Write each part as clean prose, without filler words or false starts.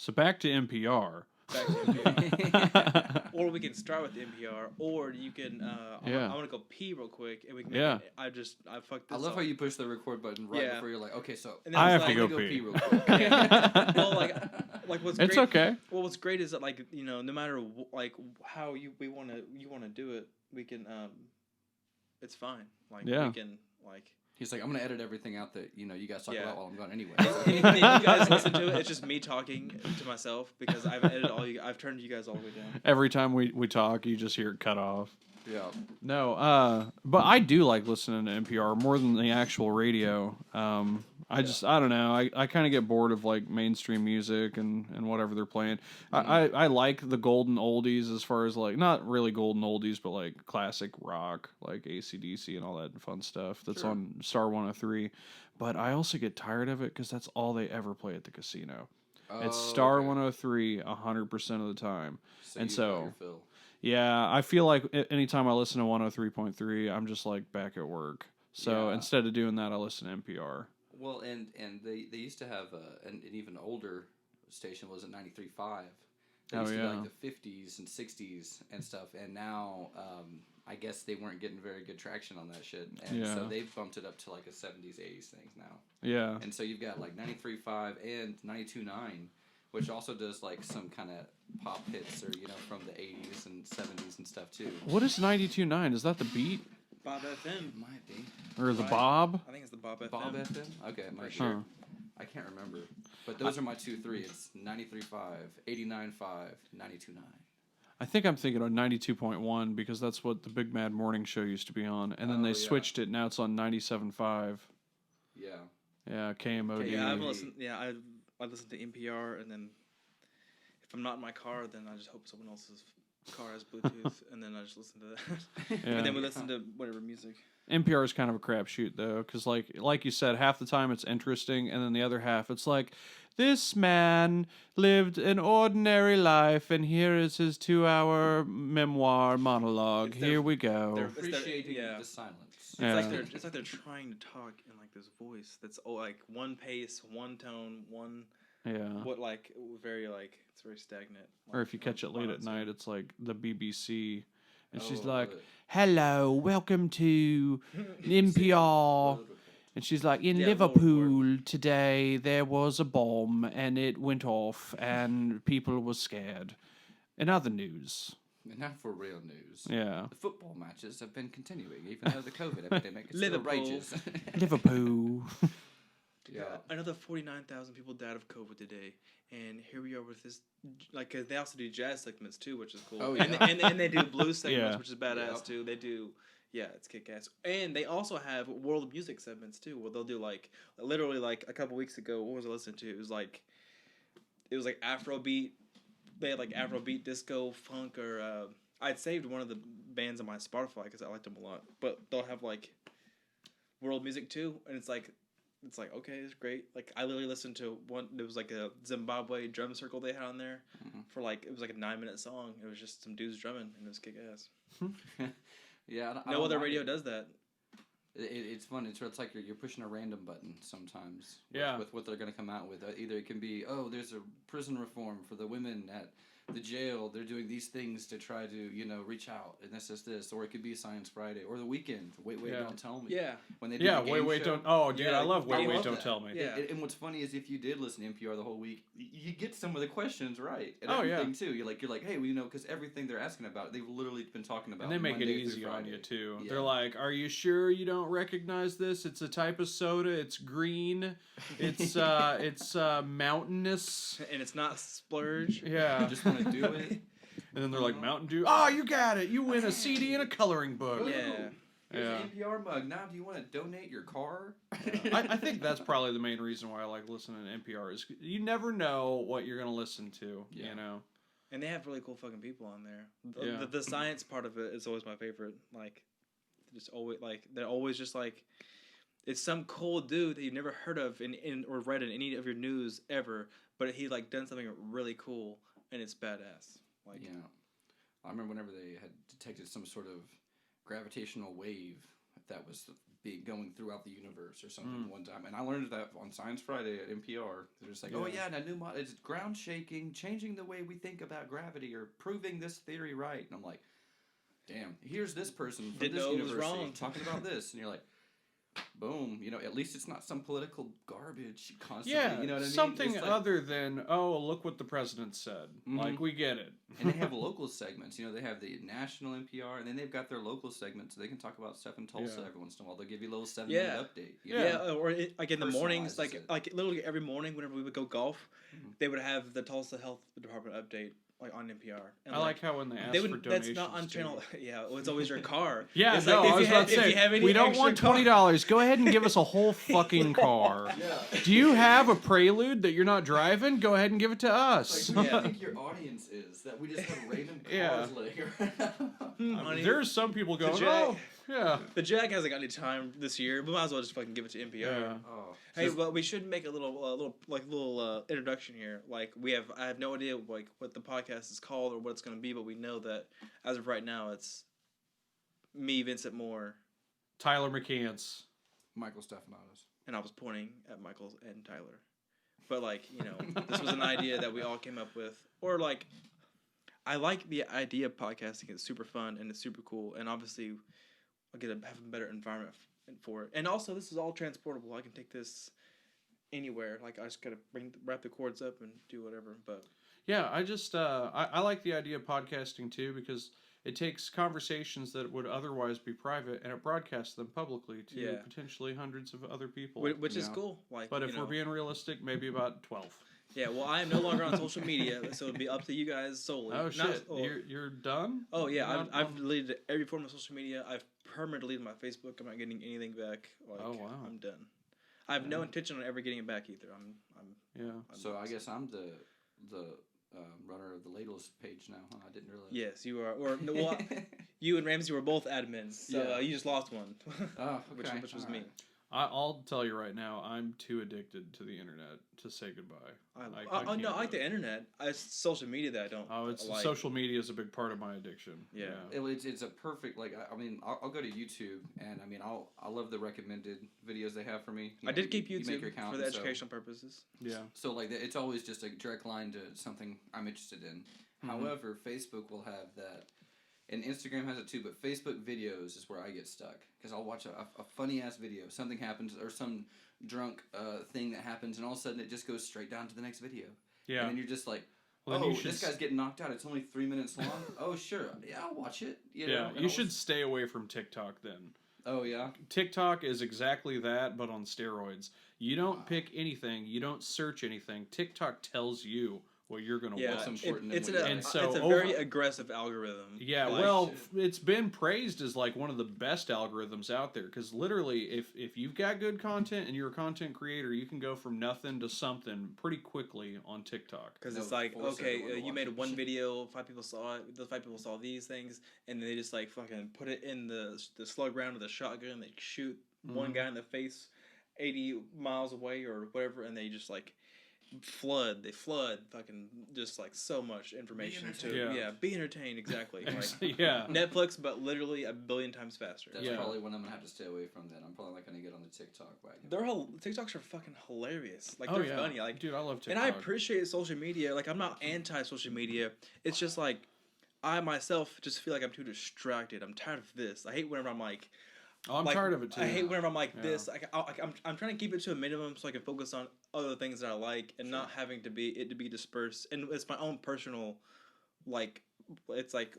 So back to NPR. Back to NPR. Or we can start with the NPR, or you can. I want to go pee real quick, and we can. Yeah. I fucked this. I love how you push the record button right before you're like, okay, so I have to go pee real quick. Well, like what's great. It's okay. Well, what's great is that no matter how you want to do it, we can. It's fine. We can He's like, I'm gonna edit everything out that you guys talk about while I'm gone anyway. If you guys listen to it, it's just me talking to myself because I've edited I've turned you guys all the way down. Every time we talk, you just hear it cut off. Yeah. No, but I do like listening to NPR more than the actual radio. I don't know. I kind of get bored of mainstream music and whatever they're playing. Mm-hmm. I like the golden oldies as far as not really golden oldies, but classic rock, like AC/DC and all that fun stuff that's on Star 103. But I also get tired of it because that's all they ever play at the casino. It's Star 103 100% of the time. Yeah, I feel like anytime I listen to 103.3, I'm just back at work. So instead of doing that, I listen to NPR. Well, and they used to have an even older station was at 93.5. They used to be the 50s and 60s and stuff, and now I guess they weren't getting very good traction on that shit, and so they've bumped it up to a 70s, 80s things now. Yeah. And so you've got 93.5 and 92.9. Which also does some kind of pop hits or from the 80s and 70s and stuff too. What is 92.9? Is that the Beat? Bob FM. Might be. Or the Bob? I think it's the Bob FM. Bob FM? Okay, I'm not sure. I can't remember. But those are my 2-3. It's 93.5, 89.5, 92.9. I think I'm thinking of 92.1 because that's what the Big Mad Morning Show used to be on. And then they switched it. Now it's on 97.5. Yeah. Yeah, KMOD. Yeah, I've listened. Yeah, I listen to NPR, and then if I'm not in my car, then I just hope someone else's car has Bluetooth, and then I just listen to that. And then we listen to whatever music. NPR is kind of a crapshoot, though, because like you said, half the time it's interesting, and then the other half it's this man lived an ordinary life, and here is his 2-hour memoir monologue. Here we go. They're appreciating the silence. It's like they're trying to talk in this voice that's one pace, one tone, one very it's very stagnant. Or if you catch it late at night, it's the BBC, and she's "Hello, welcome to NPR," and she's in Liverpool today there was a bomb and it went off and people were scared. In other news. And now for real news. Yeah. The football matches have been continuing, even though the COVID epidemic is still rages. Liverpool. Another 49,000 people died of COVID today, and here we are with this. Cause they also do jazz segments too, which is cool. Oh, yeah. And they do blues segments, which is badass too. They do, it's kick ass. And they also have world music segments too, where they'll do literally a couple weeks ago. What was I listening to? It was Afrobeat. They had Afrobeat, disco, funk, or I'd saved one of the bands on my Spotify because I liked them a lot. But they'll have world music too, and it's okay, it's great. I literally listened to one. There was a Zimbabwe drum circle they had on there for it was a 9-minute song. It was just some dudes drumming, and it was kick ass. Yeah, no other radio does that. It's fun. It's you're pushing a random button sometimes. Yeah. With what they're going to come out with. Either it can be, there's a prison reform for the women at the jail. They're doing these things to try to, reach out. And this. Or it could be Science Friday. Or The Weekend. Wait, don't tell me. Yeah. When they do the game wait, show. don't. Oh, dude, I love Wait, don't tell me. Yeah. And what's funny is if you did listen to NPR the whole week, you get some of the questions right. And too. You're like, hey, because everything they're asking about, they've literally been talking about. And they make Monday it easy on you too. Yeah. They're like, are you sure you don't recognize this? It's a type of soda. It's green. It's mountainous. And it's not Splurge. Yeah. You just want to do it. And then they're like, Mountain Dew. Oh, you got it. You win a CD and a coloring book. Yeah. Here's an NPR mug. Now, do you want to donate your car? I think that's probably the main reason why I like listening to NPR is you never know what you're going to listen to, And they have really cool fucking people on there. The science part of it is always my favorite. Just always they're always just it's some cool dude that you've never heard of in or read in any of your news ever, but he done something really cool and it's badass. I remember whenever they had detected some sort of gravitational wave that was be going throughout the universe or something one time. And I learned that on Science Friday at NPR. They're just like, oh yeah, and a new model, it's ground shaking, changing the way we think about gravity or proving this theory right. And I'm like, damn, here's this person from this university talking about this. And you're like, boom, at least it's not some political garbage constantly. Yeah, you know what I mean? Something other than, oh, look what the president said. Like, we get it. And they have local segments. They have the national NPR, and then they've got their local segments. So they can talk about stuff in Tulsa every once in a while. They'll give you a little 7-minute update. Or like in the mornings, like literally every morning whenever we would go golf, they would have the Tulsa Health Department update. Like on NPR. And I like how when they ask for donations. That's not on channel. Yeah, well, it's always your car. Yeah, it's I was about to say, we don't want $20. Go ahead and give us a whole fucking car. Do you have a Prelude that you're not driving? Go ahead and give it to us. Like, I think your audience is that we just have random cars laying around. There's some people going, The Jag hasn't got any time this year, but might as well just fucking give it to NPR. Yeah. Oh. Hey, well, we should make a little introduction here. Like I have no idea like what the podcast is called or what it's going to be, but we know that as of right now, it's me, Vincent Moore, Tyler McCance, Michael Stephanatos, and I was pointing at Michael and Tyler. But this was an idea that we all came up with, or like, I like the idea of podcasting. It's super fun and it's super cool, and obviously, I get to have a better environment for it. And also, this is all transportable. I can take this anywhere. Like, I just gotta wrap the cords up and do whatever. But yeah, I just I like the idea of podcasting too, because it takes conversations that would otherwise be private and it broadcasts them publicly to potentially hundreds of other people, which is cool. Like, but if we're being realistic, maybe about 12. Yeah, well, I am no longer on social media, so it'd be up to you guys solely. Oh shit, you're done? Oh yeah, I've deleted every form of social media. I've permanently deleted my Facebook. I'm not getting anything back. Like, oh wow, I'm done. I have no intention on ever getting it back either. So I guess I'm the runner of the Ladles page now. Huh? I didn't realize. Yes, you are. Or well, you and Ramsey were both admins, so you just lost one. Oh, okay. which was me. I'll tell you right now, I'm too addicted to the internet to say goodbye. I like the internet. It's social media that I don't. Social media is a big part of my addiction. Yeah. It's a perfect I'll go to YouTube and I love the recommended videos they have for me. I did keep YouTube for the educational purposes. Yeah. So it's always just a direct line to something I'm interested in. Mm-hmm. However, Facebook will have that. And Instagram has it too, but Facebook videos is where I get stuck. Because I'll watch a funny-ass video. Something happens, or some drunk thing that happens, and all of a sudden it just goes straight down to the next video. Yeah. And then you're just like, this guy's getting knocked out. It's only 3 minutes long. Oh, sure. Yeah, I'll watch it. You should stay away from TikTok then. Oh, yeah? TikTok is exactly that, but on steroids. You don't pick anything. You don't search anything. TikTok tells you what you're going to watch. It's a very aggressive algorithm. Yeah, it's been praised as like one of the best algorithms out there, because literally if you've got good content and you're a content creator, you can go from nothing to something pretty quickly on TikTok. Because it's like, okay, you made one video, 5 people saw it, those 5 people saw these things, and then they just like fucking put it in the slug round with a shotgun, they shoot one guy in the face 80 miles away or whatever, and they just like flood fucking just like so much information be entertained, exactly. Like, Netflix, but literally a billion times faster. That's probably one I'm gonna have to stay away from then. I'm probably not gonna get on the TikTok wagon. TikToks are fucking hilarious. Like, they're funny. Like, dude, I love TikTok. And I appreciate social media. Like, I'm not anti social media. It's just like I myself just feel like I'm too distracted. I'm tired of this. I hate whenever I'm like, I'm tired of it too. I hate whenever I'm like this. I'm trying to keep it to a minimum so I can focus on other things that I like and not having to be dispersed. And it's my own personal, like, it's like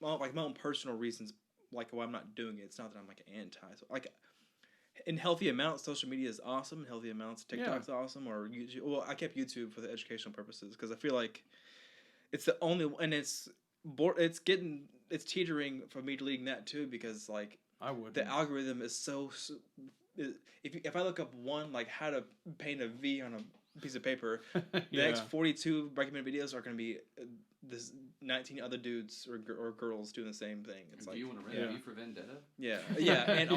my own personal reasons, like, why I'm not doing it. It's not that I'm like anti. So, like, in healthy amounts, social media is awesome. In healthy amounts, TikTok's awesome. Or YouTube. Well, I kept YouTube for the educational purposes because I feel like it's the only, and it's teetering for me deleting that too, because like, the algorithm is so if I look up one, like how to paint a V on a piece of paper. The next 42 recommended videos are going to be this 19 other dudes or girls doing the same thing. It's do like, you want to rent V for Vendetta? Yeah, and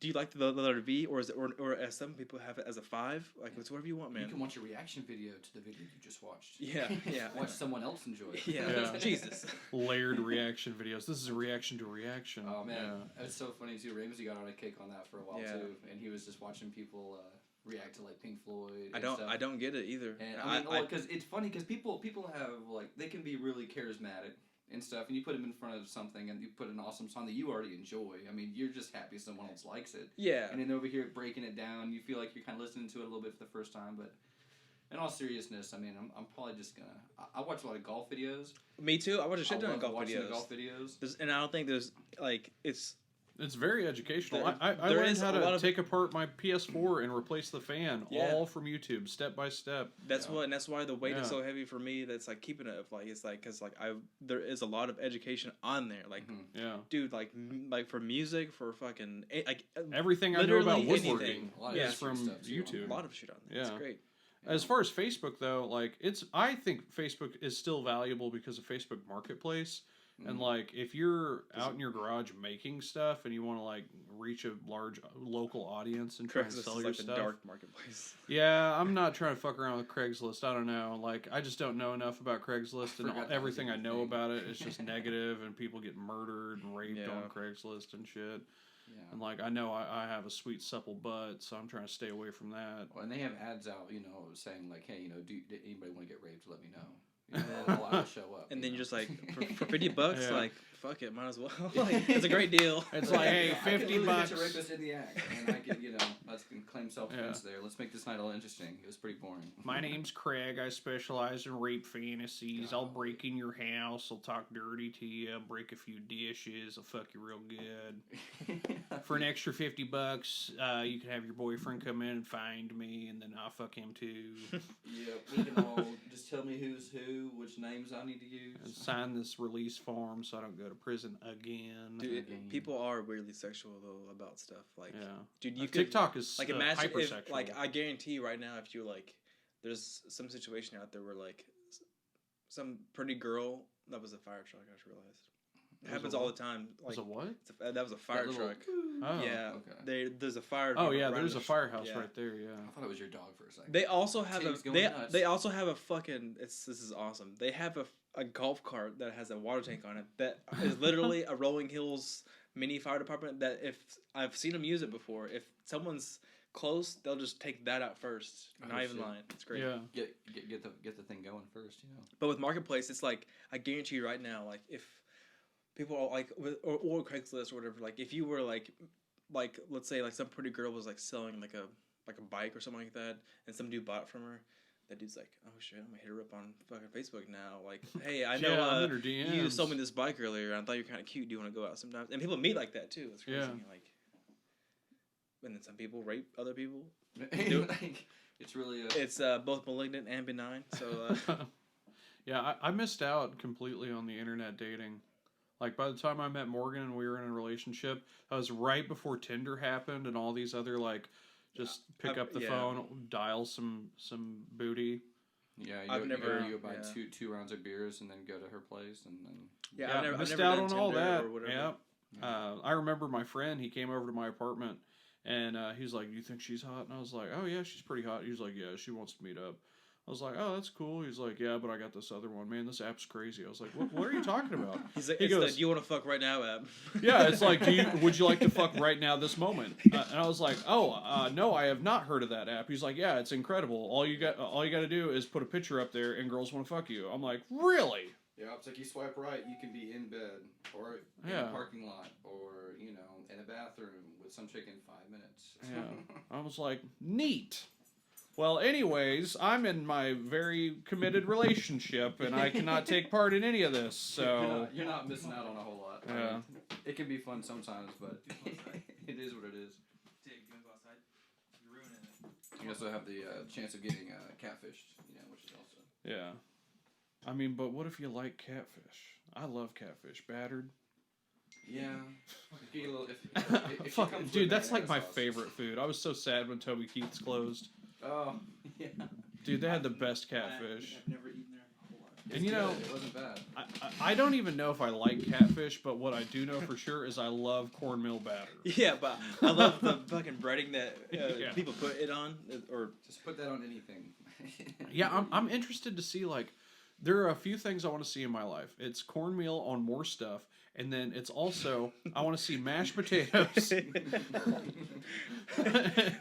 do you like the letter V, or is it, or as some people have it as a 5? Like it's whatever you want, man. You can watch a reaction video to the video you just watched. Yeah. Watch someone else enjoy it. Yeah. Jesus. Layered reaction videos. This is a reaction to a reaction. Oh man, it's so funny too. Ramsey got on a kick on that for a while too, and he was just watching people react to like Pink Floyd. I don't get it either. And I mean, because it's funny because people have like they can be really charismatic and stuff, and you put them in front of something and you put an awesome song that you already enjoy. I mean, you're just happy someone else likes it. Yeah. And then over here breaking it down, you feel like you're kind of listening to it a little bit for the first time, but. In all seriousness, I mean, I'm probably just gonna. I watch a lot of golf videos. Me too. I watch a shit ton of golf videos. And I don't think there's like it's very educational. I learned how to take apart my PS4 and replace the fan all from YouTube, step by step. That's why the weight is so heavy for me. That's like keeping it like it's like because like there is a lot of education on there. Like dude, like for music, for fucking like everything I know about woodworking is from YouTube. A lot of shit on there. It's great. As far as Facebook though, like I think Facebook is still valuable because of Facebook Marketplace. And like if you're out in your garage making stuff and you want to like reach a large local audience and try and sell your stuff, dark marketplace. Yeah, I'm not trying to fuck around with Craigslist. I don't know. Like I just don't know enough about Craigslist, and everything I know about it is just negative, and people get murdered and raped on Craigslist and shit. Yeah. And like I know I have a sweet supple butt, so I'm trying to stay away from that. Well, and they have ads out, saying like, hey, did anybody want to get raped? Let me know. I'll show up. And then you're just like, for $50, like, fuck it, might as well. Like, it's a great deal. It's like, hey, $50. I can literally get a rapist in the act, and I can, let's claim self-defense there. Let's make this night all interesting. It was pretty boring. My name's Craig. I specialize in rape fantasies. I'll break in your house. I'll talk dirty to you. I'll break a few dishes. I'll fuck you real good. For an extra $50, you can have your boyfriend come in and find me, and then I'll fuck him too. We can all just tell me who's who, which names I need to use. And sign this release form so I don't go to prison again. Dude, people are weirdly sexual though about stuff. Like, dude, TikTok is like imagine hypersexual. If, like, I guarantee right now, if you like, there's some situation out there where like some pretty girl that was a fire truck. I just realized. It happens all the time. Like, was a what? That was a fire truck. Oh, yeah. Okay. There's a fire. Oh yeah, there's a firehouse right there. Yeah. I thought it was your dog for a second. They also have they also have a fucking. This is awesome. They have a golf cart that has a water tank on it that is literally a Rolling Hills mini fire department. That if I've seen them use it before, if someone's close, they'll just take that out first. Not even lying. It's great. Yeah. Get the thing going first. But with Marketplace, it's like I guarantee you right now, like if people are like or Craigslist or whatever, like if you were like let's say like some pretty girl was like selling like a bike or something like that, and some dude bought it from her. That dude's like, oh shit, I'm gonna hit her up on fucking Facebook now. Like, hey, I know you sold me this bike earlier. And I thought you were kind of cute. Do you want to go out sometimes? And people meet like that too. It's crazy. Yeah. Like, and then some people rape other people. It's really it's both malignant and benign. So yeah, I missed out completely on the internet dating. Like, by the time I met Morgan and we were in a relationship, that was right before Tinder happened and all these other, like, just pick up the phone, dial some booty. Yeah, you buy two rounds of beers and then go to her place and then... I missed out on all that. Yeah. I remember my friend, he came over to my apartment and he was like, you think she's hot? And I was like, oh yeah, she's pretty hot. He was like, yeah, she wants to meet up. I was like, oh, that's cool. He's like, yeah, but I got this other one. Man, this app's crazy. I was like, what are you talking about? He's like, he goes, do you want to fuck right now app? Yeah, it's like, would you like to fuck right now this moment? And I was like, oh, no, I have not heard of that app. He's like, yeah, it's incredible. All you got to do is put a picture up there and girls want to fuck you. I'm like, really? Yeah, it's like you swipe right, you can be in bed or in a parking lot or, in a bathroom with some chick in 5 minutes. Yeah. I was like, neat. Well, anyways, I'm in my very committed relationship, and I cannot take part in any of this, so... You're not missing out on a whole lot. Yeah. I mean, it can be fun sometimes, but it is what it is. Dig, you want to go outside? You're ruining it. You also have the chance of getting catfished, which is also... Yeah. I mean, but what if you like catfish? I love catfish. Battered. Yeah. Dude, that's like my favorite food. I was so sad when Toby Keith's closed. Oh, yeah. Dude, they had the best catfish. I've never eaten there. And you know, it wasn't bad. I don't even know if I like catfish, but what I do know for sure is I love cornmeal batter. Yeah, but I love the fucking breading that people put it on, or just put that on anything. Yeah, I'm interested to see, like, there are a few things I want to see in my life. It's cornmeal on more stuff, and then it's also I want to see mashed potatoes.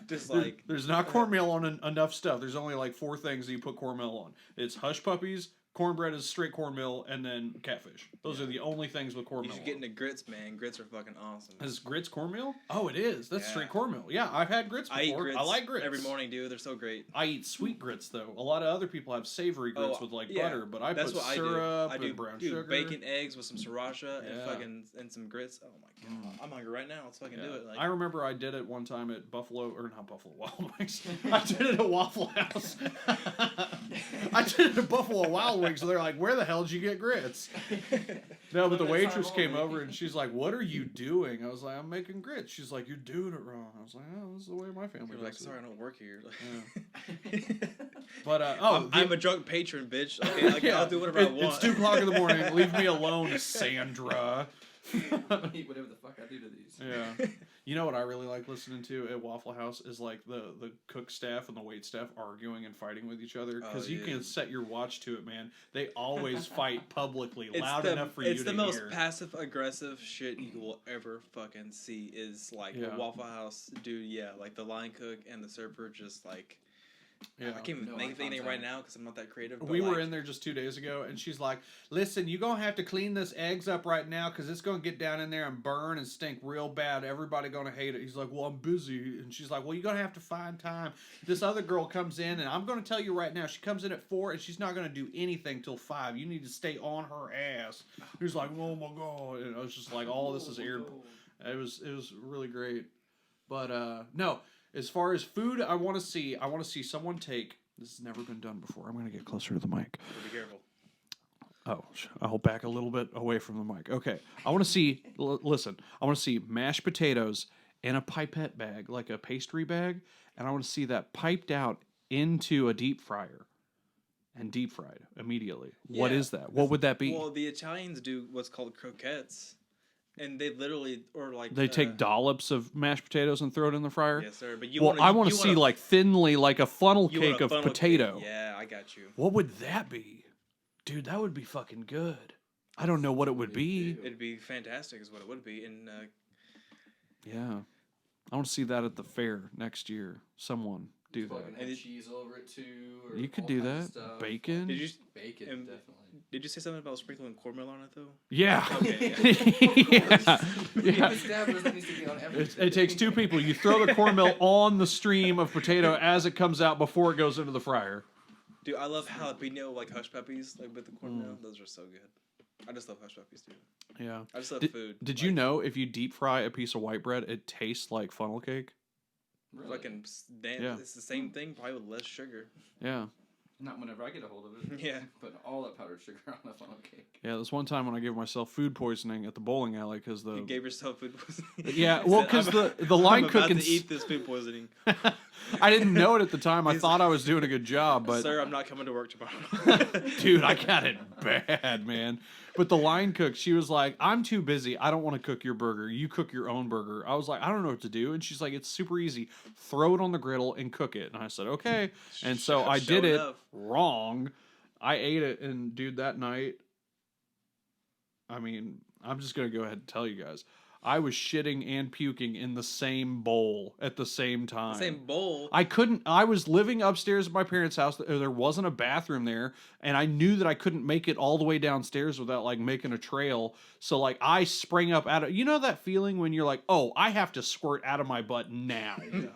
Just like there's not cornmeal on enough stuff. There's only like 4 things that you put cornmeal on. It's hush puppies, cornbread is straight cornmeal, and then catfish. Those are the only things with cornmeal. You should get into grits, man. Grits are fucking awesome. Is grits cornmeal? Oh, it is. That's straight cornmeal. Yeah, I've had grits before. I eat grits. I like grits every morning, dude. They're so great. I eat sweet grits though. A lot of other people have savory grits with like butter, but I put syrup and brown sugar. Bacon, eggs with some sriracha and some grits. Oh my god, I'm hungry right now. Let's fucking do it. Like, I remember I did it one time at Buffalo Wild Wings. I did it at Waffle House. I did it at Buffalo Wild Wings, so they're like, "Where the hell did you get grits?" No, but the waitress came over and she's like, "What are you doing?" I was like, "I'm making grits." She's like, "You're doing it wrong." I was like, "Oh, this is the way my family does like, it." sorry, I don't work here. But I'm a drunk patron, bitch. Okay, I'll do whatever I want. It's 2:00 in the morning. Leave me alone, Sandra. Eat whatever the fuck I do to these. Yeah. You know what I really like listening to at Waffle House is like the cook staff and the wait staff arguing and fighting with each other because you can set your watch to it, man. They always fight publicly, loud enough for you to hear. It's the most passive aggressive shit you will ever fucking see. Is like the Waffle House dude. Yeah, like the line cook and the server just like. Yeah. I can't even think of anything right now because I'm not that creative. But we were in there just 2 days ago, and she's like, "Listen, you're going to have to clean this eggs up right now because it's going to get down in there and burn and stink real bad. Everybody going to hate it." He's like, "Well, I'm busy." And she's like, "Well, you're going to have to find time." This other girl comes in, and I'm going to tell you right now, she comes in at 4, and she's not going to do anything till 5. You need to stay on her ass. He's like, "Oh, my God." And I was just like, all this is aired. It was really great. But, no. As far as food, I want to see someone take. This has never been done before. I'm going to get closer to the mic. Be careful. Oh, I'll back a little bit away from the mic. Okay. I want to see. Listen. I want to see mashed potatoes in a pipette bag, like a pastry bag, and I want to see that piped out into a deep fryer, and deep fried immediately. Yeah, what is that? What would that be? Well, the Italians do what's called croquettes. And they literally, or like they take dollops of mashed potatoes and throw it in the fryer. Yes, sir. But I want to see like thinly, like a funnel cake of potato. Cake. Yeah, I got you. What would that be, dude? That would be fucking good. I don't know what it would be. It'd be fantastic, is what it would be. And yeah, I want to see that at the fair next year. Someone do that. And cheese over it too. Or you could do that. Bacon. Bacon, definitely. Did you say something about sprinkling cornmeal on it though? Yeah. Okay. Yeah. It takes 2 people. You throw the cornmeal on the stream of potato as it comes out before it goes into the fryer. Dude, I love jalapeno like hush puppies like with the cornmeal. Those are so good. I just love hush puppies too. Yeah. I just love food. Did you know if you deep fry a piece of white bread, it tastes like funnel cake? Really? Fucking it's the same thing, probably with less sugar. Yeah. Not whenever I get a hold of it. Yeah. Put all that powdered sugar on the funnel cake. Yeah, this one time when I gave myself food poisoning at the bowling alley because You gave yourself food poisoning? Yeah, well, because the line cook... I'm about to eat this food poisoning. I didn't know it at the time. I thought I was doing a good job, but... Sir, I'm not coming to work tomorrow. Dude, I got it bad, man. But the line cook, she was like, "I'm too busy. I don't want to cook your burger. You cook your own burger." I was like, "I don't know what to do." And she's like, "It's super easy. Throw it on the griddle and cook it." And I said, "Okay." And so I did it wrong. I ate it, and dude, that night, I mean, I'm just going to go ahead and tell you guys. I was shitting and puking in the same bowl at the same time. Same bowl? I was living upstairs at my parents' house. There wasn't a bathroom there, and I knew that I couldn't make it all the way downstairs without, like, making a trail. So, like, I sprang up out of... You know that feeling when you're like, oh, I have to squirt out of my butt now? Yeah.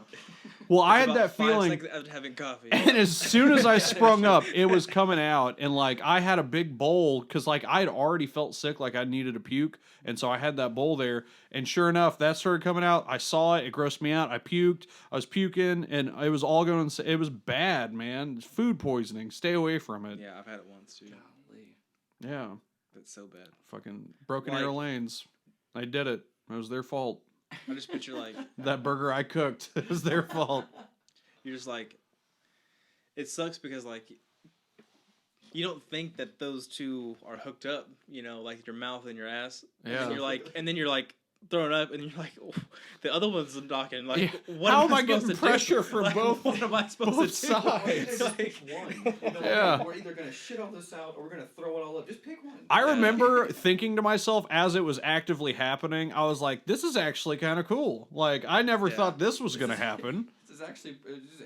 Well, I had that feeling. 5 seconds after having coffee. And as soon as I sprung up, it was coming out. And, like, I had a big bowl because, like, I had already felt sick, like I needed to puke. And so I had that bowl there. And sure enough, that started coming out. I saw it. It grossed me out. I puked. I was puking. And it was all going... It was bad, man. It's food poisoning. Stay away from it. Yeah, I've had it once, too. Golly. Yeah. That's so bad. Fucking broken arrow lanes. I did it. It was their fault. I just picture, like... that burger I cooked. It was their fault. You're just like... it sucks because like you don't think that those two are hooked up, you know, like your mouth and your ass. Yeah. And then you're like throwing up, and you're like, oh, the other one's knocking. Like, what how am I getting pressure from like, both? What am I supposed to do? Sides. Like, one. You know, yeah. We're either gonna shit all this out or we're gonna throw it all up. Just pick one. I remember thinking to myself as it was actively happening, I was like, "This is actually kind of cool." Like, I never thought this was gonna happen. This is actually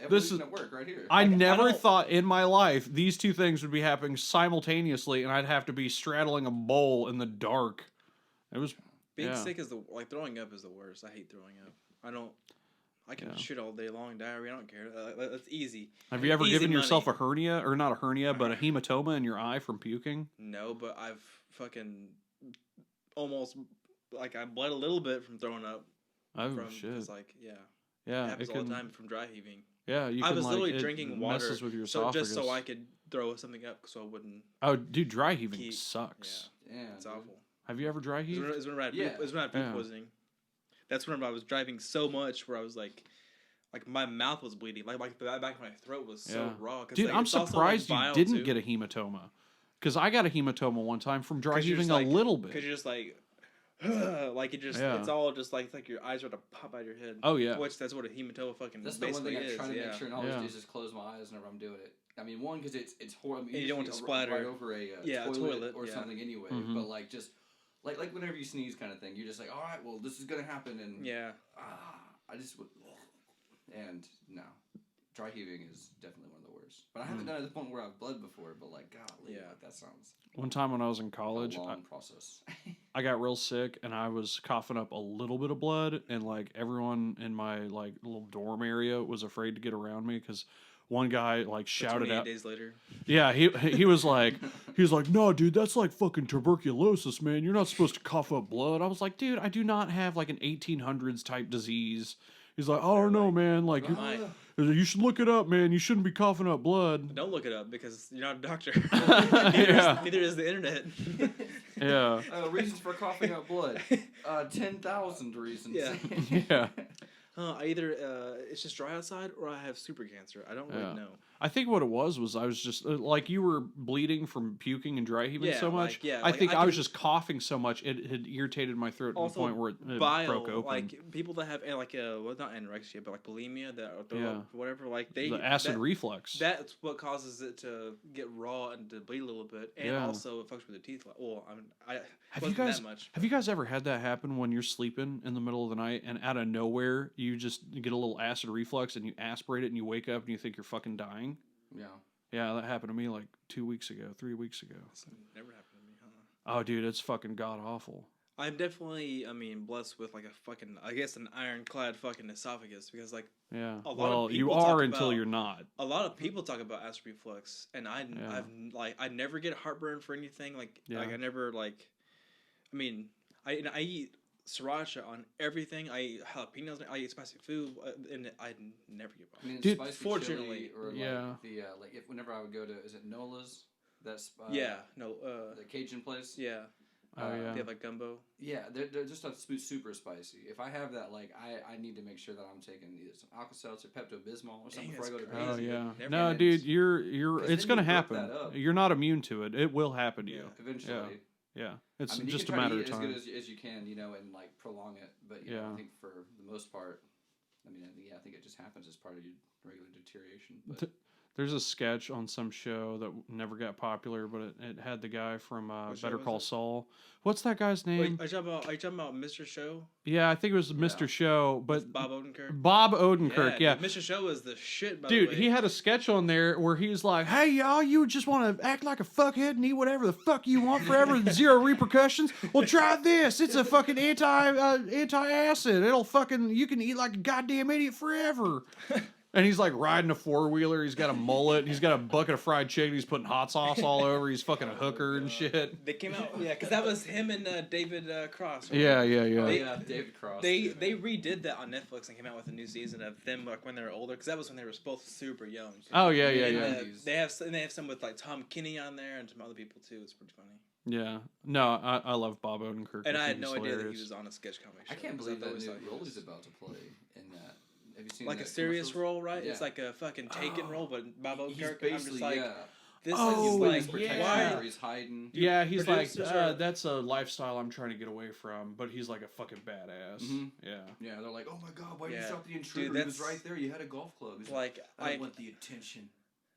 evolution at work right here. I never thought in my life these two things would be happening simultaneously, and I'd have to be straddling a bowl in the dark. It was being sick is throwing up is the worst. I hate throwing up. I can shit all day long, diarrhea. I don't care. That's easy. Have you ever given yourself a hernia, or not a hernia, but a hematoma in your eye from puking? No, but I've fucking almost like I bled a little bit from throwing up. Oh shit! It's like yeah, it happens all the time from dry heaving. Yeah, I was literally drinking water with your just so I could throw something up, so I wouldn't. Oh, dude, dry heaving sucks. Yeah, it's awful. Have you ever dry heaved? It's when I had food poisoning. That's when I was driving so much where I was like my mouth was bleeding, like the back of my throat was so raw. Dude, I'm surprised you didn't get a hematoma, because I got a hematoma one time from dry heaving a little bit. Because you're just like it's all just like your eyes are to pop out of your head. Oh yeah, which that's what a hematoma fucking. That's the one thing I try to make sure and always do is just close my eyes whenever I'm doing it. I mean, one, because it's horrible. You don't want to splatter right over a toilet or something anyway. Mm-hmm. But like just like whenever you sneeze, kind of thing, you're just like, all right, well, this is gonna happen, and I just would, and no, dry heaving is definitely one of the worst. But I haven't done it to the point where I've bled before. But like, golly, that sounds. One time when I was in college, process. I got real sick and I was coughing up a little bit of blood, and like everyone in my like little dorm area was afraid to get around me because one guy like shouted out. 28 days later. Yeah, he was like, no, dude, that's like fucking tuberculosis, man. You're not supposed to cough up blood. I was like, dude, I do not have like an 1800s type disease. He's like, I don't know, man. Like, you should look it up, man. You shouldn't be coughing up blood. Don't look it up because you're not a doctor. Neither is the internet. Yeah. Reasons for coughing up blood. 10,000 reasons. Yeah. Yeah. I either it's just dry outside or I have super cancer. I don't really know. I think what it was I was just like you were bleeding from puking and dry heaving so much. I think I was just coughing so much it had irritated my throat to the point where it broke open. Like people that have not anorexia but like bulimia whatever, like the acid reflux. That's what causes it to get raw and to bleed a little bit, and also it fucks with the teeth. Well, have you guys ever had that happen when you're sleeping in the middle of the night and out of nowhere you just get a little acid reflux and you aspirate it and you wake up and you think you're fucking dying? Yeah. Yeah, that happened to me like 3 weeks ago. That's never happened to me, huh? Oh, dude, it's fucking god awful. I'm definitely, blessed with like a fucking, I guess, an ironclad fucking esophagus because like, you are until you're not. A lot of people talk about acid reflux, and I never get heartburn for anything. Like I never like, I eat sriracha on everything. I eat jalapenos. I eat spicy food, and I never give up. Dude, fortunately, or like if whenever I would go to, is it Nola's? That's the Cajun place. Yeah. Oh yeah. They have like gumbo. Yeah, they're just not super spicy. If I have that, like I need to make sure that I'm taking either some Alka-Seltzer, Pepto-Bismol, or something before I go to bed. Oh yeah. No, dude, you're it's gonna happen. You're not immune to it. It will happen to you eventually. Yeah, it's just a matter of time. As good as you can, and like prolong it. But I think for the most part, I think it just happens as part of your regular deterioration. But there's a sketch on some show that never got popular, but it had the guy from Better Call Saul. What's that guy's name? Wait, are you talking about Mr. Show? Yeah, I think it was Mr. Show, but it's Bob Odenkirk. Bob Odenkirk, yeah. Dude, Mr. Show is the shit. By dude, the way. He had a sketch on there where he's like, "Hey y'all, you just want to act like a fuckhead and eat whatever the fuck you want forever, zero repercussions? Well, try this. It's a fucking anti-acid. You can eat like a goddamn idiot forever." And he's like riding a 4-wheeler. He's got a mullet. He's got a bucket of fried chicken. He's putting hot sauce all over. He's fucking a hooker and shit. They came out, because that was him and David Cross. Right? Yeah. David Cross. They redid that on Netflix and came out with a new season of them like when they were older, because that was when they were both super young. Oh yeah. They have some with like Tom Kinney on there and some other people too. It's pretty funny. Yeah. No, I love Bob Odenkirk. And I had no idea that he was on a sketch comic show. I can't believe that new role he's about to play in that. Have you seen like a serious role, right? Yeah. It's like a fucking Taken role, but Bob Odenkirk. I'm just like, this is like, why he's hiding. Yeah, he's like, that's a lifestyle I'm trying to get away from, but he's like a fucking badass. Mm-hmm. Yeah. Yeah, they're like, oh my god, why did you stop the intruder? Dude, he was right there. You had a golf club. He's like, I want the attention.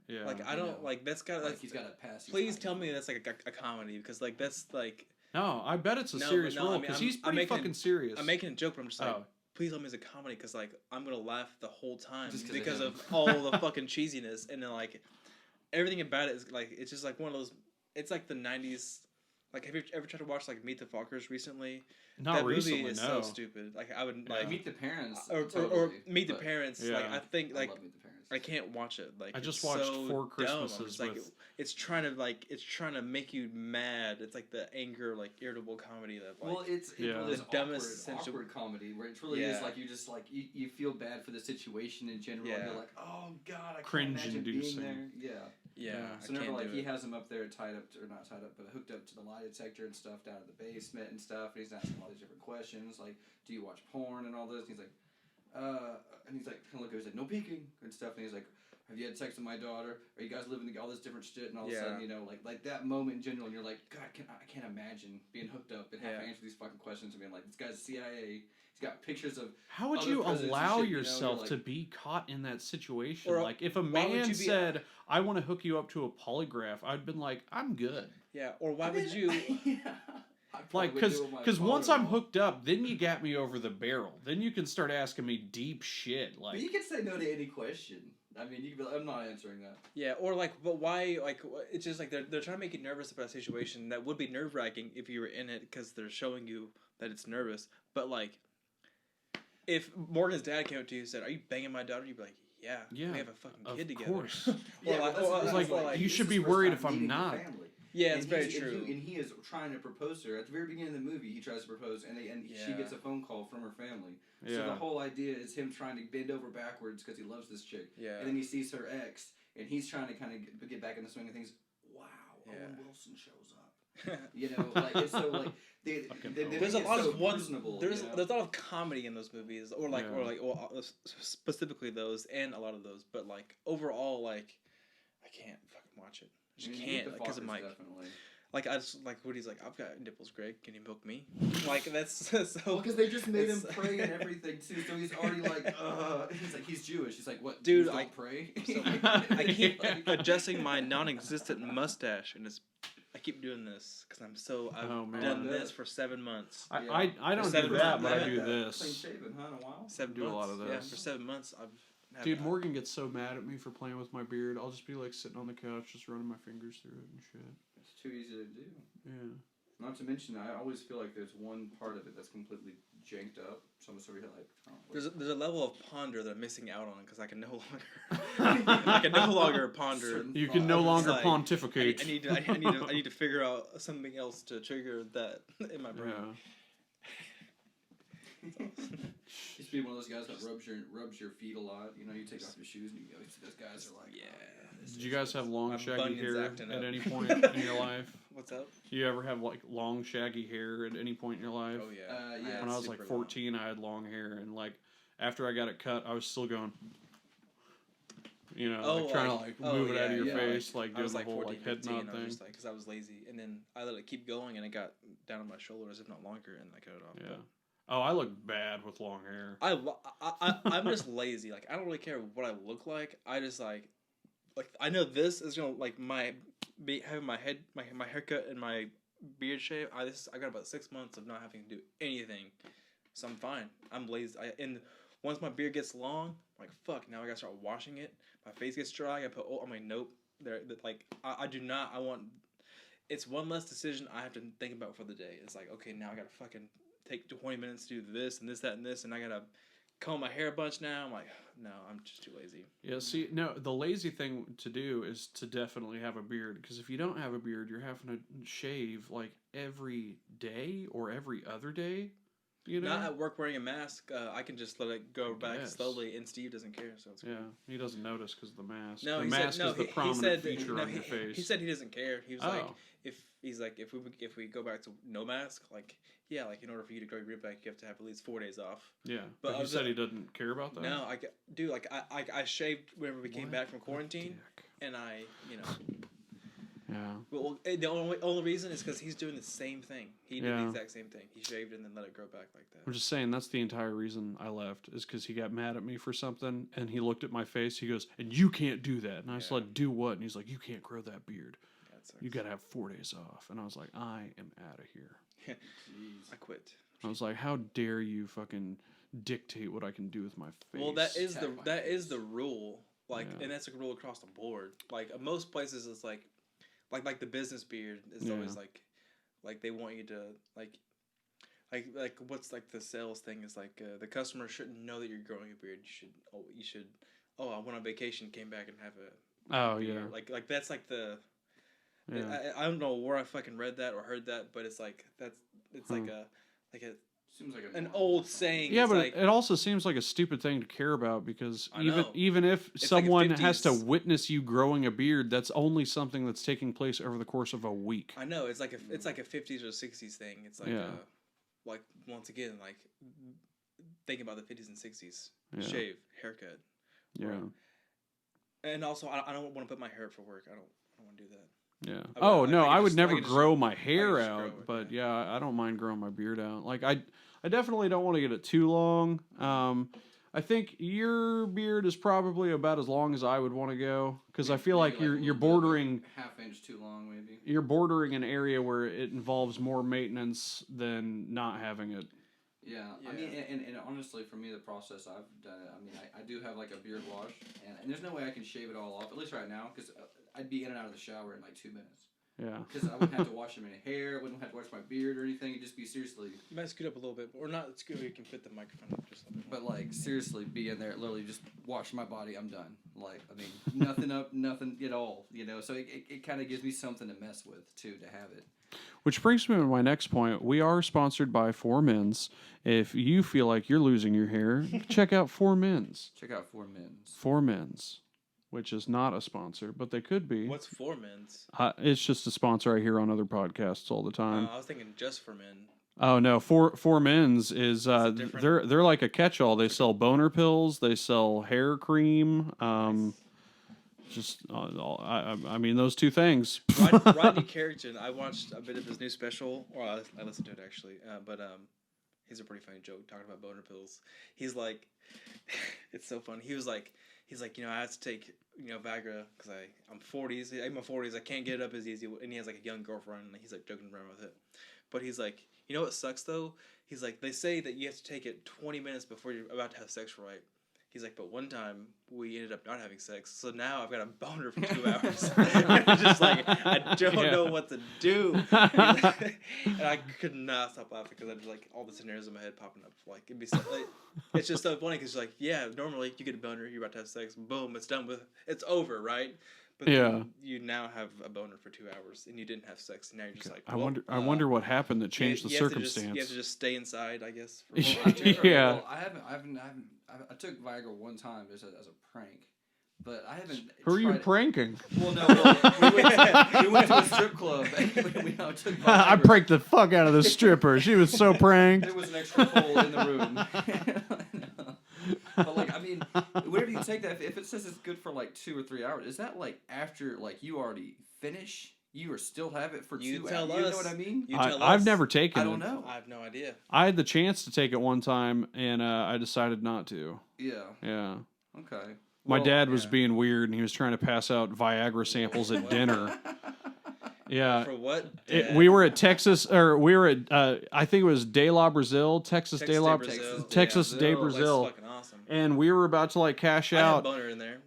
Yeah. Like, I don't, like, that's got like he's got to pass. Please tell me that's like a comedy, because like that's like. No, I bet it's a serious role, because he's pretty fucking serious. I'm making a joke, but I'm just like, please tell me it's a comedy, because like I'm gonna laugh the whole time because of all the fucking cheesiness, and then like everything about it is like, it's just like one of those. It's like the '90s. Like, have you ever tried to watch like Meet the Fockers recently? Not recently. Movie is so stupid. Like, I would like Meet the Parents or Meet the Parents. Yeah. Like, I think like I love Meet the Parents. I can't watch it. Like, I just watched 4 Christmases. Like, it's trying to make you mad. It's like the anger, like irritable comedy that like. Well, it's the dumbest awkward comedy where it really is like you just like you feel bad for the situation in general. And you're like, oh god, I can't imagine being there. Yeah. So never like he has him up there not tied up, but hooked up to the lie detector and stuff down at the basement and stuff. And he's asking all these different questions like, do you watch porn and all this? And he's like. And he's like, kind of look, he's like, no peeking and stuff. And he's like, have you had sex with my daughter? Are you guys living all this different shit? And all of a sudden, you know, like that moment in general, and you're like, God, I can't imagine being hooked up and having to answer these fucking questions and being like, this guy's CIA. He's got pictures of. How would you allow yourself to be caught in that situation? Or, like, if a man said, I want to hook you up to a polygraph, I'd been like, I'm good. Yeah. Or why would you? Like, because once I'm hooked up, then you got me over the barrel. Then you can start asking me deep shit. Like, but you can say no to any question. I mean, you can be like, I'm not answering that. Yeah, or like, but why? Like, it's just like they're trying to make you nervous about a situation that would be nerve wracking if you were in it, because they're showing you that it's nervous. But like, if Morgan's dad came up to you and said, "Are you banging my daughter?" You'd be like, "Yeah, we have a fucking kid together." Of course. Like, you should be worried if I'm not. Yeah, it's very true. And he is trying to propose to her. At the very beginning of the movie, he tries to propose, and she gets a phone call from her family. Yeah. So the whole idea is him trying to bend over backwards because he loves this chick. Yeah. And then he sees her ex, and he's trying to kind of get back in the swing of things. Wow, Owen Wilson shows up. You know, like, it's so like there's a lot of there's a lot of comedy in those movies, or specifically those, and a lot of those. But like overall, like I can't fucking watch it. I just can't, because I'm like, like I just like Woody's like, I've got nipples, Greg. Can you milk me? Like, that's so. Well, because they just made him pray and everything too, so he's already like, he's like, he's Jewish. He's like, what? Dude, I pray. So, I keep adjusting my non-existent mustache, and I keep doing this because I've done this for 7 months. I don't do that, but I do this. Clean shaven, huh? In a while. 7 months. Do a lot of this. Yeah, for 7 months I've. Dude, Morgan gets so mad at me for playing with my beard. I'll just be like sitting on the couch, just running my fingers through it and shit. It's too easy to do. Yeah. Not to mention, I always feel like there's one part of it that's completely janked up. So I'm just over here like, there's a level of ponder that I'm missing out on because I can no longer ponder. You can no longer pontificate. I need to figure out something else to trigger that in my brain. Yeah. Used to be one of those guys that rubs your feet a lot. You know, you take off your shoes and you go. Those guys are like, Did you guys have long shaggy hair at any point in your life? What's up? Do you ever have like long shaggy hair at any point in your life? Oh yeah. Yeah. When I was like 14, I had long hair, and like after I got it cut, I was still going. You know, trying to move it out of your face, like doing the whole 14, like head nod thing. Because I was lazy, and then I let it keep going, and it got down on my shoulders, if not longer, and I cut it off. Yeah. Oh, I look bad with long hair. I'm just lazy. Like, I don't really care what I look like. I just like I know this is gonna like having my haircut and my beard shave. I got about 6 months of not having to do anything, so I'm fine. I'm lazy. And once my beard gets long, I'm like, fuck. Now I gotta start washing it. My face gets dry. I put I'm like, nope. I do not. I want. It's one less decision I have to think about for the day. It's like, okay, now I gotta fucking take 20 minutes to do this and this, that, and this, and I gotta comb my hair a bunch now. I'm like, no, I'm just too lazy. Yeah, see, no, the lazy thing to do is to definitely have a beard, because if you don't have a beard, you're having to shave like every day or every other day. You know, not at work wearing a mask. I can just let it go back slowly, and Steve doesn't care. So it's cool. He doesn't notice because of the mask. No, the mask is the prominent feature on your face. He said he doesn't care. He was if we go back to no mask, like in order for you to grow your beard back, you have to have at least 4 days off. Yeah, but he said he doesn't care about that. No, I shaved whenever we came back from quarantine, and I. Yeah. Well, the only reason is because he's doing the same thing. He did the exact same thing. He shaved and then let it grow back like that. I'm just saying that's the entire reason I left is because he got mad at me for something and he looked at my face. He goes, "And you can't do that." And I was like, "Do what?" And he's like, "You can't grow that beard. You got to have 4 days off." And I was like, "I am out of here." I quit. I was like, "How dare you fucking dictate what I can do with my face?" Well, that is the rule. And that's a rule across the board. Like most places, it's like the business beard is always like they want you to like what's like the sales thing is like the customer shouldn't know that you're growing a beard. You should I went on vacation, came back and have a beard. Like that's like the I don't know where I fucking read that or heard that, but it's like like a seems like an old saying. Yeah, but it also seems like a stupid thing to care about because even if it's someone like has to witness you growing a beard, that's only something that's taking place over the course of a week. I know it's like a 50s or 60s thing. It's like like once again like thinking about the 50s and 60s shave haircut. Yeah. Right? And also I don't want to put my hair up for work. I don't want to do that. Yeah. I would never grow my hair out, but I don't mind growing my beard out. Like I definitely don't want to get it too long. I think your beard is probably about as long as I would want to go because I feel like you're bordering half inch too long, maybe. You're bordering an area where it involves more maintenance than not having it. Yeah. I mean, and honestly, for me, the process I've done it. I mean, I do have like a beard wash, and there's no way I can shave it all off, at least right now, because I'd be in and out of the shower in like 2 minutes. Yeah. Because I wouldn't have to wash my hair, wouldn't have to wash my beard or anything. It'd just be seriously. You might scoot up a little bit, or not scoot. You can fit the microphone up just a little bit. But like seriously, be in there, literally just wash my body. I'm done. Like I mean, nothing up, nothing at all. You know, so it kind of gives me something to mess with too, to have it. Which brings me to my next point. We are sponsored by 4Men's. If you feel like you're losing your hair, check out 4Men's. Check out 4Men's. 4Men's, which is not a sponsor, but they could be. What's 4Men's? It's just a sponsor I hear on other podcasts all the time. I was thinking just for men. Oh no, 4Men's is they're like a catch-all. They sell boner pills. They sell hair cream. Nice. I mean, those two things. Rodney Carrington, I watched a bit of his new special, or I listened to it actually, but he's a pretty funny joke talking about boner pills. He's like, it's so funny. He's like, I have to take, Viagra because I'm 40s. I'm in my 40s. I can't get it up as easy. And he has like a young girlfriend, and he's like joking around with it. But he's like, you know what sucks though? He's like, they say that you have to take it 20 minutes before you're about to have sex, right? He's like, but one time we ended up not having sex, so now I've got a boner for 2 hours. I'm just like, I don't know what to do. And I could not stop laughing because I just like all the scenarios in my head popping up. Like it'd be so, it's just so funny because like, normally you get a boner, you're about to have sex, boom, it's done with, it's over, right? But then you now have a boner for 2 hours and you didn't have sex, and now you're just like, well, I wonder what happened that changed the circumstance. You have to just stay inside, I guess. Yeah. Well, I took Viagra one time as a prank, but I haven't. Who are you pranking? Well, no, we went to a strip club. And we took Viagra. I pranked the fuck out of the stripper. She was so pranked. There was an extra hole in the room. But like, I mean, whenever you take that, if it says it's good for like 2 or 3 hours, is that like after like you already finish? You still have it for 2 hours. You know what I mean? I've never taken it. I don't know. I have no idea. I had the chance to take it one time, and I decided not to. Yeah. Yeah. Okay. My dad was being weird, and he was trying to pass out Viagra samples at dinner. Yeah. For what? We were at Texas, or we were at, I think it was De La Brazil, Texas De Brazil. That's fucking awesome. And we were about to like cash out. I had a boner in there.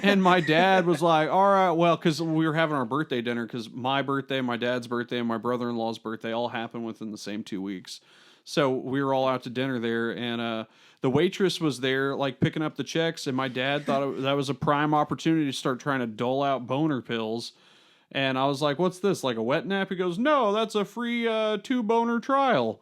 And my dad was like, all right, well, because we were having our birthday dinner, because my birthday, my dad's birthday, and my brother-in-law's birthday all happened within the same 2 weeks. So we were all out to dinner there, and the waitress was there, like, picking up the checks, and my dad thought that was a prime opportunity to start trying to dole out boner pills. And I was like, what's this, like a wet nap? He goes, no, that's a free 2 boner trial.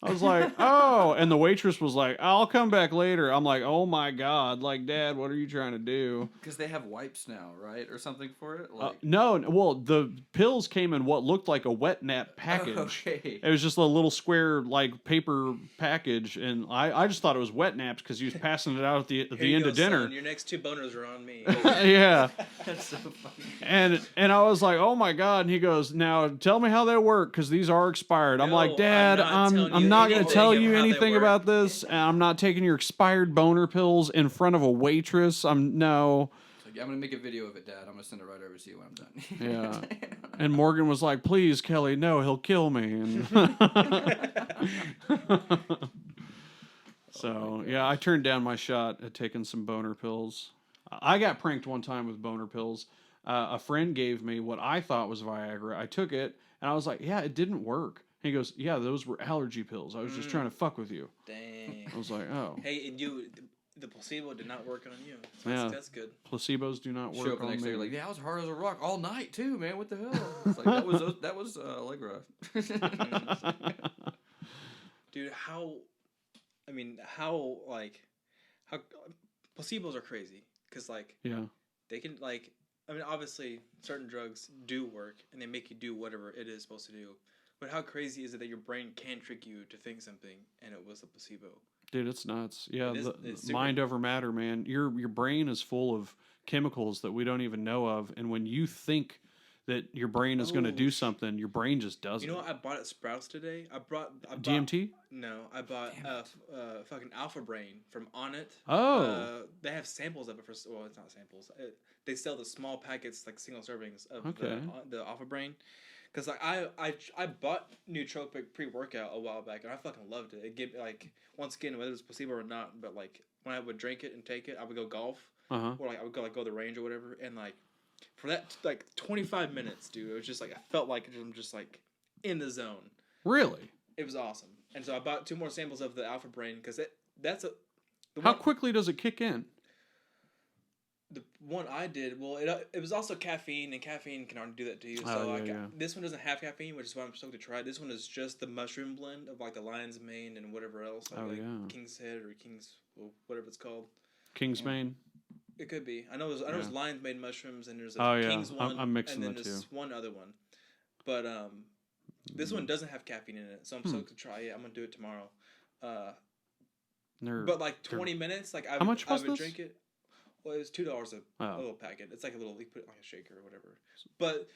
I was like, oh, and the waitress was like, I'll come back later. I'm like, oh my God, like, Dad, what are you trying to do? Because they have wipes now, right? Or something for it? No, well, the pills came in what looked like a wet nap package. Okay. It was just a little square, like, paper package, and I just thought it was wet naps because he was passing it out at the end of dinner. Son, your next 2 boners are on me. Yeah. That's so funny. And I was like, oh my God. And he goes, now tell me how they work because these are expired. I'm like, Dad, I'm not going to tell you anything about this. And I'm not taking your expired boner pills in front of a waitress. No. I'm going to make a video of it, Dad. I'm going to send it right over to you when I'm done. Yeah. And Morgan was like, please, Kelly, no, he'll kill me. And so, yeah, I turned down my shot at taking some boner pills. I got pranked one time with boner pills. A friend gave me what I thought was Viagra. I took it, and I was like, yeah, it didn't work. He goes, yeah, those were allergy pills. I was just trying to fuck with you. Dang. I was like, oh. Hey, and the placebo did not work on you. So yeah. That's good. Placebos do not work Show up the on next me. day, like, yeah, I was hard as a rock all night, too, man. What the hell? It's like, that was Allegra. Dude, how placebos are crazy. Because, like, yeah. They can, like, I mean, obviously, certain drugs do work, and they make you do whatever it is supposed to do. But how crazy is it that your brain can trick you to think something, and it was a placebo? Dude, it's nuts. Yeah, it's mind over matter, man. Your brain is full of chemicals that we don't even know of, and when you think that your brain is going to do something, your brain just does it. You know what I bought at Sprouts today? I bought DMT? No, I bought fucking Alpha Brain from Onnit. Oh. They have samples of it well, it's not samples. They sell the small packets, like single servings of the Alpha Brain. Because like I bought nootropic pre-workout a while back, and I fucking loved it. It gave me, like, once again, whether it was placebo or not, but like when I would drink it and take it, I would go golf, or like I would go the range or whatever, and like for that like 25 minutes, dude, it was just like I felt like I'm just like in the zone. Really? It was awesome, and so I bought 2 more samples of the Alpha Brain because How quickly does it kick in? The one I did, well, it was also caffeine, and caffeine can already do that to you. So this one doesn't have caffeine, which is why I'm stoked to try it. This one is just the mushroom blend of like the lion's mane and whatever else, like king's head or whatever it's called. King's mane. It could be. I know there's lion's mane mushrooms, and there's king's one. I'm mixing and then the two. There's one other one, but this one doesn't have caffeine in it, so I'm stoked to try it. I'm gonna do it tomorrow. But like 20 minutes, like I would drink it. Well, it was $2 a little packet. It's like a little, you put it in like a shaker or whatever. But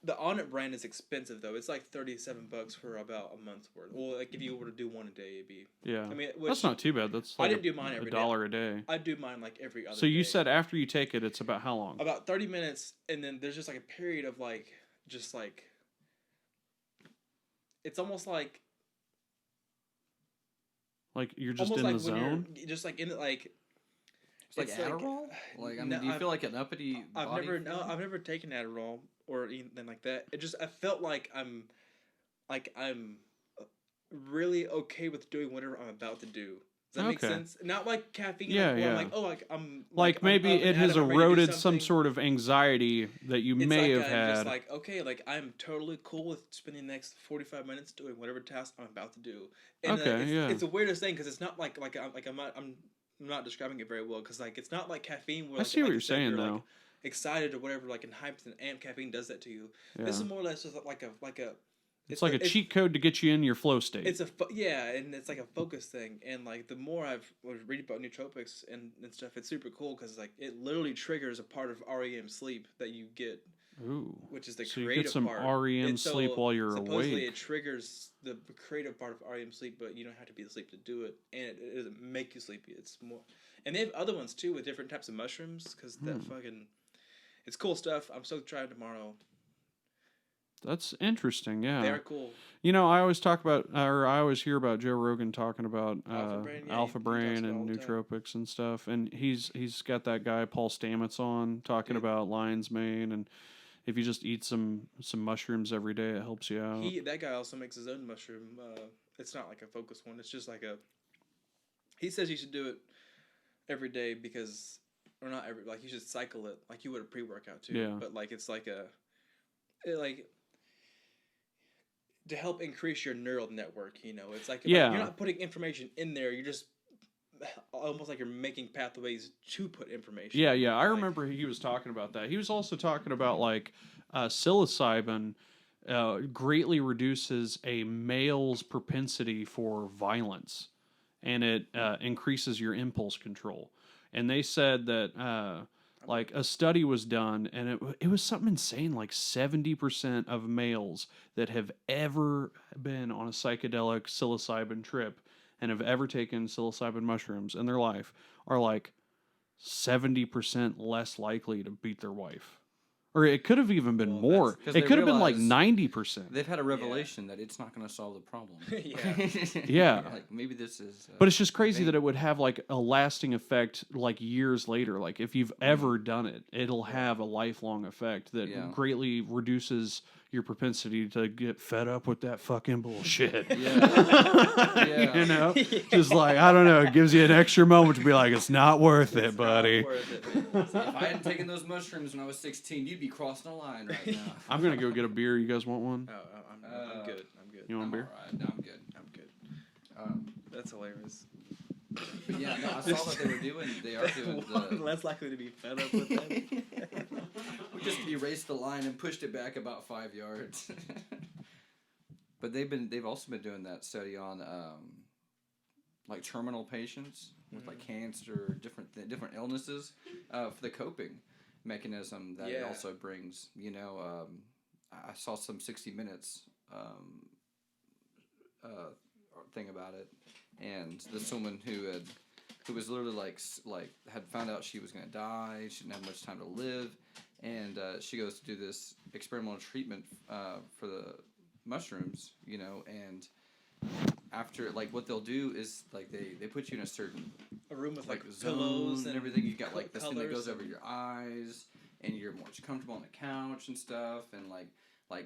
the Onnit brand is expensive though. It's like $37 for about a month's worth. Well, like if you were to do one a day, it'd be. Yeah. I mean, that's not too bad. That's like I didn't do mine every day. $1 a day. I do mine like every other. So you said after you take it, it's about how long? About 30 minutes, and then there's just like a period of like, just like. It's almost like. Like you're just in the zone. Just like in the like. It's like Adderall? Like, I mean, do you feel like an uppity body? I've never taken Adderall or anything like that. I felt like I'm really okay with doing whatever I'm about to do. Does that make sense? Not like caffeine. Yeah, I'm like maybe it has eroded some sort of anxiety that you may have had. Just like, okay, like I'm totally cool with spending the next 45 minutes doing whatever task I'm about to do. And it's the weirdest thing because it's not like I'm not describing it very well because like it's not like caffeine. Where, I see what you're saying though. Like, excited or whatever, like in hyped and caffeine does that to you. Yeah. This is more or less just like a. It's like a cheat code to get you in your flow state. It's and it's like a focus thing. And like the more I've read about nootropics and stuff, it's super cool because like it literally triggers a part of REM sleep that you get. Ooh, which is the so creative you get some REM sleep while you're supposedly awake. It triggers the creative part of REM sleep, but you don't have to be asleep to do it, and it doesn't make you sleepy. It's more, and they have other ones too with different types of mushrooms because that fucking, it's cool stuff. I'm stoked to try it tomorrow. That's interesting. Yeah, they're cool. You know, I always hear about Joe Rogan talking about Alpha Brain and nootropics and stuff, and he's got that guy Paul Stamets on talking about lion's mane and. If you just eat some mushrooms every day, it helps you out. That guy also makes his own mushroom. It's not like a focused one. It's just like a. He says you should do it every day because, or not every, like you should cycle it like you would a pre-workout too. Yeah. But like it's like to help increase your neural network. It's like Yeah. you're not putting information in there. You're just almost like you're making pathways to put information. Yeah. I remember he was talking about that. He was also talking about like psilocybin greatly reduces a male's propensity for violence, and it increases your impulse control. And they said that like a study was done, and it was something insane, like 70% of males that have ever been on a psychedelic psilocybin trip and have ever taken psilocybin mushrooms in their life are like 70% less likely to beat their wife. Or it could have even been more. It could have been like 90%. They've had a revelation that it's not going to solve the problem. Yeah. Like maybe this is. But it's just crazy that it would have like a lasting effect like years later. Like if you've ever done it, it'll have a lifelong effect that greatly reduces your propensity to get fed up with that fucking bullshit. You know? Just like, I don't know, it gives you an extra moment to be like, it's not worth it, buddy. Not worth it, man. See, if I hadn't taken those mushrooms when I was 16, you'd be crossing a line right now. I'm going to go get a beer. You guys want one? Oh, I'm good. You want a beer? All right. No, I'm good. That's hilarious. But yeah, no, I saw that they are doing less likely to be fed up with them. We just erased the line and pushed it back about 5 yards. But they've also been doing that study on like terminal patients with like cancer or different illnesses for the coping mechanism that it also brings. I saw some 60 Minutes thing about it, and this woman who was literally like had found out she was going to die, she didn't have much time to live, and she goes to do this experimental treatment for the mushrooms, and after, like, what they'll do is like they put you in a room with like pillows and everything. You got like this thing that goes over your eyes, and you're more comfortable on the couch and stuff, and like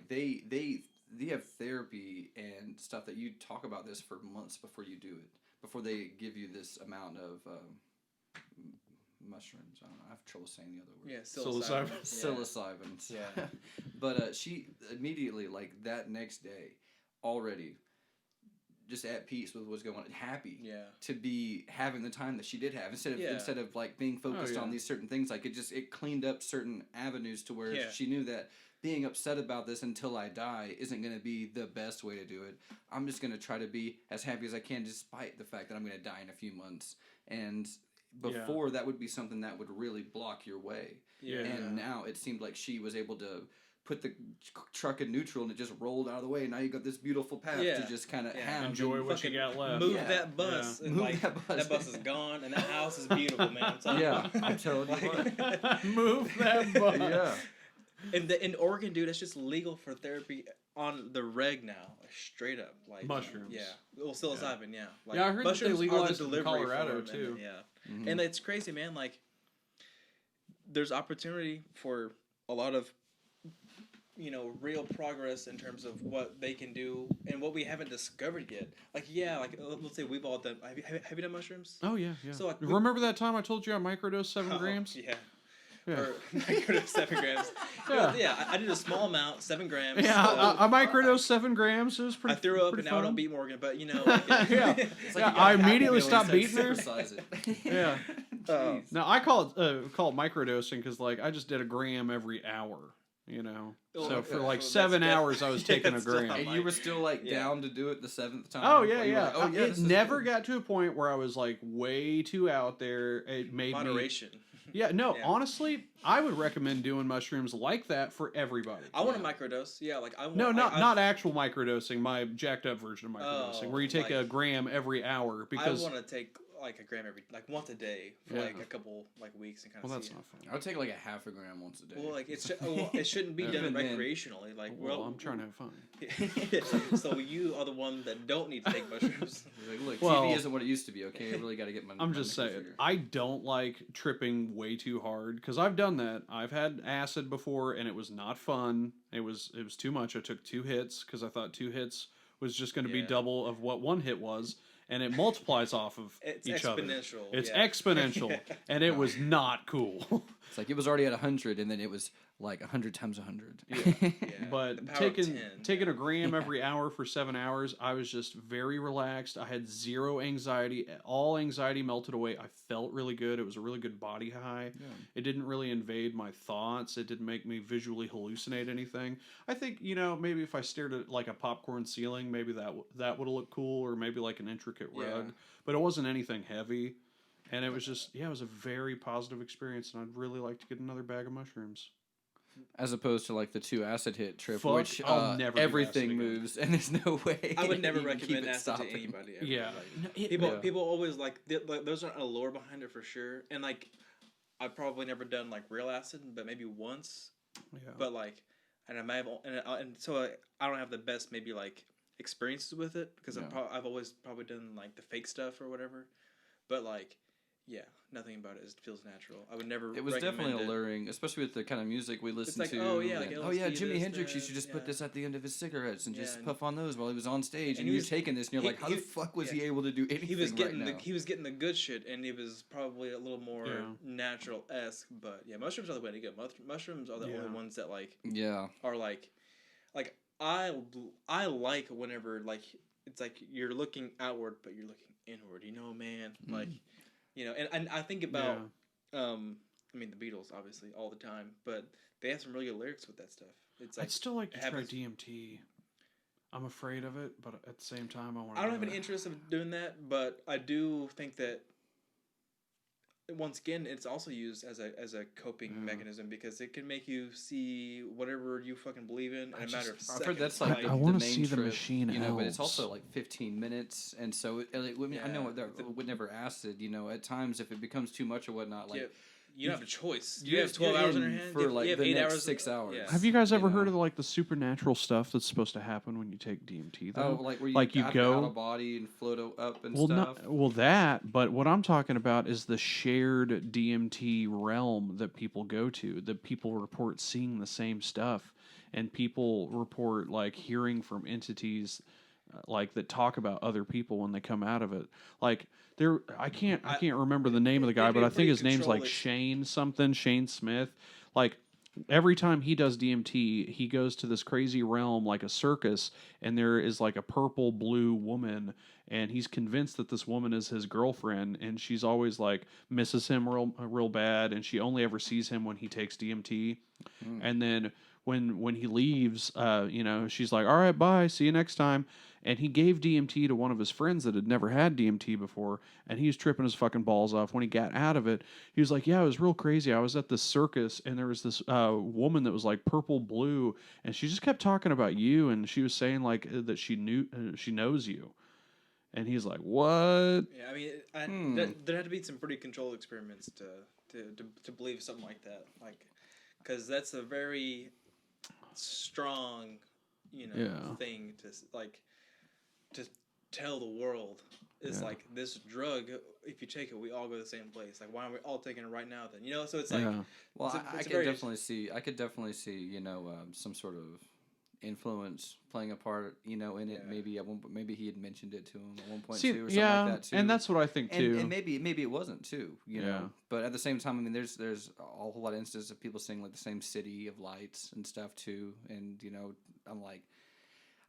they have therapy and stuff that you talk about this for months before you do it, before they give you this amount of mushrooms. I don't know, I have trouble saying the other word. Yeah, psilocybins. Yeah. But she immediately, like that next day, already just at peace with what's going on, happy to be having the time that she did have, instead of like being focused on these certain things. Like it cleaned up certain avenues to where she knew that being upset about this until I die isn't going to be the best way to do it. I'm just going to try to be as happy as I can, despite the fact that I'm going to die in a few months. And before, that would be something that would really block your way. And now it seemed like she was able to put the truck in neutral, and it just rolled out of the way. Now you got this beautiful path to just kind of enjoy what you got left. Move that bus. And that bus is gone, and that house is beautiful, man. I'm telling you what. Move that bus. Yeah. In Oregon, dude, it's just legal for therapy on the reg now, like straight up, like mushrooms. Yeah, well, psilocybin. Yeah, like, I heard that they legalized in Colorado too. And it's crazy, man. Like, there's opportunity for a lot of, real progress in terms of what they can do and what we haven't discovered yet. Like, let's say we've all done. Have you done mushrooms? Oh yeah. So like, remember that time I told you I microdosed 7 grams? Yeah. Or microdose 7 grams. I did a small amount, 7 grams. Yeah, I microdosed 7 grams. It was pretty. I threw up, and now I don't beat Morgan, but I immediately stopped beating her. Yeah. Now I call it microdosing because like I just did a gram every hour. So for like 7 hours I was taking a gram. And you were still like down to do it the 7th time. Oh yeah. Like, it never got to a point where I was like way too out there. It made moderation. Honestly, I would recommend doing mushrooms like that for everybody. I want to microdose. Yeah, like I want. Not actual microdosing. My jacked up version of microdosing, where you take a gram every hour. Because I want to take like a gram once a day for like a couple weeks and kind of. Well, that's not fun. I would take like a half a gram once a day. Well, like it shouldn't be done recreationally. Like, I'm trying to have fun. So you are the one that don't need to take mushrooms. Look, TV isn't what it used to be. Okay, I really got to get my. I'm just saying, I don't like tripping way too hard because I've done that. I've had acid before and it was not fun. It was too much. I took 2 hits because I thought 2 hits was just going to be double of what 1 hit was. And it multiplies off of each other. It's exponential, and it was not cool. It's like it was already at 100, and then it was like 100 times 100. Yeah. But taking a gram every hour for 7 hours, I was just very relaxed. I had zero anxiety. All anxiety melted away. I felt really good. It was a really good body high. Yeah. It didn't really invade my thoughts. It didn't make me visually hallucinate anything. I think, maybe if I stared at like a popcorn ceiling, maybe that would look cool, or maybe like an intricate rug. But it wasn't anything heavy. And it was just, it was a very positive experience, and I'd really like to get another bag of mushrooms. As opposed to like the 2 acid hit trip, which everything moves, and there's no way. I would never recommend acid to anybody. Ever. Yeah, people always like there's a lore behind it for sure, and like I've probably never done like real acid, but maybe once. Yeah. But like, and I may have, and so I don't have the best maybe like experiences with it because I've always probably done like the fake stuff or whatever, but like. Yeah, nothing about it feels natural. I would never. It was definitely alluring, especially with the kind of music we listened to. Oh yeah, Jimi Hendrix used to just put this at the end of his cigarettes and just puff on those while he was on stage. And you're taking this, and you're like, how the fuck was he able to do anything? He was getting the good shit, and he was probably a little more natural-esque. But yeah, mushrooms are the way to go. Mushrooms are the only ones that are like I like whenever like it's like you're looking outward, but you're looking inward. Man, like. And I think about, I mean, the Beatles, obviously, all the time, but they have some really good lyrics with that stuff. It's like I'd still like to try DMT. I'm afraid of it, but at the same time, I want to. I don't have any interest in doing that, but I do think that, once again, it's also used as a coping mechanism because it can make you see whatever you fucking believe in a matter of seconds. I've heard that's like I want to see the machine, but it's also like 15 minutes, and so I know whenever acid, at times if it becomes too much or whatnot, like. You don't have a choice. You have 12 hours in your hand. For like you have the 8 next hours. 6 hours. Yeah. Have you guys ever heard of like the supernatural stuff that's supposed to happen when you take DMT? Though? Oh, like where you go out of body and float up and stuff. But what I'm talking about is the shared DMT realm that people go to. That people report seeing the same stuff, and people report like hearing from entities. Like that talk about other people when they come out of it. Like I can't remember the name of the guy, but I think his name's like Shane Smith. Like every time he does DMT, he goes to this crazy realm like a circus, and there is like a purple blue woman, and he's convinced that this woman is his girlfriend, and she's always like misses him real bad, and she only ever sees him when he takes DMT, and then. When he leaves, she's like, all right, bye, see you next time. And he gave DMT to one of his friends that had never had DMT before, and he was tripping his fucking balls off. When he got out of it, he was like, yeah, it was real crazy. I was at this circus, and there was this woman that was like purple blue, and she just kept talking about you, and she was saying like that she knows you. And he's like, what? Yeah, I mean, there had to be some pretty controlled experiments to believe something like that. Like, because that's a very... strong, thing to tell the world is like this drug. If you take it, we all go to the same place. Like, why aren't we all taking it right now? Then so it's like. Well, I could definitely see. Some sort of influence playing a part. In it. Maybe he had mentioned it to him at one point too, or something like that too. And that's what I think too. And maybe it wasn't too. But at the same time, I mean, there's a whole lot of instances of people seeing like the same city of lights and stuff too. And I'm like,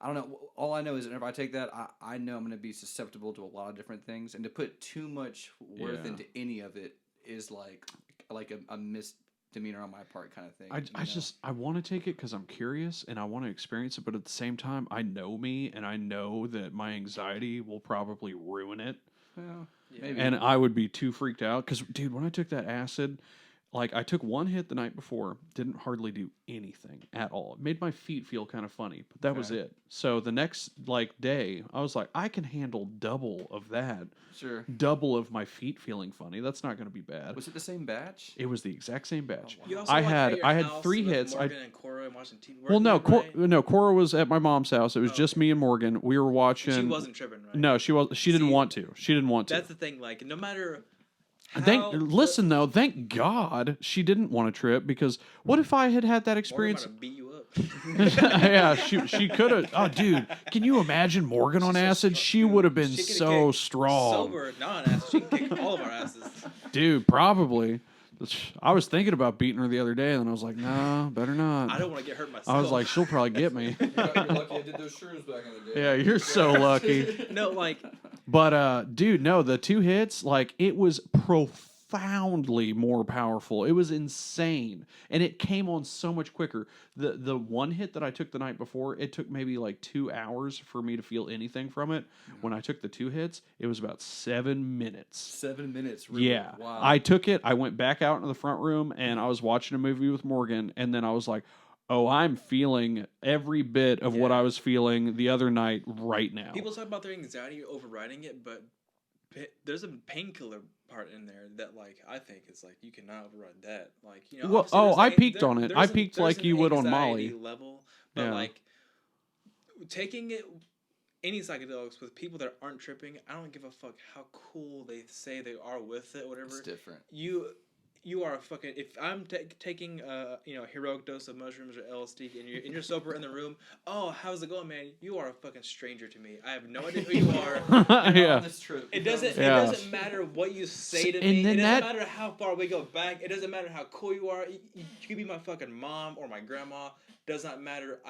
I don't know. All I know is that if I take that, I know I'm going to be susceptible to a lot of different things, and to put too much worth into any of it is like a misdemeanor on my part kind of thing. I want to take it because I'm curious and I want to experience it, but at the same time, I know me and I know that my anxiety will probably ruin it. Well, maybe. And I would be too freaked out because, dude, when I took that acid. Like, I took one hit the night before, didn't hardly do anything at all. It made my feet feel kind of funny, but that was it. So the next, day, I was like, I can handle double of that. Sure. Double of my feet feeling funny. That's not going to be bad. Was it the same batch? It was the exact same batch. Oh, wow. I had 3 hits. Morgan and Cora and watching TV. Well, no, Cora was at my mom's house. It was just me and Morgan. We were watching. She wasn't tripping, right? No, she was. She didn't want to. That's the thing. Like, no matter. Thank God she didn't want to trip, because what if I had that experience? Morgan beat you up. Yeah, she could have. Oh, dude, can you imagine Morgan on acid? She would have been so strong. Sober, not on acid. She can kick all of our asses. Dude, probably. I was thinking about beating her the other day, and then I was like, nah, better not. I don't want to get hurt myself. I was like, she'll probably get me. You're lucky I did those shrooms back in the day. Yeah, you're so lucky. No, like... But, dude, no, the 2 hits, like, it was profoundly more powerful. It was insane. And it came on so much quicker. The 1 hit that I took the night before, it took maybe like 2 hours for me to feel anything from it. When I took the 2 hits, it was about 7 minutes. 7 minutes, really? Yeah. Wow. I took it, I went back out into the front room, and I was watching a movie with Morgan, and then I was like, oh, I'm feeling every bit of what I was feeling the other night right now. People talk about their anxiety overriding it, but there's a painkiller part in there that, like, I think is like you cannot override that. Like, you know, well, I peaked on it. I peaked like you would on Molly. Level, but like taking it any psychedelics with people that aren't tripping, I don't give a fuck how cool they say they are with it, whatever. It's different. You are a fucking... If I'm taking a heroic dose of mushrooms or LSD and you're sober in the room, oh, how's it going, man? You are a fucking stranger to me. I have no idea who you are. Yeah. It doesn't matter what you say to me. It doesn't matter how far we go back. It doesn't matter how cool you are. You could be my fucking mom or my grandma. Does not matter.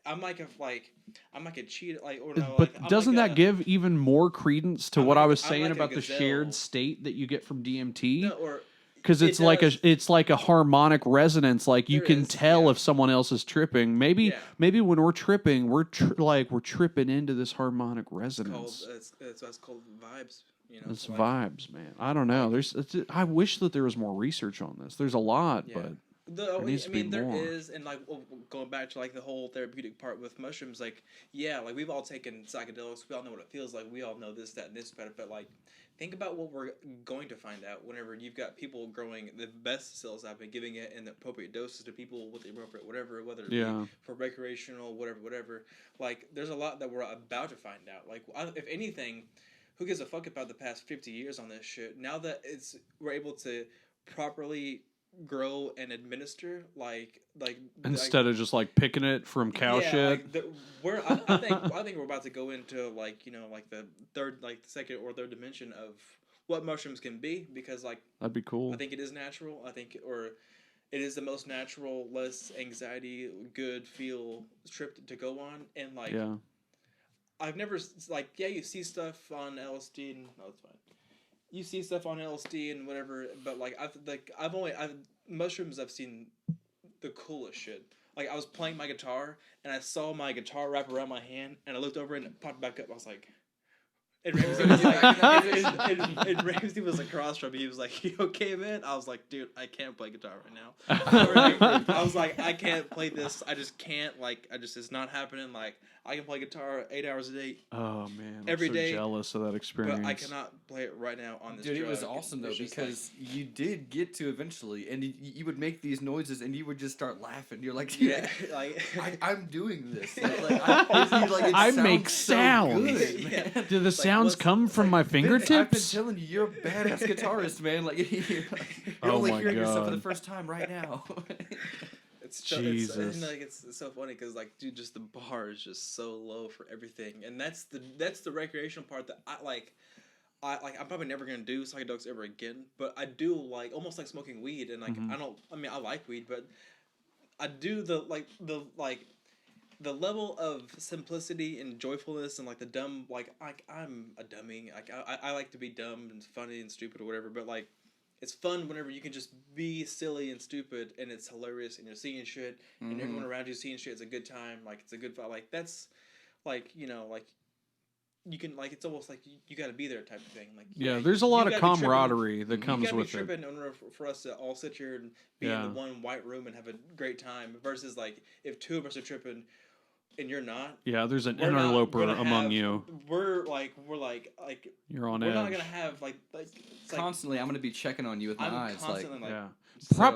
I'm like a cheat, like, or no. But like, doesn't like that give even more credence to what I was saying about the shared state that you get from DMT? No, because it's like a harmonic resonance. Like you can tell if someone else is tripping. Maybe when we're tripping, we're tripping into this harmonic resonance. That's called vibes. You know, it's vibes, man. I don't know. I wish that there was more research on this. There's a lot, but. There is, and like going back to like the whole therapeutic part with mushrooms, like like we've all taken psychedelics, we all know what it feels like, we all know this, that, and this about it, but like think about what we're going to find out whenever you've got people growing the best cells out and giving it in the appropriate doses to people with the appropriate whatever, whether it be for recreational, whatever. Like there's a lot that we're about to find out. Like if anything, who gives a fuck about the past 50 years on this shit? Now that we're able to properly grow and administer like instead of just like picking it from cow shit. I think we're about to go into like like the second or third dimension of what mushrooms can be, because like that'd be cool. I think it is natural. It is the most natural, less anxiety, good feel trip to go on, and like I've never you see stuff on LSD and it's fine. You see stuff on LSD and whatever, but like mushrooms I've seen the coolest shit. Like I was playing my guitar and I saw my guitar wrap around my hand and I looked over and it popped back up. I was like, and Ramsey was across from me. He was like, "You okay, man?" I was like, "Dude, I can't play guitar right now." I was like, "I can't play this. I just can't. Like, it's not happening. Like, I can play guitar 8 hours a day. Oh man, every day. Jealous of that experience. But I cannot play it right now on this. Dude, drug. It was awesome though because you did get to eventually, and you would make these noises, and you would just start laughing. You're like, I'm doing this. I make sounds. Do the sounds come from my fingertips? I've been telling you, you're a badass guitarist, man. Like you're only hearing yourself for the first time right now. Jesus. It's so funny because like, dude, just the bar is just so low for everything, and that's the recreational part that I like. I'm probably never gonna do psychedelics ever again, but I do like almost like smoking weed, and like I like weed, but I do the level of simplicity and joyfulness and like the dumb, like I'm a dummy, like I like to be dumb and funny and stupid or whatever, but like it's fun whenever you can just be silly and stupid and it's hilarious and you're seeing shit and everyone around you seeing shit. It's a good time, like it's a good vibe. Like that's like like you can like it's almost like you got to be there type of thing. Like there's a lot of camaraderie that comes with it. In order for us to all sit here and be in the one white room and have a great time, versus like if two of us are tripping and you're not. Yeah, there's an interloper among you. We're like you're on edge. We're not gonna have like constantly. I'm gonna be checking on you with my eyes.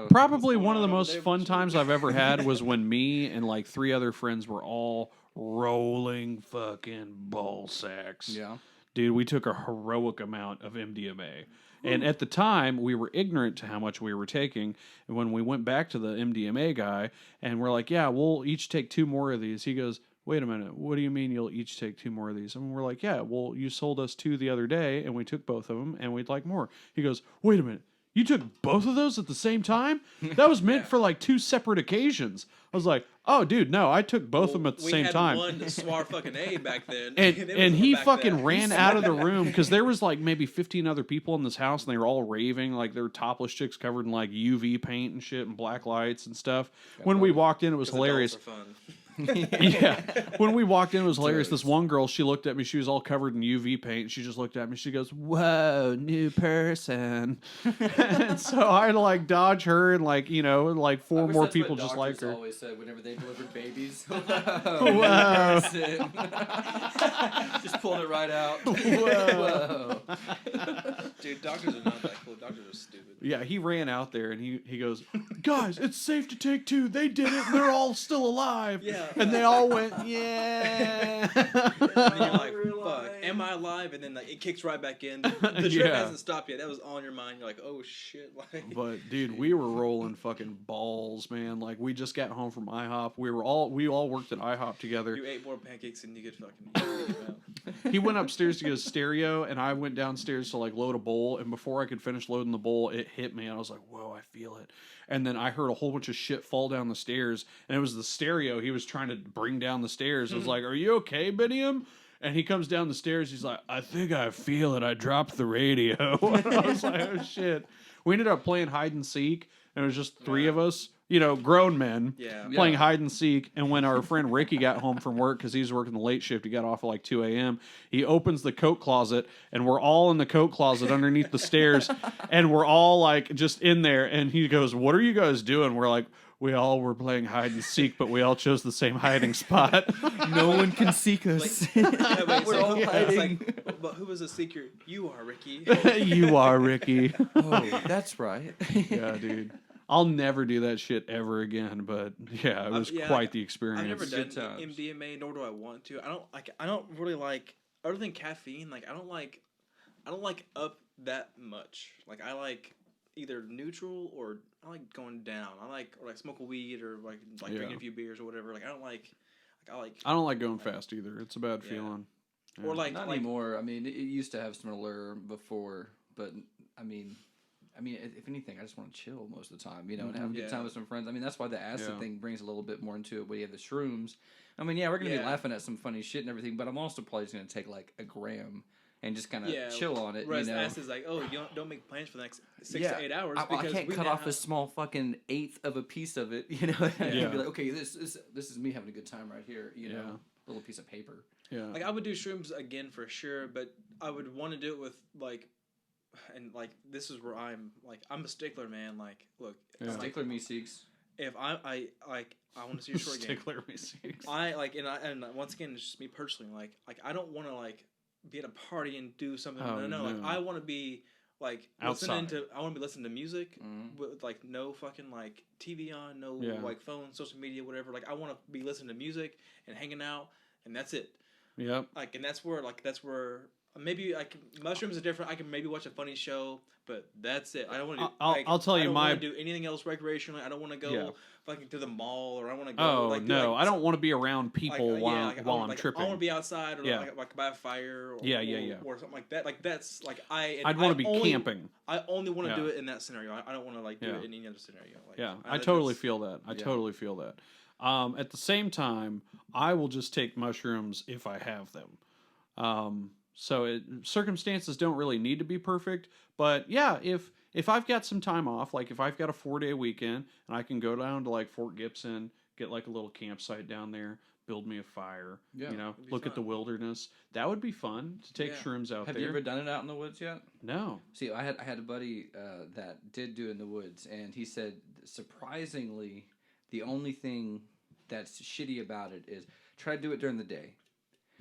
Probably one of the most fun times I've ever had was when me and like 3 other friends were all rolling fucking ball sacks. Yeah, dude, we took a heroic amount of MDMA. And at the time, we were ignorant to how much we were taking. And when we went back to the MDMA guy, and we're like, yeah, we'll each take 2 more of these. He goes, wait a minute, what do you mean you'll each take 2 more of these? And we're like, yeah, well, you sold us 2 the other day, and we took both of them, and we'd like more. He goes, wait a minute, You took both of those at the same time? That was meant for like 2 separate occasions. I was like, oh, dude, no, I took both of them at the same time. We had one Swar fucking A back then. And he fucking ran out of the room because there was like maybe 15 other people in this house and they were all raving. Like there were topless chicks covered in like UV paint and shit and black lights and stuff. When we walked in, it was hilarious. Yeah. When we walked in, it was hilarious. This one girl, she looked at me. She was all covered in UV paint. She just looked at me. She goes, "Whoa, new person." And so I had to like dodge her and like, you know, like 4 more people just like her. Always said whenever they delivered babies. Whoa. Just pulled it right out. Whoa. Dude, doctors are not that cool. Doctors are stupid. Yeah, he ran out there and he goes, "Guys, it's safe to take 2. They did it. And they're all still alive." Yeah. And they all went, "Yeah." And you're like, fuck, am I alive? And then like, it kicks right back in. The trip hasn't stopped yet. That was on your mind. You're like, oh shit. Like, but dude, we were rolling fucking balls, man. Like we just got home from IHOP. We all worked at IHOP together. You ate more pancakes than you could fucking eat. He went upstairs to get his stereo, and I went downstairs to like load a bowl. And before I could finish loading the bowl, it hit me. And I was like, whoa, I feel it. And then I heard a whole bunch of shit fall down the stairs, and it was the stereo he was trying to bring down the stairs. I was like, "Are you okay, Biniam?" And he comes down the stairs. He's like, "I think I feel it. I dropped the radio." And I was like, "Oh shit!" We ended up playing hide and seek, and it was just 3 of us, you know, grown men, playing hide and seek. And when our friend Ricky got home from work, because he was working the late shift, he got off at like 2 a.m., he opens the coat closet, and we're all in the coat closet underneath the stairs, and we're all like just in there. And he goes, "What are you guys doing?" We're like, "We all were playing hide and seek, but we all chose the same hiding spot." No one can seek us. We're all hiding. Like, but who was the seeker? You are, Ricky. You are, Ricky. Oh, that's right. Yeah, dude. I'll never do that shit ever again, but yeah, it was quite the experience. I've never done MDMA, nor do I want to. I don't really like, other than caffeine, like I don't like up that much. Like I like either neutral or I like going down. I like smoke a weed or like drinking a few beers or whatever. Like I don't like going fast either. It's a bad feeling. Yeah. Or not anymore. I mean, it used to have some allure before, but I mean, if anything, I just want to chill most of the time, you know, and have a good time with some friends. I mean, that's why the acid thing brings a little bit more into it. When you have the shrooms, I mean, we're gonna be laughing at some funny shit and everything, but I'm also probably just gonna take like a gram and just kind of chill on it. Whereas you know, acid is like, oh, you don't make plans for the next 6 to 8 hours. I can't cut off a small fucking eighth of a piece of it, you know. And be like, okay, this is me having a good time right here, you know, a little piece of paper. Yeah, like I would do shrooms again for sure, but I would want to do it with like. And like this is where I'm a stickler, man. Like, look, stickler me seeks. If I want to see a short game. Stickler me seeks. And once again, it's just me personally. Like I don't want to like be at a party and do something. No. Like I want to be like outside. I want to be listening to music with like no fucking like TV on, no like phone, social media, whatever. Like I want to be listening to music and hanging out, and that's it. Yep. Like, and that's where maybe mushrooms are different. I can maybe watch a funny show, but that's it. I don't want to. I'll tell you, I don't want to do anything else recreationally. I don't want to go fucking to the mall, or I want to go. I don't want to be around people while I'm tripping. I want to be outside, or like by a fire, or something like that. Like that's like I'd want to be camping. I only want to do it in that scenario. I don't want to like do it in any other scenario. Like, I totally feel that. I totally feel that. At the same time, I will just take mushrooms if I have them. So circumstances don't really need to be perfect, but yeah, if I've got some time off, like if I've got a 4-day weekend and I can go down to like Fort Gibson, get like a little campsite down there, build me a fire, you know, look at the wilderness, that would be fun to take shrooms out there. Have you ever done it out in the woods yet? No. See, I had a buddy that did do it in the woods, and he said surprisingly, the only thing that's shitty about it is try to do it during the day.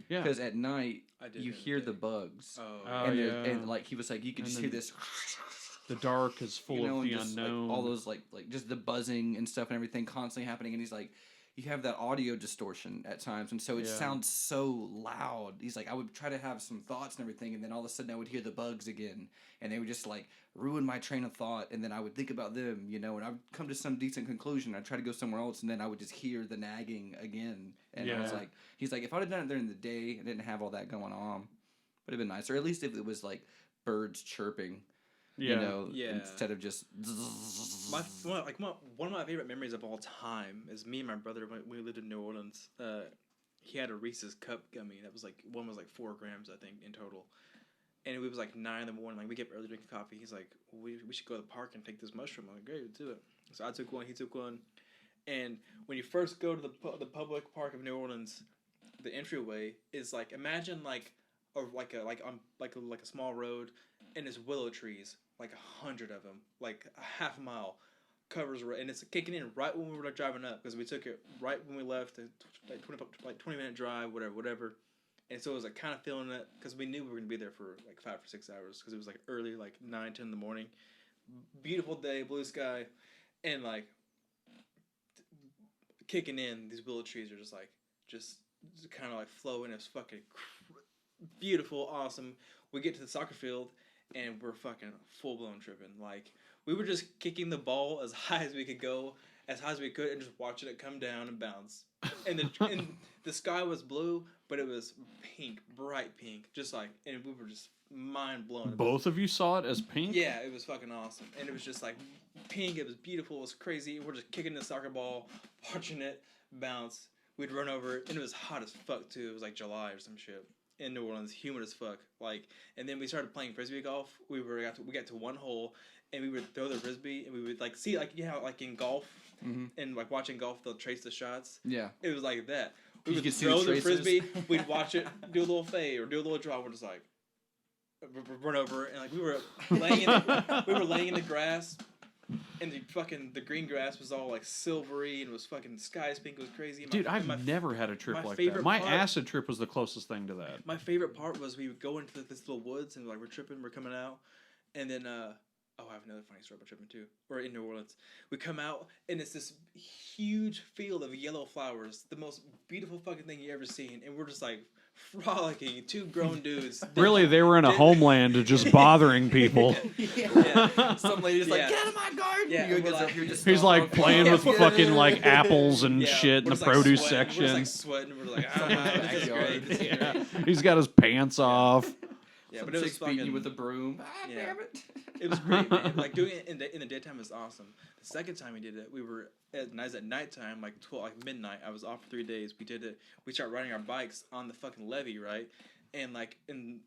Yeah. Because at night, you hear the bugs. And like, he was like, you can just hear this. The dark is full of the unknown. Like, all those, like just the buzzing and stuff and everything constantly happening. And he's like, you have that audio distortion at times. And so it sounds so loud. He's like, I would try to have some thoughts and everything. And then all of a sudden I would hear the bugs again. And they would just like ruin my train of thought. And then I would think about them, you know, and I would come to some decent conclusion. I'd try to go somewhere else. And then I would just hear the nagging again. And I was like, he's like, if I'd have done it during the day and didn't have all that going on, would have been nice. Or at least if it was like birds chirping. You know, instead of just. One of my favorite memories of all time is me and my brother when we lived in New Orleans. He had a Reese's Cup gummy that was like 4 grams, I think, in total. And it was like 9 in the morning. Like, we get up early drinking coffee. He's like, we should go to the park and take this mushroom. I'm like, great, let's do it. So I took one. He took one. And when you first go to the public park of New Orleans, the entryway is like, imagine like a small road, and there's willow trees, like 100 of them, like a half a mile, covers, and it's kicking in right when we were driving up, because we took it right when we left, like 20-minute drive, whatever. And so it was like kind of feeling it, because we knew we were going to be there for like 5 or 6 hours, because it was like early, like 9, 10 in the morning. Beautiful day, blue sky, and like kicking in, these willow trees are just kind of like flowing. It's fucking beautiful, awesome. We get to the soccer field, and we're fucking full blown tripping. Like, we were just kicking the ball as high as we could go, as high as we could, and just watching it come down and bounce. And the sky was blue, but it was pink, bright pink, just like, and we were just mind blown. Both of you saw it as pink? Yeah, it was fucking awesome, and it was just like pink. It was beautiful. It was crazy. We're just kicking the soccer ball, watching it bounce. We'd run over it, and it was hot as fuck too. It was like July or some shit in New Orleans, humid as fuck. Like, and then we started playing frisbee golf. We got to one hole, and we would throw the frisbee, and we would like see, like, you know, like in golf, and like watching golf, they'll trace the shots. Yeah, it was like that. We would throw the frisbee, we'd watch it, do a little fade or do a little draw. We're just like run over, and like we were laying in the grass. And the green grass was all like silvery, and it was fucking sky pink. It was crazy. Dude, I've never had a trip like that. My acid trip was the closest thing to that. My favorite part was we would go into this little woods, and like we're tripping, we're coming out, and then I have another funny story about tripping too. We're in New Orleans. We come out, and it's this huge field of yellow flowers, the most beautiful fucking thing you ever seen, and we're just like frolicking, 2 grown dudes. Really, they were in a homeland just bothering people. Yeah. Some lady's like, get out of my garden. Yeah, he's like playing with fucking like apples and shit in the produce section. We're just like sweating. We're like, this is great. This is great. He's got his pants off. Yeah, but it was beating you with a broom. Damn it. It was great, man. Like, doing it in the daytime was awesome. The second time we did it, we were at nighttime, like midnight. I was off for 3 days. We did it. We started riding our bikes on the fucking levee, right? And in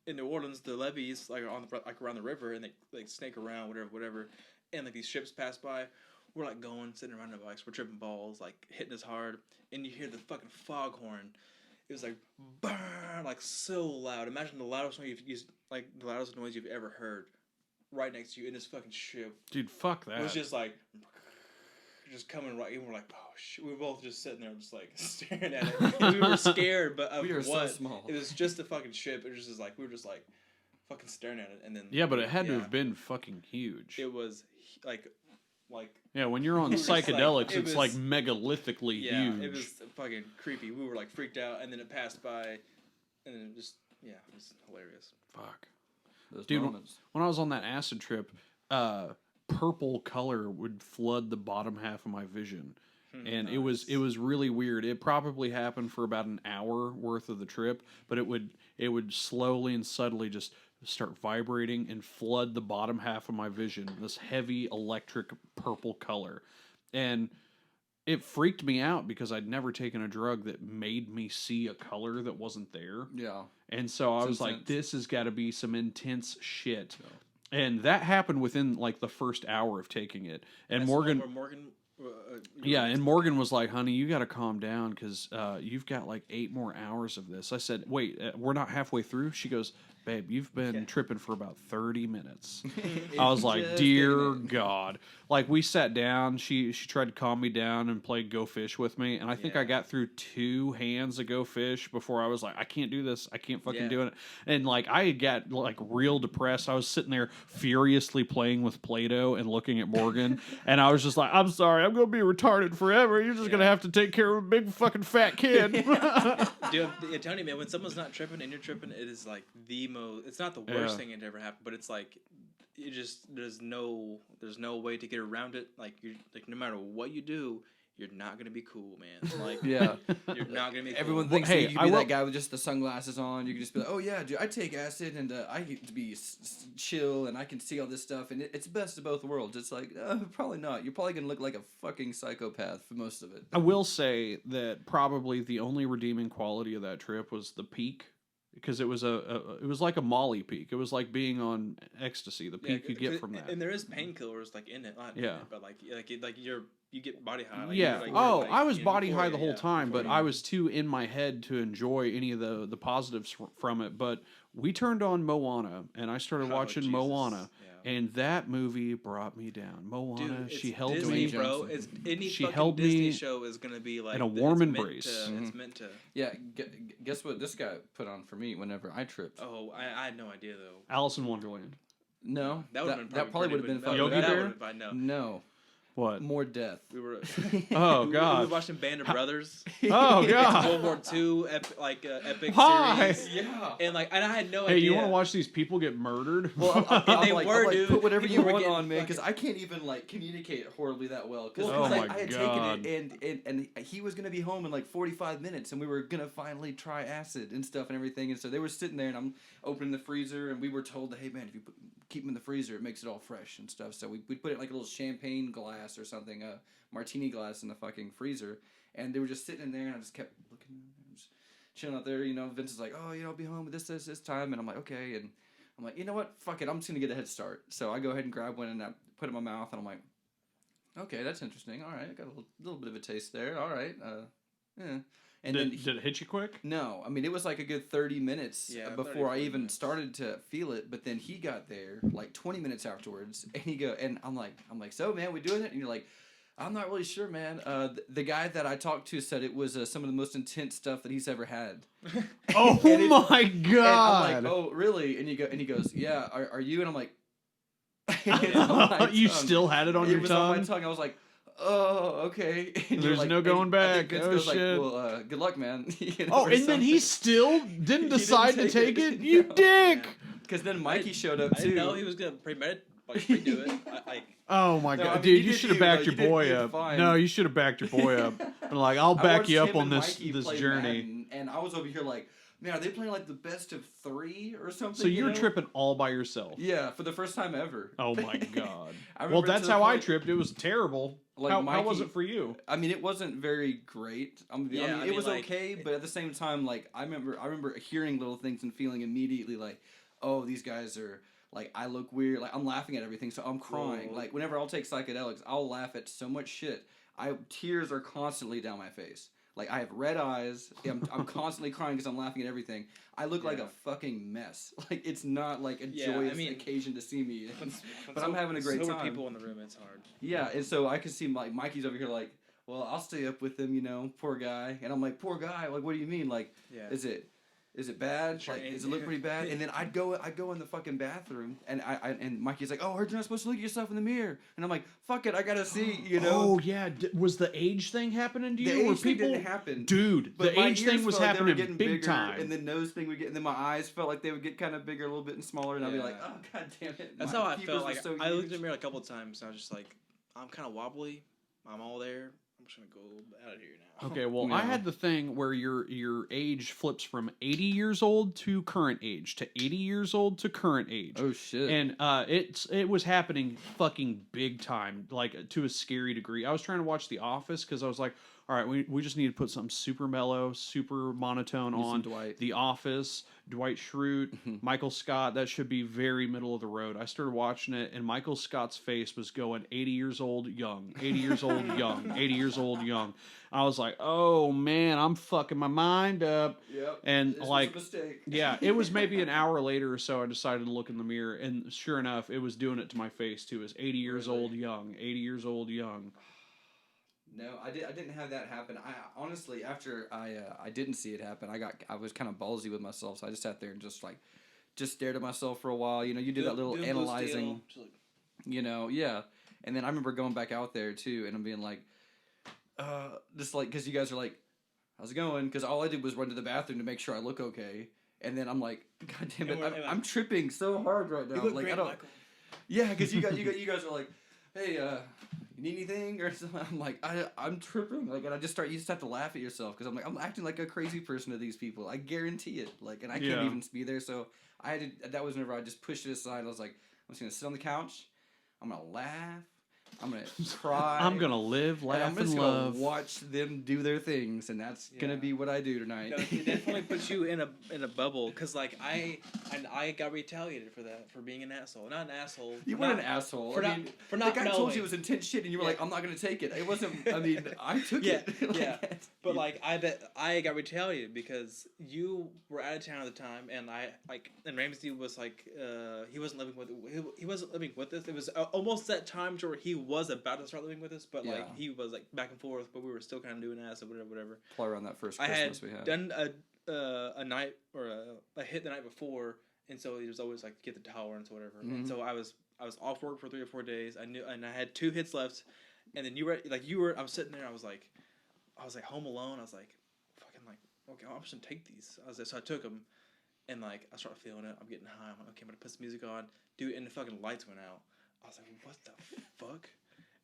New Orleans, the levees like around the river, and they like snake around, whatever. And like these ships pass by. We're like sitting around our bikes. We're tripping balls, like hitting us hard, and you hear the fucking foghorn. It was like burn, like so loud. Imagine the loudest noise you've ever heard, right next to you in this fucking ship. Dude, fuck that. It was just like, just coming right, and we're like, oh shit. We were both just sitting there, just like staring at it. And we were scared, but we were so small. It was just a fucking ship. It was just like we were just like fucking staring at it, and then but it had to have been fucking huge. It was like. Yeah, when you're on psychedelics, it's like megalittically huge. Yeah, it was fucking creepy. We were like freaked out, and then it passed by, and then it was hilarious. Fuck. Those Dude, moments. when I was on that acid trip, purple color would flood the bottom half of my vision. And nice. it was really weird. It probably happened for about an hour worth of the trip, but it would slowly and subtly just start vibrating and flood the bottom half of my vision, this heavy electric purple color. And it freaked me out because I'd never taken a drug that made me see a color that wasn't there. Yeah. And so I was like, this has got to be some intense shit. Yeah. And that happened within like the first hour of taking it. And Morgan and Morgan was like, honey, you got to calm down because you've got like 8 more hours of this. I said, wait, we're not halfway through? She goes, babe, you've been tripping for about 30 minutes. I was like, dear God. Like, we sat down. She tried to calm me down and play Go Fish with me. And I think I got through 2 hands of Go Fish before I was like, I can't do this. I can't fucking do it. And, like, I got, like, real depressed. I was sitting there furiously playing with Play-Doh and looking at Morgan. And I was just like, I'm sorry. I'm going to be retarded forever. You're just going to have to take care of a big fucking fat kid. Dude, I'm telling you, man, when someone's not tripping and you're tripping, it is, like, it's not the worst thing that ever happened, but it's like there's no way to get around it. Like, you're like, no matter what you do, you're not gonna be cool, man. Like, yeah, you're not gonna be. Everyone cool. thinks that you can be that guy with just the sunglasses on. You can just be like, oh yeah, dude, I take acid and I get to be chill and I can see all this stuff and it's best of both worlds. It's like probably not. You're probably gonna look like a fucking psychopath for most of it. I will say that probably the only redeeming quality of that trip was the peak. Because it was it was like a Molly peak. It was like being on ecstasy. The peak you get from that. And there is painkillers like in it, not in it, but like you get body high. Like, yeah. like, oh, like, I was body high the whole time, but you. I was too in my head to enjoy any of the positives from it. But we turned on Moana, and I started watching Moana. Yeah. And that movie brought me down. Moana, dude, she held Disney, me. Bro. It's any she fucking held Disney me show is gonna be like in a warm embrace. It's meant to. Yeah, guess what this guy put on for me whenever I tripped. Oh, I had no idea though. Alice in Wonderland. No, that probably would have been fun. Yogi Bear. No. What? More death. We were. Oh God. We were watching Band of Brothers. Oh God. World War II epic Why? series. Yeah. And I had no Hey, idea. you want to watch these people get murdered? Well, And they I'm were, like, dude. put whatever you People were want getting on, man, because fucking- I can't even like communicate horribly that well. Because Oh my I had God. taken it, and he was gonna be home in like 45 minutes, and we were gonna finally try acid and stuff and everything. And so they were sitting there, and I'm opening the freezer, and we were told, hey man, if you keep them in the freezer, it makes it all fresh and stuff. So we put it in like a little champagne glass or something, a martini glass in the fucking freezer, and they were just sitting in there, and I just kept looking, just chilling out there. You know, Vince is like, oh, you know, I'll be home with this time, and I'm like, okay, and I'm like, you know what, fuck it, I'm just gonna get a head start. So I go ahead and grab one, and I put it in my mouth, and I'm like, okay, that's interesting. All right, I got a little bit of a taste there. All right, yeah. And did it hit you quick? No, I mean it was like a good 30 minutes before I even started to feel it. But then he got there like 20 minutes afterwards, and I'm like, so man, we doing it? And you're like, I'm not really sure, man. The guy that I talked to said it was some of the most intense stuff that he's ever had. Oh my God! And I'm like, oh really? And he goes, yeah. Are you? And I'm like, you still had it on your tongue? On my tongue. I was like, oh, okay. And there's no going back. Oh shit. Like, well, good luck, man. You know, oh, and then he still didn't decide to take it? You dick! Because then Mikey showed up too. I didn't know he was gonna pre-do it. Oh my God, I mean, dude! You should have backed your boy did up. fine. No, you should have backed your boy up. And like, I'll back you up on this journey. Madden, and I was over here like, man, are they playing like the best of 3 or something? So you were tripping all by yourself? Yeah, for the first time ever. Oh my God! Well, that's how I tripped. It was terrible. Like how was it for you? I mean, it wasn't very great. It was like, okay, but at the same time, like I remember hearing little things and feeling immediately like, oh, these guys are. Like, I look weird. Like, I'm laughing at everything, so I'm crying. Whoa. Like, whenever I'll take psychedelics, I'll laugh at so much shit. Tears are constantly down my face. Like, I have red eyes. I'm constantly crying because I'm laughing at everything. I look like a fucking mess. Like, it's not, like, a joyous occasion to see me. But I'm having a great time. People in the room, it's hard. Yeah, and so I can see, like, Mikey's over here like, well, I'll stay up with him, you know, poor guy. And I'm like, poor guy? Like, what do you mean? Like, is it bad? Like, does it look pretty bad? And then I'd go in the fucking bathroom, and and Mikey's like, oh, I heard you're not supposed to look at yourself in the mirror. And I'm like, fuck it, I gotta see, you know. Oh yeah, was the age thing happening to you? The age thing didn't happen, dude. But the age thing was happening big bigger, time, and the nose thing would get, and then my eyes felt like they would get kind of bigger, a little bit and smaller, and I'd be like, oh god damn it. That's how I felt. Like I looked in the mirror a couple of times, and I was just like, I'm kind of wobbly. I'm all there. I'm just gonna go out of here now. Okay, well, I had the thing where your age flips from 80 years old to current age to 80 years old to current age. Oh shit! And it was happening fucking big time, like to a scary degree. I was trying to watch The Office because I was like, all right, we just need to put something super mellow, super monotone on. Dwight. The Office, Dwight Schrute, Michael Scott. That should be very middle of the road. I started watching it, and Michael Scott's face was going 80 years old, young, 80 years old, young, 80 years old, young. I was like, oh man, I'm fucking my mind up. Yep. And this like, was a mistake. yeah, it was maybe an hour later or so. I decided to look in the mirror, and sure enough, it was doing it to my face too. It was 80 years old, young, 80 years old, young. No, I didn't have that happen. I honestly, after I didn't see it happen, I was kind of ballsy with myself, so I just sat there and just stared at myself for a while. You know, you do that little analyzing. You know, yeah. And then I remember going back out there too, and I'm being like, just like, because you guys are like, how's it going? Because all I did was run to the bathroom to make sure I look okay, and then I'm like, god damn it, I'm tripping so hard right now. You look like great, I don't. Michael. Yeah, because you guys are like, hey, you need anything or something? I'm like, I'm tripping. Like, and you just have to laugh at yourself because I'm like, I'm acting like a crazy person to these people. I guarantee it. Like, and I can't even be there. So that was whenever I just pushed it aside. I was like, I'm just going to sit on the couch. I'm going to laugh. I'm going to cry. I'm going to live, laugh, I'm just and gonna love. watch them do their things, and that's going to be what I do tonight. No, it definitely puts you in a bubble, because, like, I got retaliated for that, for being an asshole. Not an asshole. You weren't an asshole. For not the guy knowing. told you it was intense shit, and you were like, I'm not going to take it. It wasn't, I mean, I took it. Yeah. But, like, I got retaliated because you were out of town at the time, and and Ramsey was, like, he wasn't living with us. It was almost that time where he was about to start living with us, but like he was like back and forth, but we were still kind of doing acid, whatever. Probably around that first Christmas we had. Done a night or a hit the night before, and so he was always like get the tolerance or whatever. Mm-hmm. And so I was off work for 3 or 4 days. I knew, and I had 2 hits left, and then you were. I was sitting there. I was like home alone. I was like, fucking like, okay, I'm just gonna take these. So I took them, and like I started feeling it. I'm getting high. I'm like, okay, I'm gonna put some music on, dude, and the fucking lights went out. I was like, what the fuck?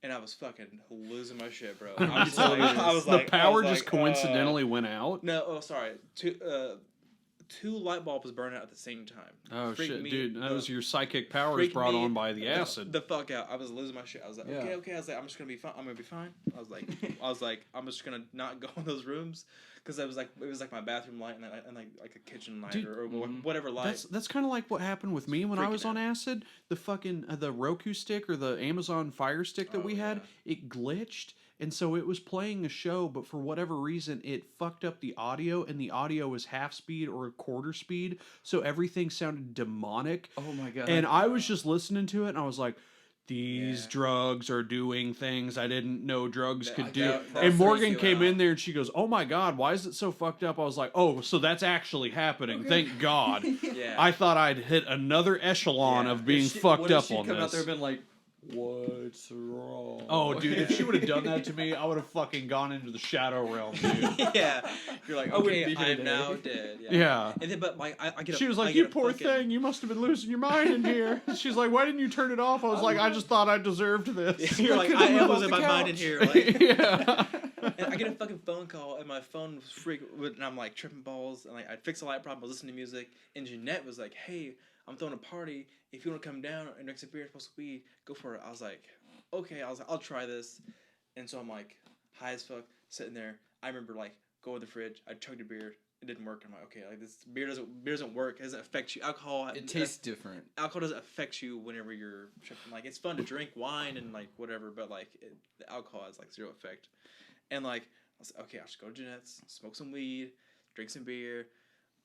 And I was fucking losing my shit, bro. The power just coincidentally went out? No, sorry. 2 light bulbs was burning out at the same time. Oh, shit, dude. That was your psychic powers brought on by the acid. The fuck out. I was losing my shit. I was like, okay. I was like, I'm just going to be fine. I'm going to be fine. I was like, I'm just going to not go in those rooms. Because it was like my bathroom light and like a kitchen light, dude, or whatever light. That's kind of like what happened with me when I was on acid. The fucking the Roku stick or the Amazon Fire Stick that we had, it glitched, and so it was playing a show, but for whatever reason it fucked up the audio, and the audio was half speed or a quarter speed, so everything sounded demonic. Oh my god! And I was just listening to it, and I was like, these drugs are doing things I didn't know drugs could do. And Morgan came in there and she goes, oh my god, why is it so fucked up? I was like, oh, so that's actually happening. Okay. Thank God. I thought I'd hit another echelon of being fucked up on this. Come out there and been like, what's wrong? Oh, dude, if she would have done that to me, I would have fucking gone into the shadow realm, dude. You're like, okay, I'm now dead. Yeah. And then, but like, I get. She was like, you poor thing, you must have been losing your mind in here. She's like, why didn't you turn it off? I was like, I just thought I deserved this. You're like, I am losing my mind in here. Like, yeah. And I get a fucking phone call, and my phone was and I'm like tripping balls, and like I fixed a light problem, I was listening to music, and Jeanette was like, hey, I'm throwing a party. If you want to come down and drink some beer, smoke some weed, go for it. I was like, okay. I was like, I'll try this. And so I'm like, high as fuck, sitting there. I remember like going to the fridge. I chugged a beer. It didn't work. I'm like, okay, like this beer doesn't work. It doesn't affect you. Alcohol. It tastes different. Alcohol doesn't affect you whenever you're tripping. Like it's fun to drink wine and like whatever, but like the alcohol has like 0 effect. And like I was like, okay, I'll just go to Jeanette's, smoke some weed, drink some beer.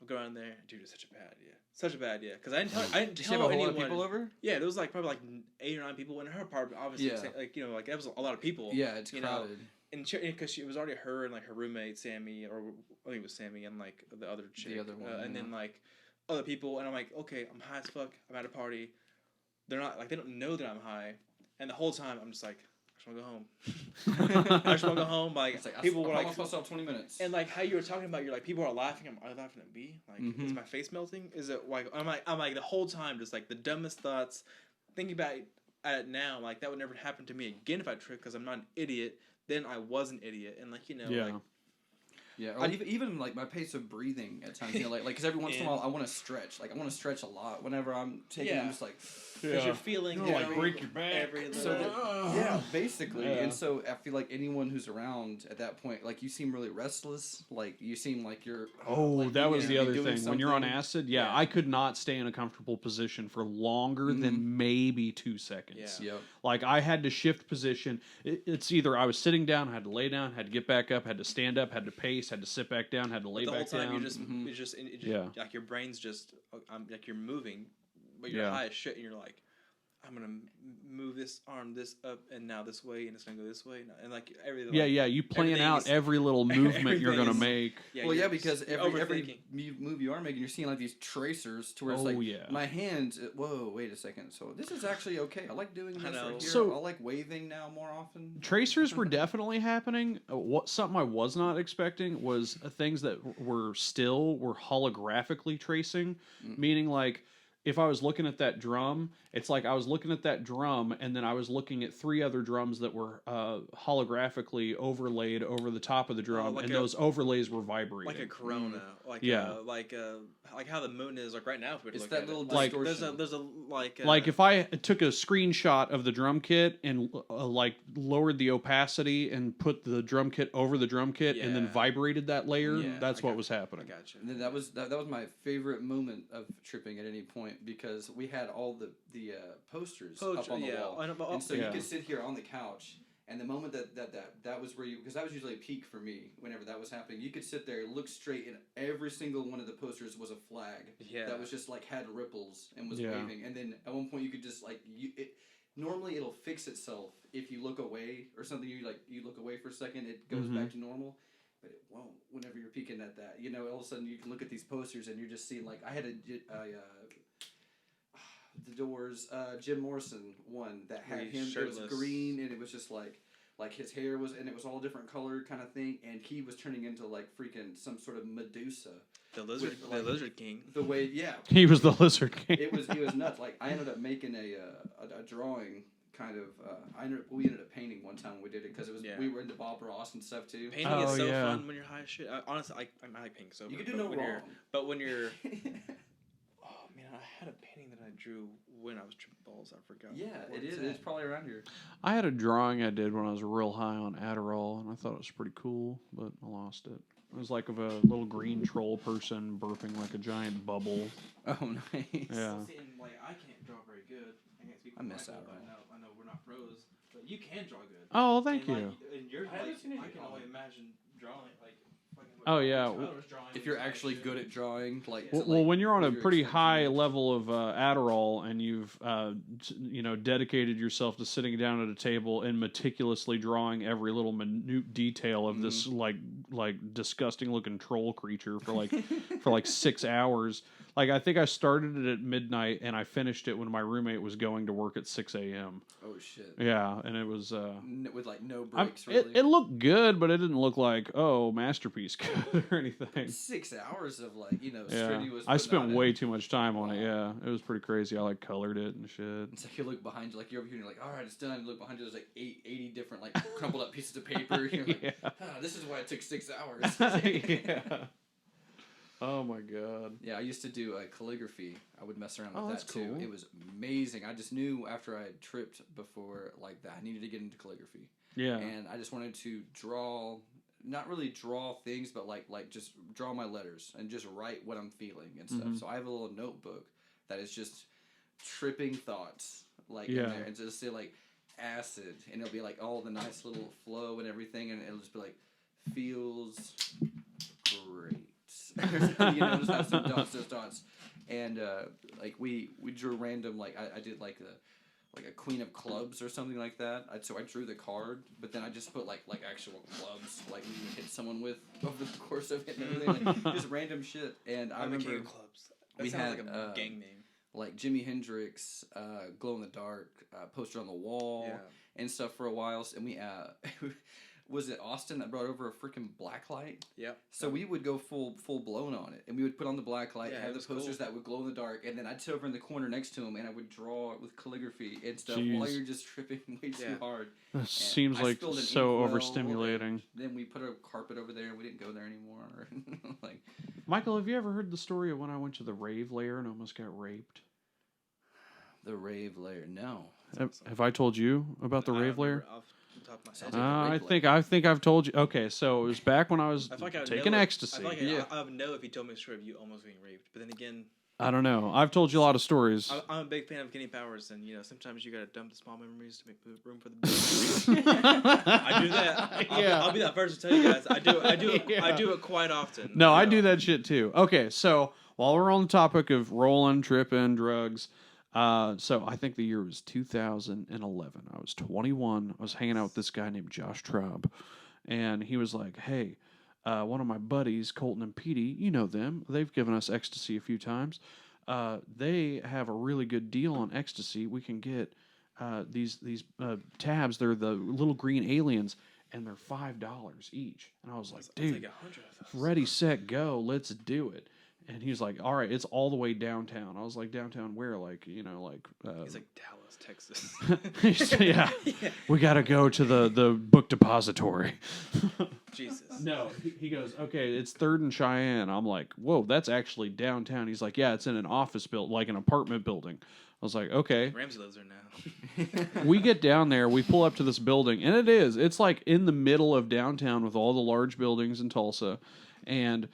We'll go down there. Dude, it's such a bad idea. Such a bad idea. Because I didn't tell anyone. Did you have a whole lot of people over? Yeah, there was like probably like 8 or 9 people in her apartment. Obviously, like like that was a lot of people. Yeah, it's crowded. And because it was already her and like her roommate Sammy, or I think it was Sammy and like the other chick. The other one. And then like other people, and I'm like, okay, I'm high as fuck. I'm at a party. They're not like they don't know that I'm high, and the whole time I'm just like, I just want to go home. I just want to go home. Like people were like, I'm supposed to have 20 minutes. And like how you were talking about, you're like people are laughing. Are they laughing at me? Like is my face melting? Is it like I'm like the whole time just like the dumbest thoughts. Thinking about it now, like that would never happen to me again if I tripped because I'm not an idiot. Then I was an idiot, and like like. Yeah, or even like my pace of breathing at times, like because every once in a while I want to stretch. Like I want to stretch a lot whenever I'm taking. I'm just like, because you're feeling like break your back. Basically, and so I feel like anyone who's around at that point, like you seem really restless. Like you seem like you're. Oh, like, that was the other thing. When you're on acid, I could not stay in a comfortable position for longer than maybe 2 seconds. Yeah. Like I had to shift position. It's either I was sitting down, had to lay down, had to get back up, had to stand up, had to pace, had to sit back down, had to lay back down. The whole time you just like your brain's just like you're moving, but you're high as shit, and you're like, I'm gonna move this arm this up and now this way, and it's gonna go this way, and like everything. You plan out every little movement you're gonna make. Because every move you are making, you're seeing like these tracers to where it's like my hands. Whoa, wait a second. So this is actually okay. I like doing this right here. So I like waving now more often. Tracers were definitely happening. Something I was not expecting was things that were holographically tracing, meaning like. if I was looking at that drum, it's like I was looking at that drum, and then I was looking at 3 other drums that were holographically overlaid over the top of the drum, and those overlays were vibrating. Like a corona, like how the moon is like right now. If we it's look that at little it. distortion. There's a like if I took a screenshot of the drum kit and like lowered the opacity and put the drum kit over the drum kit and then vibrated that layer, that's what was happening. I gotcha. And then that was my favorite moment of tripping at any point, because we had all the posters up on the wall, and so you could sit here on the couch, and the moment that was where you, because that was usually a peak for me whenever that was happening, you could sit there, look straight, and every single one of the posters was a flag that was just like had ripples and was waving, and then at one point you could just like normally it'll fix itself if you look away or something, you look away for a second, it goes back to normal. But it won't whenever you're peeking at that. You know, all of a sudden you can look at these posters and you're just seeing, like, I had the Doors, Jim Morrison one that had him, shirtless. It was green, and it was just like his hair was, and it was all different color kind of thing, and he was turning into like freaking some sort of Medusa. The lizard king. The way, he was the lizard king. He was nuts. Like, I ended up making a drawing. Kind of, we ended up painting one time when we did it, because it was we were into Bob Ross and stuff too. Painting is so fun when you're high as shit. Honestly, I like painting so. You can do no wrong. But when you're, oh man, I had a painting that I drew when I was tripping balls. I forgot. Yeah, it is. It's probably around here. I had a drawing I did when I was real high on Adderall, and I thought it was pretty cool, but I lost it. It was like of a little green troll person burping like a giant bubble. Oh, nice. Yeah. See, and like I can't draw very good. I miss out. I know we're not pros, but you can draw good. Oh, thank you. And you're I can only imagine drawing like. Oh yeah. If you're actually good at drawing, like. Well, when you're on a pretty high level of Adderall and you've dedicated yourself to sitting down at a table and meticulously drawing every little minute detail of this like disgusting looking troll creature for like 6 hours. Like, I think I started it at midnight and I finished it when my roommate was going to work at 6 a.m. Oh shit. Yeah, and it was with like no breaks. Really. It looked good, but it didn't look like masterpiece good or anything. 6 hours of strenuous. I spent way too much time on it. Yeah, it was pretty crazy. I like colored it and shit. It's like you look behind you, like you're over here, and you're like, all right, it's done. You look behind you, there's like 80 different like crumpled up pieces of paper. You're like, this is why it took 6 hours. Yeah. Oh my god. Yeah, I used to do calligraphy. I would mess around with that too. Cool. It was amazing. I just knew after I had tripped before like that, I needed to get into calligraphy. Yeah. And I just wanted to draw, not really draw things, but like just draw my letters and just write what I'm feeling and stuff. So I have a little notebook that is just tripping thoughts in there, and just say like acid, and it'll be like all the nice little flow and everything, and it'll just be like feels great. Just have some dots, and like we drew random, like I did like a queen of clubs or something like that. So I drew the card, but then I just put like actual clubs, like you hit someone with over the course of it and everything, like just random shit. And I remember clubs. That sounds like a gang name. Like Jimi Hendrix, glow in the dark poster on the wall and stuff for a while, and we was it Austin that brought over a freaking black light? Yeah. So we would go full blown on it, and we would put on the black light, and have the posters that would glow in the dark, and then I'd sit over in the corner next to him, and I would draw with calligraphy and stuff while you're just tripping way too hard. That seems like so overstimulating. Then we put a carpet over there, and we didn't go there anymore. Like, Michael, have you ever heard the story of when I went to the rave lair and almost got raped? The rave lair? No. Have I told you about the rave lair? I think I've told you. Okay, so it was back when I was taking ecstasy. I would know if you told me a story of you almost getting raped, but then again, I don't know. I've told you a lot of stories. I'm a big fan of Kenny Powers, and sometimes you gotta dump the small memories to make room for the big memories. I do that. I'll be that first to tell you guys. I do it quite often. No, I do that shit too. Okay, so while we're on the topic of rolling, tripping, drugs. So I think the year was 2011. I was 21. I was hanging out with this guy named Josh Traub, and he was like, "Hey, one of my buddies, Colton and Petey, you know them. They've given us ecstasy a few times. They have a really good deal on ecstasy. We can get these tabs. They're the little green aliens, and they're $5 each." And I was like, "Dude, ready, set, go. Let's do it." And he's like, all right, it's all the way downtown. I was like, downtown where? Like, you know, like... he's like, Dallas, Texas. Yeah. We got to go to the book depository. Jesus. No, he goes, okay, it's 3rd and Cheyenne. I'm like, whoa, that's actually downtown. He's like, yeah, it's in an office building, like an apartment building. I was like, okay. Ramsey lives there now. We get down there, we pull up to this building, and it's like in the middle of downtown with all the large buildings in Tulsa, and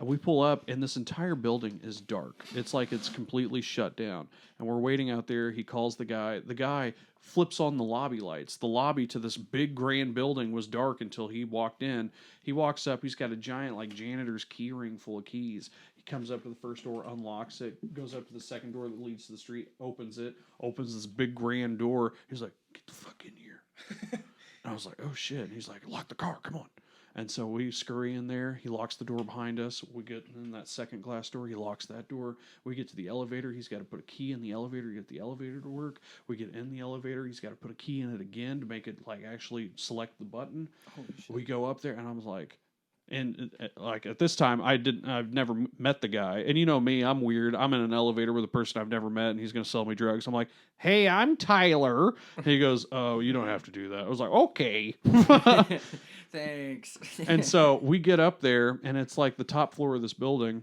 we pull up, and this entire building is dark. It's like it's completely shut down, and we're waiting out there. He calls the guy. The guy flips on the lobby lights. The lobby to this big grand building was dark until he walked in. He walks up. He's got a giant like janitor's key ring full of keys. He comes up to the first door, unlocks it, goes up to the second door that leads to the street, opens this big grand door. He's like, get the fuck in here. And I was like, oh shit. And he's like, lock the car, come on. And so we scurry in there. He locks the door behind us. We get in that second glass door. He locks that door. We get to the elevator. He's got to put a key in the elevator to get the elevator to work. We get in the elevator. He's got to put a key in it again to make it like actually select the button. Holy shit. We go up there, and I was like, and like at this time, I've never met the guy. And you know me, I'm weird. I'm in an elevator with a person I've never met, and he's going to sell me drugs. I'm like, hey, I'm Tyler. And he goes, oh, you don't have to do that. I was like, okay. Thanks. And so we get up there, and it's like the top floor of this building.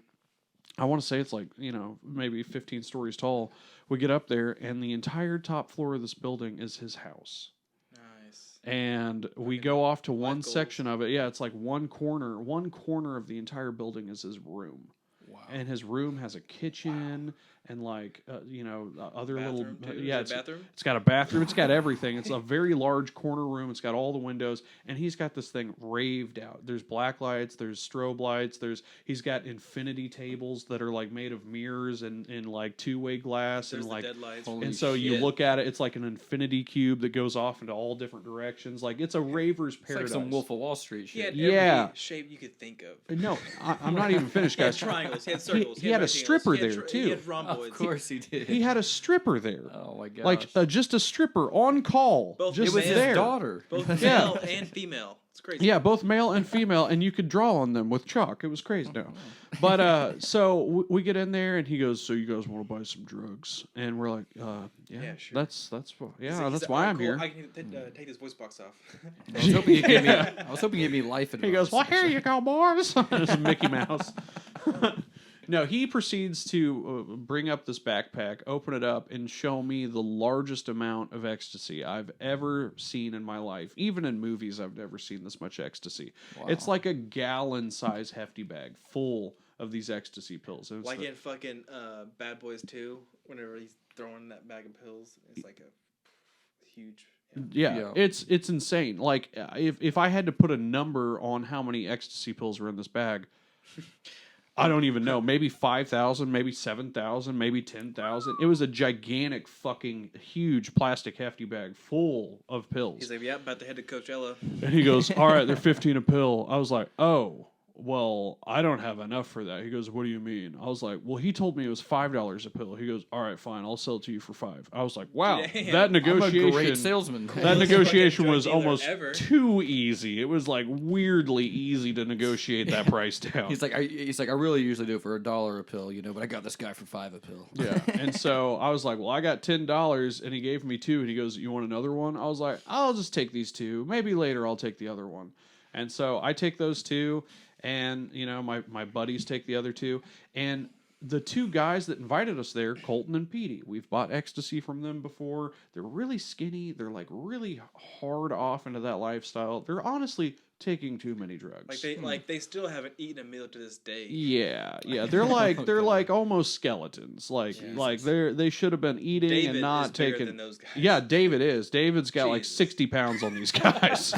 I want to say it's like, you know, maybe 15 stories tall. We get up there, and the entire top floor of this building is his house. Nice. And we go off to one section of it. Yeah, it's like one corner. One corner of the entire building is his room. Wow. And his room has a kitchen and like you know, other bathroom little too? yeah, Is it a bathroom? it's got a bathroom, it's got everything. It's a very large corner room. It's got all the windows, and he's got this thing raved out. There's black lights, there's strobe lights, he's got infinity tables that are like made of mirrors and in like two-way glass. There's and like dead lights. and so you look at it, it's like an infinity cube that goes off into all different directions. Like it's a raver's paradise. It's like some Wolf of Wall Street shit. He had every shape you could think of. No, I'm not even finished, guys. He had triangles, he had circles. He had a stripper there too. He had rhomboids. Of course he did. He had a stripper there. Oh my gosh. Like just a stripper on call. Both just it was there. his daughter. Both male and female. It's crazy. Yeah, both male and female, and you could draw on them with chalk. It was crazy. No, but so we get in there, and he goes, "So you guys want to buy some drugs?" And we're like, "Yeah, sure. That's why I'm here." I can take this voice box off. I was hoping you'd give me life advice. He goes, "Well, here you go, boys." It's Mickey Mouse. No, he proceeds to bring up this backpack, open it up, and show me the largest amount of ecstasy I've ever seen in my life. Even in movies, I've never seen this much ecstasy. Wow. It's like a gallon-size hefty bag full of these ecstasy pills. Like in fucking Bad Boys 2, whenever he's throwing that bag of pills, it's like a huge... Yeah, it's insane. Like, if I had to put a number on how many ecstasy pills were in this bag... I don't even know. Maybe 5,000, maybe 7,000, maybe 10,000. It was a gigantic, fucking, huge plastic hefty bag full of pills. He's like, yeah, about to head to Coachella. And he goes, all right, they're 15 a pill. I was like, oh, well, I don't have enough for that. He goes, what do you mean? I was like, well, he told me it was $5 a pill. He goes, all right, fine, I'll sell it to you for $5. I was like, wow, that negotiation. I'm a great salesman. That negotiation was almost too easy. It was like weirdly easy to negotiate that price down. He's like, I really usually do it for $1 a pill, you know, but I got this guy for $5 a pill. Yeah, and so I was like, well, I got $10, and he gave me 2, and he goes, you want another one? I was like, I'll just take these 2. Maybe later I'll take the other one. And so I take those 2. And, you know, my buddies take the other 2. And the 2 guys that invited us there, Colton and Petey, we've bought ecstasy from them before. They're really skinny. They're, like, really hard off into that lifestyle. They're honestly taking too many drugs. They still haven't eaten a meal to this day. Yeah. They're like almost skeletons. They should have been eating David and not is bigger taking. Than those guys. Yeah, David is. David's got like 60 pounds on these guys.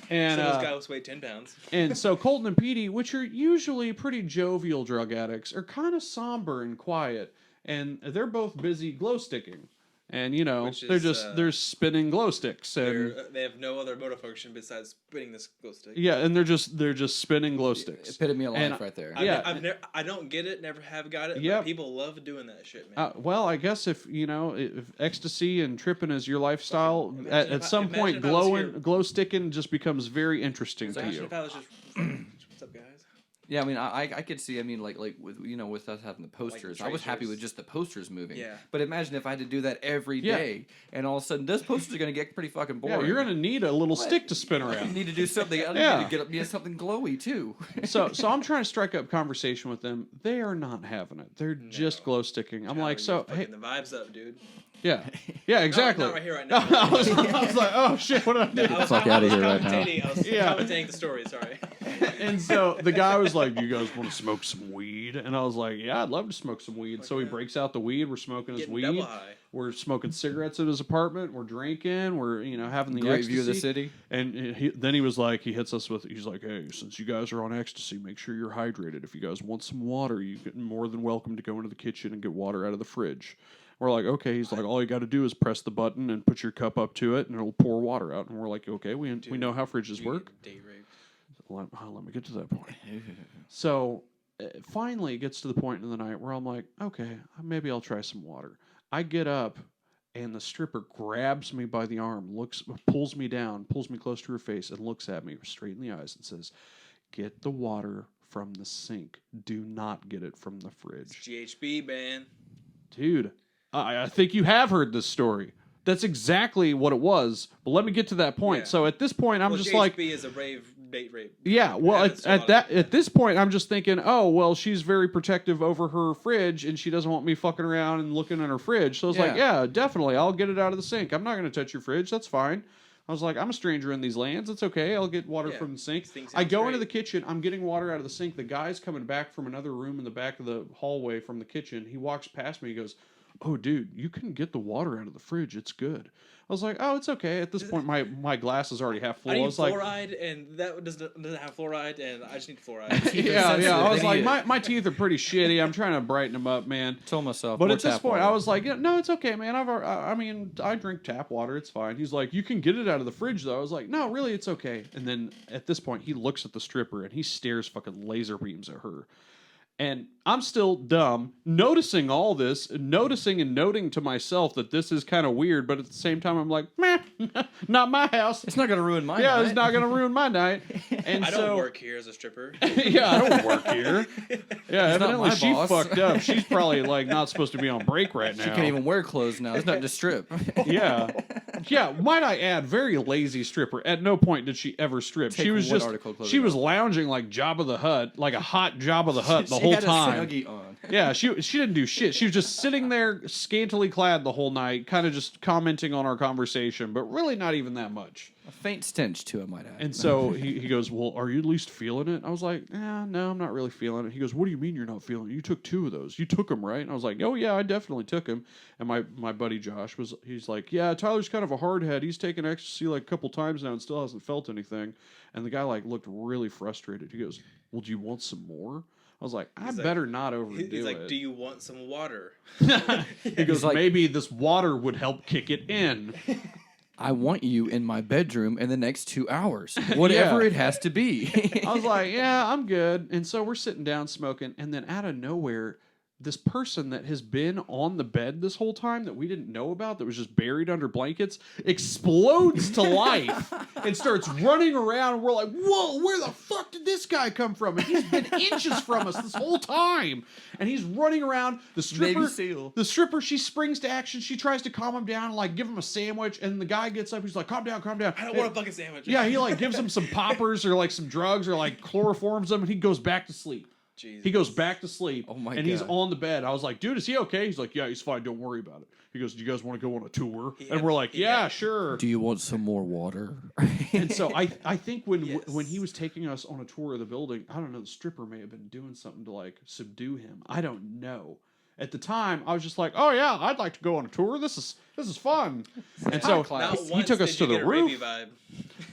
And so those guys weigh 10 pounds. And so Colton and Petey, which are usually pretty jovial drug addicts, are kind of somber and quiet, and they're both busy glow sticking. And, you know, they're spinning glow sticks. And they have no other motor function besides spinning this glow stick. Yeah, and they're just spinning glow sticks. Epitome of life right there. I don't get it, never have got it, but people love doing that shit, man. Well, I guess if ecstasy and tripping is your lifestyle, at some point glow sticking just becomes very interesting to you. If I was just, what's up, guys? Yeah, I mean, I could see. I mean, like with with us having the posters, I was happy with just the posters moving. Yeah. But imagine if I had to do that every day, and all of a sudden those posters are going to get pretty fucking boring. Yeah, you're going to need a little stick to spin around. You need to do something. I need to get something glowy too. So I'm trying to strike up conversation with them. They are not having it. They're just glow sticking. I'm like, so hey, the vibes up, dude. Yeah, exactly. Not right here, right now. I was like, oh shit, what did I do? Get the fuck out of here right now. I was commentating the story. Sorry. And so the guy was like, "You guys want to smoke some weed?" And I was like, "Yeah, I'd love to smoke some weed." So he breaks out the weed. We're smoking his weed. Double high. We're smoking cigarettes at his apartment. We're drinking. We're having the great ecstasy. view of the city. And then he was like, he hits us with, he's like, "Hey, since you guys are on ecstasy, make sure you're hydrated. If you guys want some water, you're more than welcome to go into the kitchen and get water out of the fridge." We're like, okay. He's like, all you got to do is press the button and put your cup up to it, and it'll pour water out. And we're like, okay, we know how fridges work. Date rape. Let me get to that point. So finally, it gets to the point in the night where I'm like, okay, maybe I'll try some water. I get up, and the stripper grabs me by the arm, pulls me down, pulls me close to her face, and looks at me straight in the eyes and says, "Get the water from the sink. Do not get it from the fridge." It's GHB, man. Dude. I think you have heard this story. That's exactly what it was. But let me get to that point. Yeah. So at this point, I'm just GHB like, is a rave date rape. Yeah. Well, at this point, I'm just thinking, oh well, she's very protective over her fridge, and she doesn't want me fucking around and looking in her fridge. So I was like, yeah, definitely, I'll get it out of the sink. I'm not going to touch your fridge. That's fine. I was like, I'm a stranger in these lands. It's okay. I'll get water from the sink. I go into the kitchen. I'm getting water out of the sink. The guy's coming back from another room in the back of the hallway from the kitchen. He walks past me. He goes, "Oh, dude, you can get the water out of the fridge. It's good." I was like, "Oh, it's okay." At this point, my glass is already half full. I need was fluoride, and that doesn't have fluoride, and I just need fluoride. yeah. I was like, my teeth are pretty shitty. I'm trying to brighten them up, man. Told myself. But at this point, I was like, no, it's okay, man. I drink tap water. It's fine. He's like, "You can get it out of the fridge, though." I was like, "No, really, it's okay." And then at this point, he looks at the stripper and he stares fucking laser beams at her. And I'm still dumb, noticing all this, noticing and noting to myself that this is kind of weird, but at the same time, I'm like, meh, not my house. It's not going to ruin my night. Yeah, it's not going to ruin my night. And I don't work here as a stripper. Yeah, I don't work here. Yeah, evidently she fucked up. She's probably like not supposed to be on break right now. She can't even wear clothes now. It's not to strip. Yeah. Yeah, might I add, very lazy stripper. At no point did she ever strip. She was lounging like Jabba the Hutt, like a hot Jabba the Hutt the whole time. On. Yeah, she didn't do shit. She was just sitting there scantily clad the whole night, kind of just commenting on our conversation, but really not even that much. A faint stench to it, might add. And so he goes, "Well, are you at least feeling it?" I was like, no, I'm not really feeling it. He goes, "What do you mean you're not feeling it? You took 2 of those. You took them, right?" And I was like, "Oh, yeah, I definitely took them." And my buddy Josh he's like, "Yeah, Tyler's kind of a hardhead. He's taken ecstasy like a couple times now and still hasn't felt anything." And the guy like looked really frustrated. He goes, "Well, do you want some more?" I was like, I better not overdo it. He's like, "Do you want some water?" He goes, "Maybe this water would help kick it in." I want you in my bedroom in the next 2 hours, whatever it has to be. I was like, yeah, I'm good. And so we're sitting down smoking, and then out of nowhere, this person that has been on the bed this whole time that we didn't know about, that was just buried under blankets, explodes to life and starts running around. And we're like, whoa, where the fuck did this guy come from? And he's been inches from us this whole time. And he's running around. The stripper, she springs to action. She tries to calm him down and like give him a sandwich. And the guy gets up. He's like, calm down. I don't want a fucking sandwich. Yeah, he like gives him some poppers or like some drugs or like chloroforms him, and he goes back to sleep. Jesus. He goes back to sleep, God. He's on the bed. I was like, "Dude, is he okay?" He's like, "Yeah, he's fine. Don't worry about it." He goes, "Do you guys want to go on a tour?" And we're like, "Yeah, sure." Do you want some more water? And so I think when he was taking us on a tour of the building, I don't know, the stripper may have been doing something to like subdue him. I don't know. At the time, I was just like, "Oh yeah, I'd like to go on a tour. This is fun." And so he took us to the roof.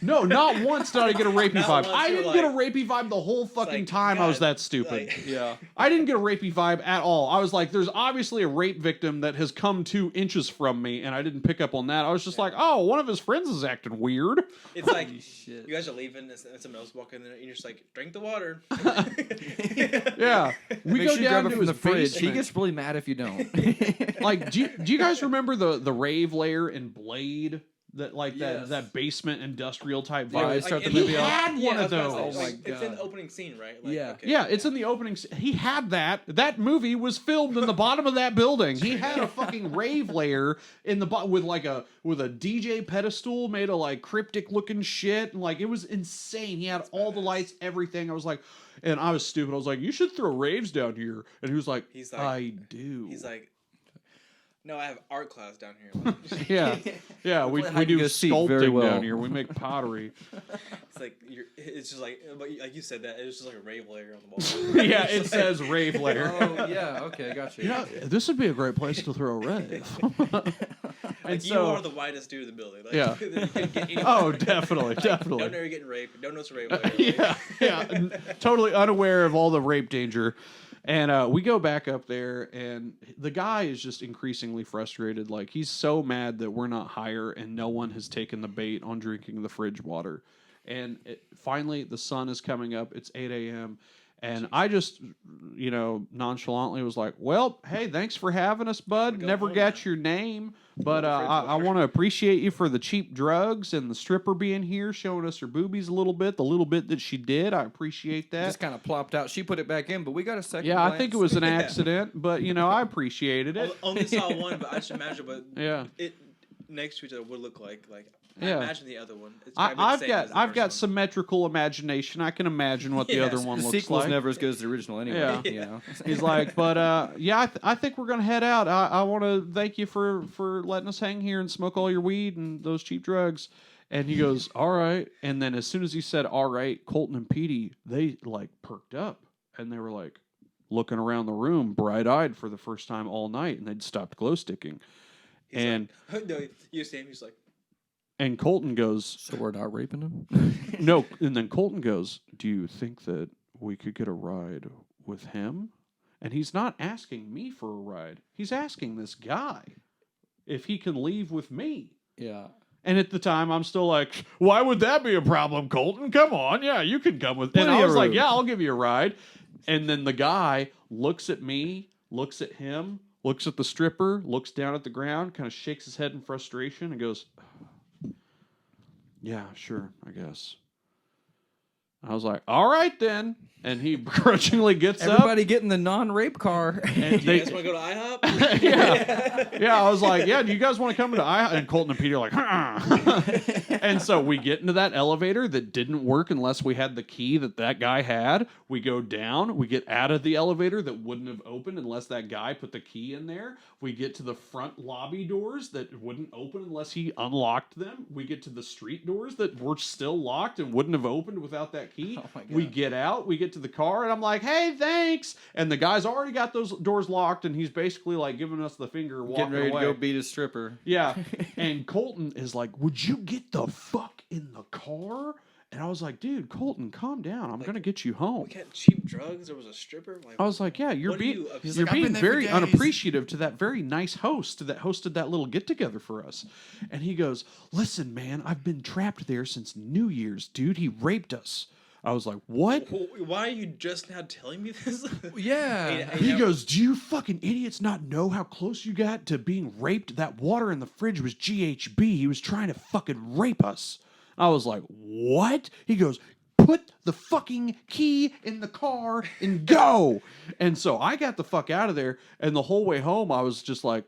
No, not once did I get a rapey vibe. I didn't get a rapey vibe the whole fucking time. I was that stupid. Yeah. I didn't get a rapey vibe at all. I was like, there's obviously a rape victim that has come 2 inches from me, and I didn't pick up on that. I was just like, oh, one of his friends is acting weird. It's like, you guys are leaving, and someone else walking in, and you're just like, drink the water. Yeah. We go down to the fridge. basement. He gets really mad if you don't. Like, do you guys remember the rave lair in Blade? that basement industrial type Yeah, vibe. like, Start the he movie off. had One of those. those. Oh my god! It's in the opening scene, right? Like, Yeah. Okay, Yeah, it's in the opening. He had that. That movie was filmed in the bottom of that building. He had a fucking rave layer in the with a DJ pedestal made of like cryptic looking shit, and like it was insane. He had all the lights, everything. I was like, and I was stupid. I was like, you should throw raves down here, and he was like, I do. He's like, no, I have art class down here. Yeah. We do sculpting down here. We make pottery. It's like it's just like you said that it's just like a rave layer on the wall. Yeah, it says rave layer. Oh yeah, okay, gotcha. Yeah, this would be a great place to throw a rave. Like, you are the whitest dude in the building. Like, yeah. Oh, definitely. Don't know you're getting raped. Don't know it's a rave layer. Yeah. Totally unaware of all the rape danger. And we go back up there, and the guy is just increasingly frustrated. Like, he's so mad that we're not higher, and no one has taken the bait on drinking the fridge water. And finally, the sun is coming up. It's 8 a.m., and I just, nonchalantly was like, well, hey, thanks for having us, bud. Never got your name, but I want to appreciate you for the cheap drugs and the stripper being here, showing us her boobies a little bit. The little bit that she did, I appreciate that. Just kind of plopped out. She put it back in, but we got a second Yeah, glance. I think it was an accident, but, I appreciated it. Only saw one, but I should imagine, yeah. It next to each other would look like I yeah. imagine the other one. It's I've got symmetrical imagination. I can imagine what the other one looks like. The sequel's never as good as the original anyway. Yeah. He's like, but I think we're gonna head out. I want to thank you for letting us hang here and smoke all your weed and those cheap drugs. And he goes, all right. And then as soon as he said, all right, Colton and Petey, they like perked up and they were like looking around the room, bright eyed for the first time all night, and they'd stopped glow sticking. He's like, no, you see him. He's like. And Colton goes, so we're not raping him? No. And then Colton goes, do you think that we could get a ride with him? And he's not asking me for a ride. He's asking this guy if he can leave with me. Yeah. And at the time, I'm still like, why would that be a problem, Colton? Come on. Yeah, you can come with me. And I was like, yeah, I'll give you a ride. And then the guy looks at me, looks at him, looks at the stripper, looks down at the ground, kind of shakes his head in frustration and goes, yeah, sure, I guess. I was like, all right then. And he begrudgingly gets Everybody get in the non-rape car. And you guys want to go to IHOP? Yeah, I was like, yeah, do you guys want to come to IHOP? And Colton and Peter are like, And so we get into that elevator that didn't work unless we had the key that guy had. We go down. We get out of the elevator that wouldn't have opened unless that guy put the key in there. We get to the front lobby doors that wouldn't open unless he unlocked them. We get to the street doors that were still locked and wouldn't have opened without that key. Oh my God. We get out. We get to the car, and I'm like, hey, thanks. And the guy's already got those doors locked, and he's basically like giving us the finger, walking Getting ready away. to go beat a stripper. Yeah. And Colton is like, would you get the fuck in the car? And I was like, dude, Colton, calm down. I'm going to get you home. We had cheap drugs. There was a stripper. Like, I was like, yeah, you're being been there very for days. unappreciative to that very nice host that hosted that little get together for us. And he goes, listen, man, I've been trapped there since New Year's, dude. He raped us. I was like, what? Why are you just now telling me this? Yeah. He goes, do you fucking idiots not know how close you got to being raped? That water in the fridge was GHB. He was trying to fucking rape us. I was like, what? He goes, put the fucking key in the car and go. And so I got the fuck out of there. And the whole way home, I was just like,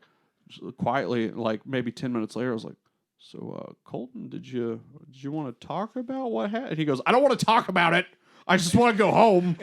quietly, like maybe 10 minutes later, I was like, so, Colton, did you want to talk about what happened? And he goes, I don't want to talk about it. I just want to go home.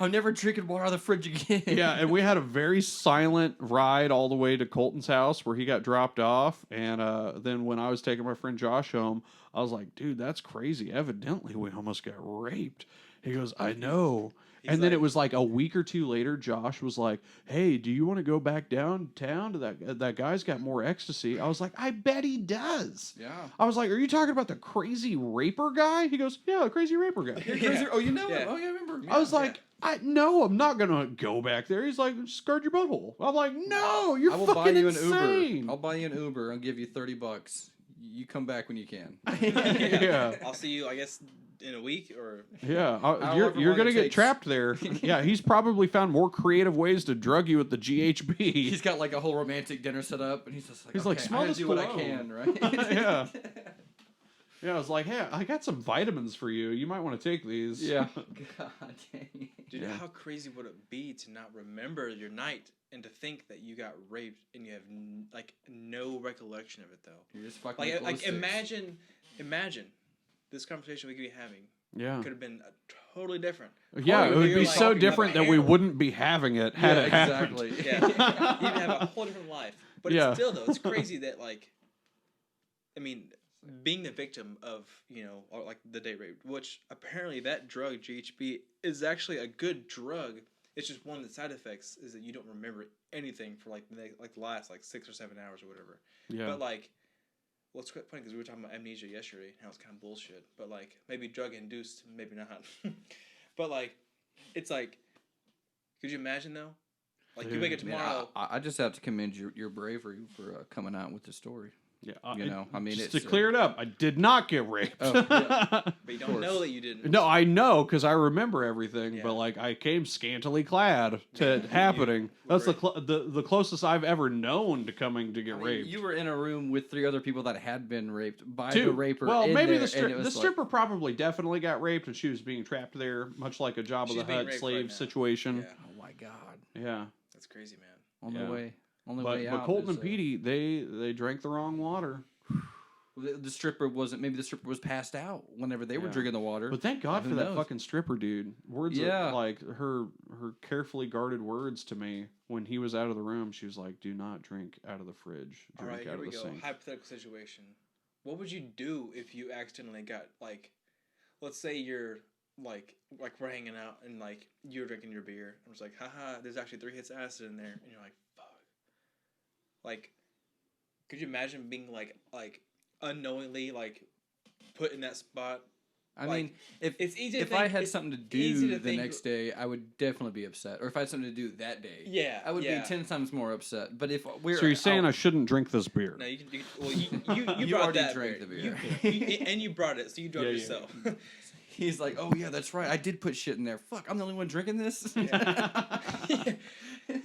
I'm never drinking water out of the fridge again. Yeah, and we had a very silent ride all the way to Colton's house where he got dropped off. And then when I was taking my friend Josh home, I was like, dude, that's crazy. Evidently, we almost got raped. He goes, I know. And then it was like a week or two later, Josh was like, hey, do you want to go back downtown to that guy's got more ecstasy? I was like, I bet he does. Yeah. I was like, are you talking about the crazy raper guy? He goes, yeah, the crazy raper guy. Crazy, oh, you know him? Oh, yeah, I remember. Yeah, I was like, no, I'm not going to go back there. He's like, just guard your butthole. I'm like, no, you're fucking insane. I'll buy you an Uber. I'll give you $30. you come back when you can. Yeah. I'll see you, I guess, in a week or. Yeah, you're gonna get trapped there. Yeah, he's probably found more creative ways to drug you with the GHB. He's got like a whole romantic dinner set up, and he's just like, okay, smell this do what I can, right? Yeah. Yeah, I was like, hey, I got some vitamins for you. You might want to take these. Yeah. God dang it. Dude, how crazy would it be to not remember your night and to think that you got raped and you have no recollection of it though? You're just fucking imagine this conversation we could be having. Yeah. Could have been totally different. Yeah, it would be so different that we wouldn't be having it had it happened. Exactly. Yeah. You'd have a whole different life. But it's still though, it's crazy that being the victim of, or like the date rape, which apparently that drug, GHB, is actually a good drug. It's just one of the side effects is that you don't remember anything for the last 6 or 7 hours or whatever. Yeah. But well, it's quite funny because we were talking about amnesia yesterday, how it's kind of bullshit. But maybe drug induced, maybe not. But it's could you imagine though? You wake up tomorrow. I just have to commend your bravery for coming out with the story. Yeah, just to clear it up, I did not get raped. Oh, yeah. But you don't know that you didn't. No, I know because I remember everything. Yeah. But I came scantily clad to it happening. That's the closest I've ever known to coming to get raped. You were in a room with 3 other people that had been raped by the raper. Well, maybe the stripper probably definitely got raped, and she was being trapped there, much like a Jabba the Hutt slave situation. Yeah. Oh my God. Yeah, that's crazy, man. On the way. But Colton and Petey, they drank the wrong water. The stripper wasn't. Maybe the stripper was passed out whenever they were drinking the water. But thank God for that fucking stripper, dude. Words of, her carefully guarded words to me when he was out of the room. She was like, "Do not drink out of the fridge. Drink out of the sink." Hypothetical situation. What would you do if you accidentally got let's say you're we're hanging out and you're drinking your beer and it's haha, there's actually 3 hits of acid in there and you're like, fuck. Could you imagine being unknowingly put in that spot? I mean, it's easy. If I had something to do the next day, I would definitely be upset. Or if I had something to do that day, I would be 10 times more upset. But if we're so you're saying I shouldn't drink this beer? No, you can. Well, you brought already that drank the beer, and you brought it, so you drunk yourself. He's like, oh yeah, that's right. I did put shit in there. Fuck, I'm the only one drinking this. He's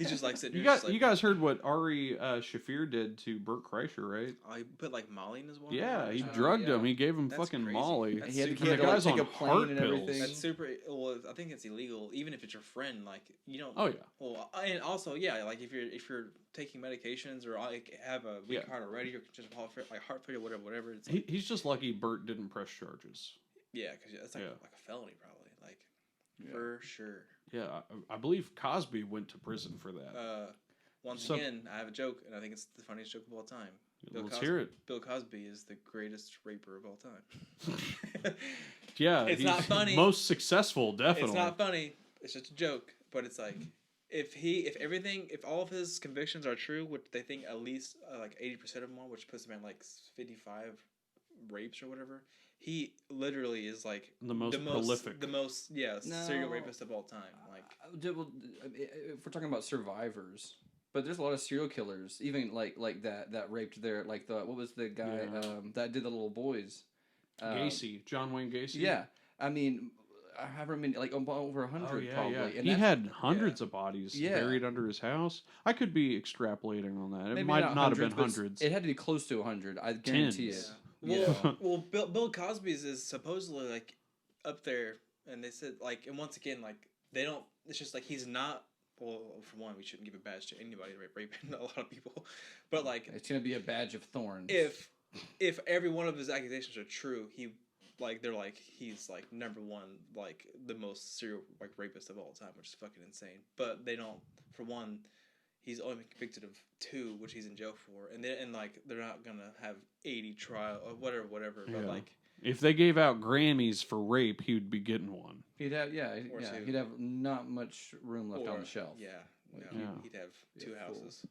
just sitting. You guys heard what Ari Shafir did to Bert Kreischer, right? Oh, he put Molly in his water. Yeah, he drugged him. He gave him fucking crazy. Molly. That's he had the guy's take on a plane heart and pills. everything. That's super. Well, I think it's illegal, even if it's your friend. You don't. Oh yeah. Well, and also if you're taking medications or have a weak heart already, or just heart failure, whatever. It's he's just lucky Bert didn't press charges. Yeah, because it's like a felony probably, for sure. Yeah, I believe Cosby went to prison for that. Once again, I have a joke, and I think it's the funniest joke of all time. Let's hear it. Bill Cosby is the greatest raper of all time. Yeah, it's not funny. Most successful, definitely. It's not funny. It's just a joke. But it's if all of his convictions are true, which they think at least 80% of them are, which puts him at 55 rapes or whatever. He literally is the most prolific, serial rapist of all time. If we're talking about survivors, but there's a lot of serial killers, even that raped their what was the guy that did the little boys? Gacy, John Wayne Gacy. Yeah, I mean, however many, over 100 probably. Yeah. And he had hundreds of bodies buried under his house. I could be extrapolating on that. It Maybe might not have been hundreds. It had to be close to 100. I guarantee it. Well, Bill Cosby's is supposedly up there, and they said and once again they don't. It's just he's not. Well, for one, we shouldn't give a badge to anybody raping a lot of people, but it's gonna be a badge of thorns. If every one of his accusations are true, they're he's number one, the most serial rapist of all time, which is fucking insane. But they don't. For one, he's only been convicted of 2, which he's in jail for, and they're not gonna have 80 trial or whatever. Yeah. But if they gave out Grammys for rape, he would be getting one. He'd have he'd have not much room left on the shelf. Yeah, he'd have 2 houses.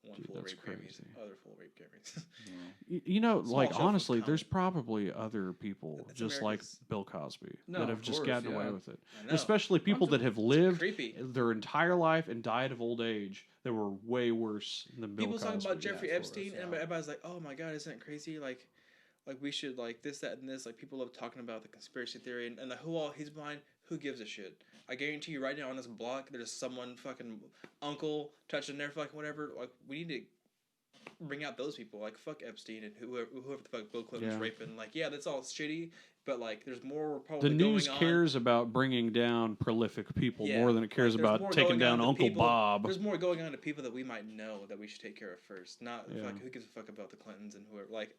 One full of rape Grammys, other full of rape Grammys. Honestly, there's probably other people just like Bill Cosby that have just gotten away with it. Especially people that have lived their entire life and died of old age that were way worse than Bill Cosby. People talk about Jeffrey Epstein, and everybody's like, "Oh my God, isn't it crazy?" like we should like this, that, and this. Like people love talking about the conspiracy theory and the who all he's behind. Who gives a shit? I guarantee you right now on this block, there's someone fucking uncle touching their fucking whatever. Like we need to bring out those people. Like fuck Epstein and whoever the fuck Bill Clinton was raping. Like that's all shitty. But like there's more probably the news cares about bringing down prolific people more than it cares about taking down Uncle Bob. There's more going on to people that we might know that we should take care of first. Not like who gives a fuck about the Clintons and whoever. Like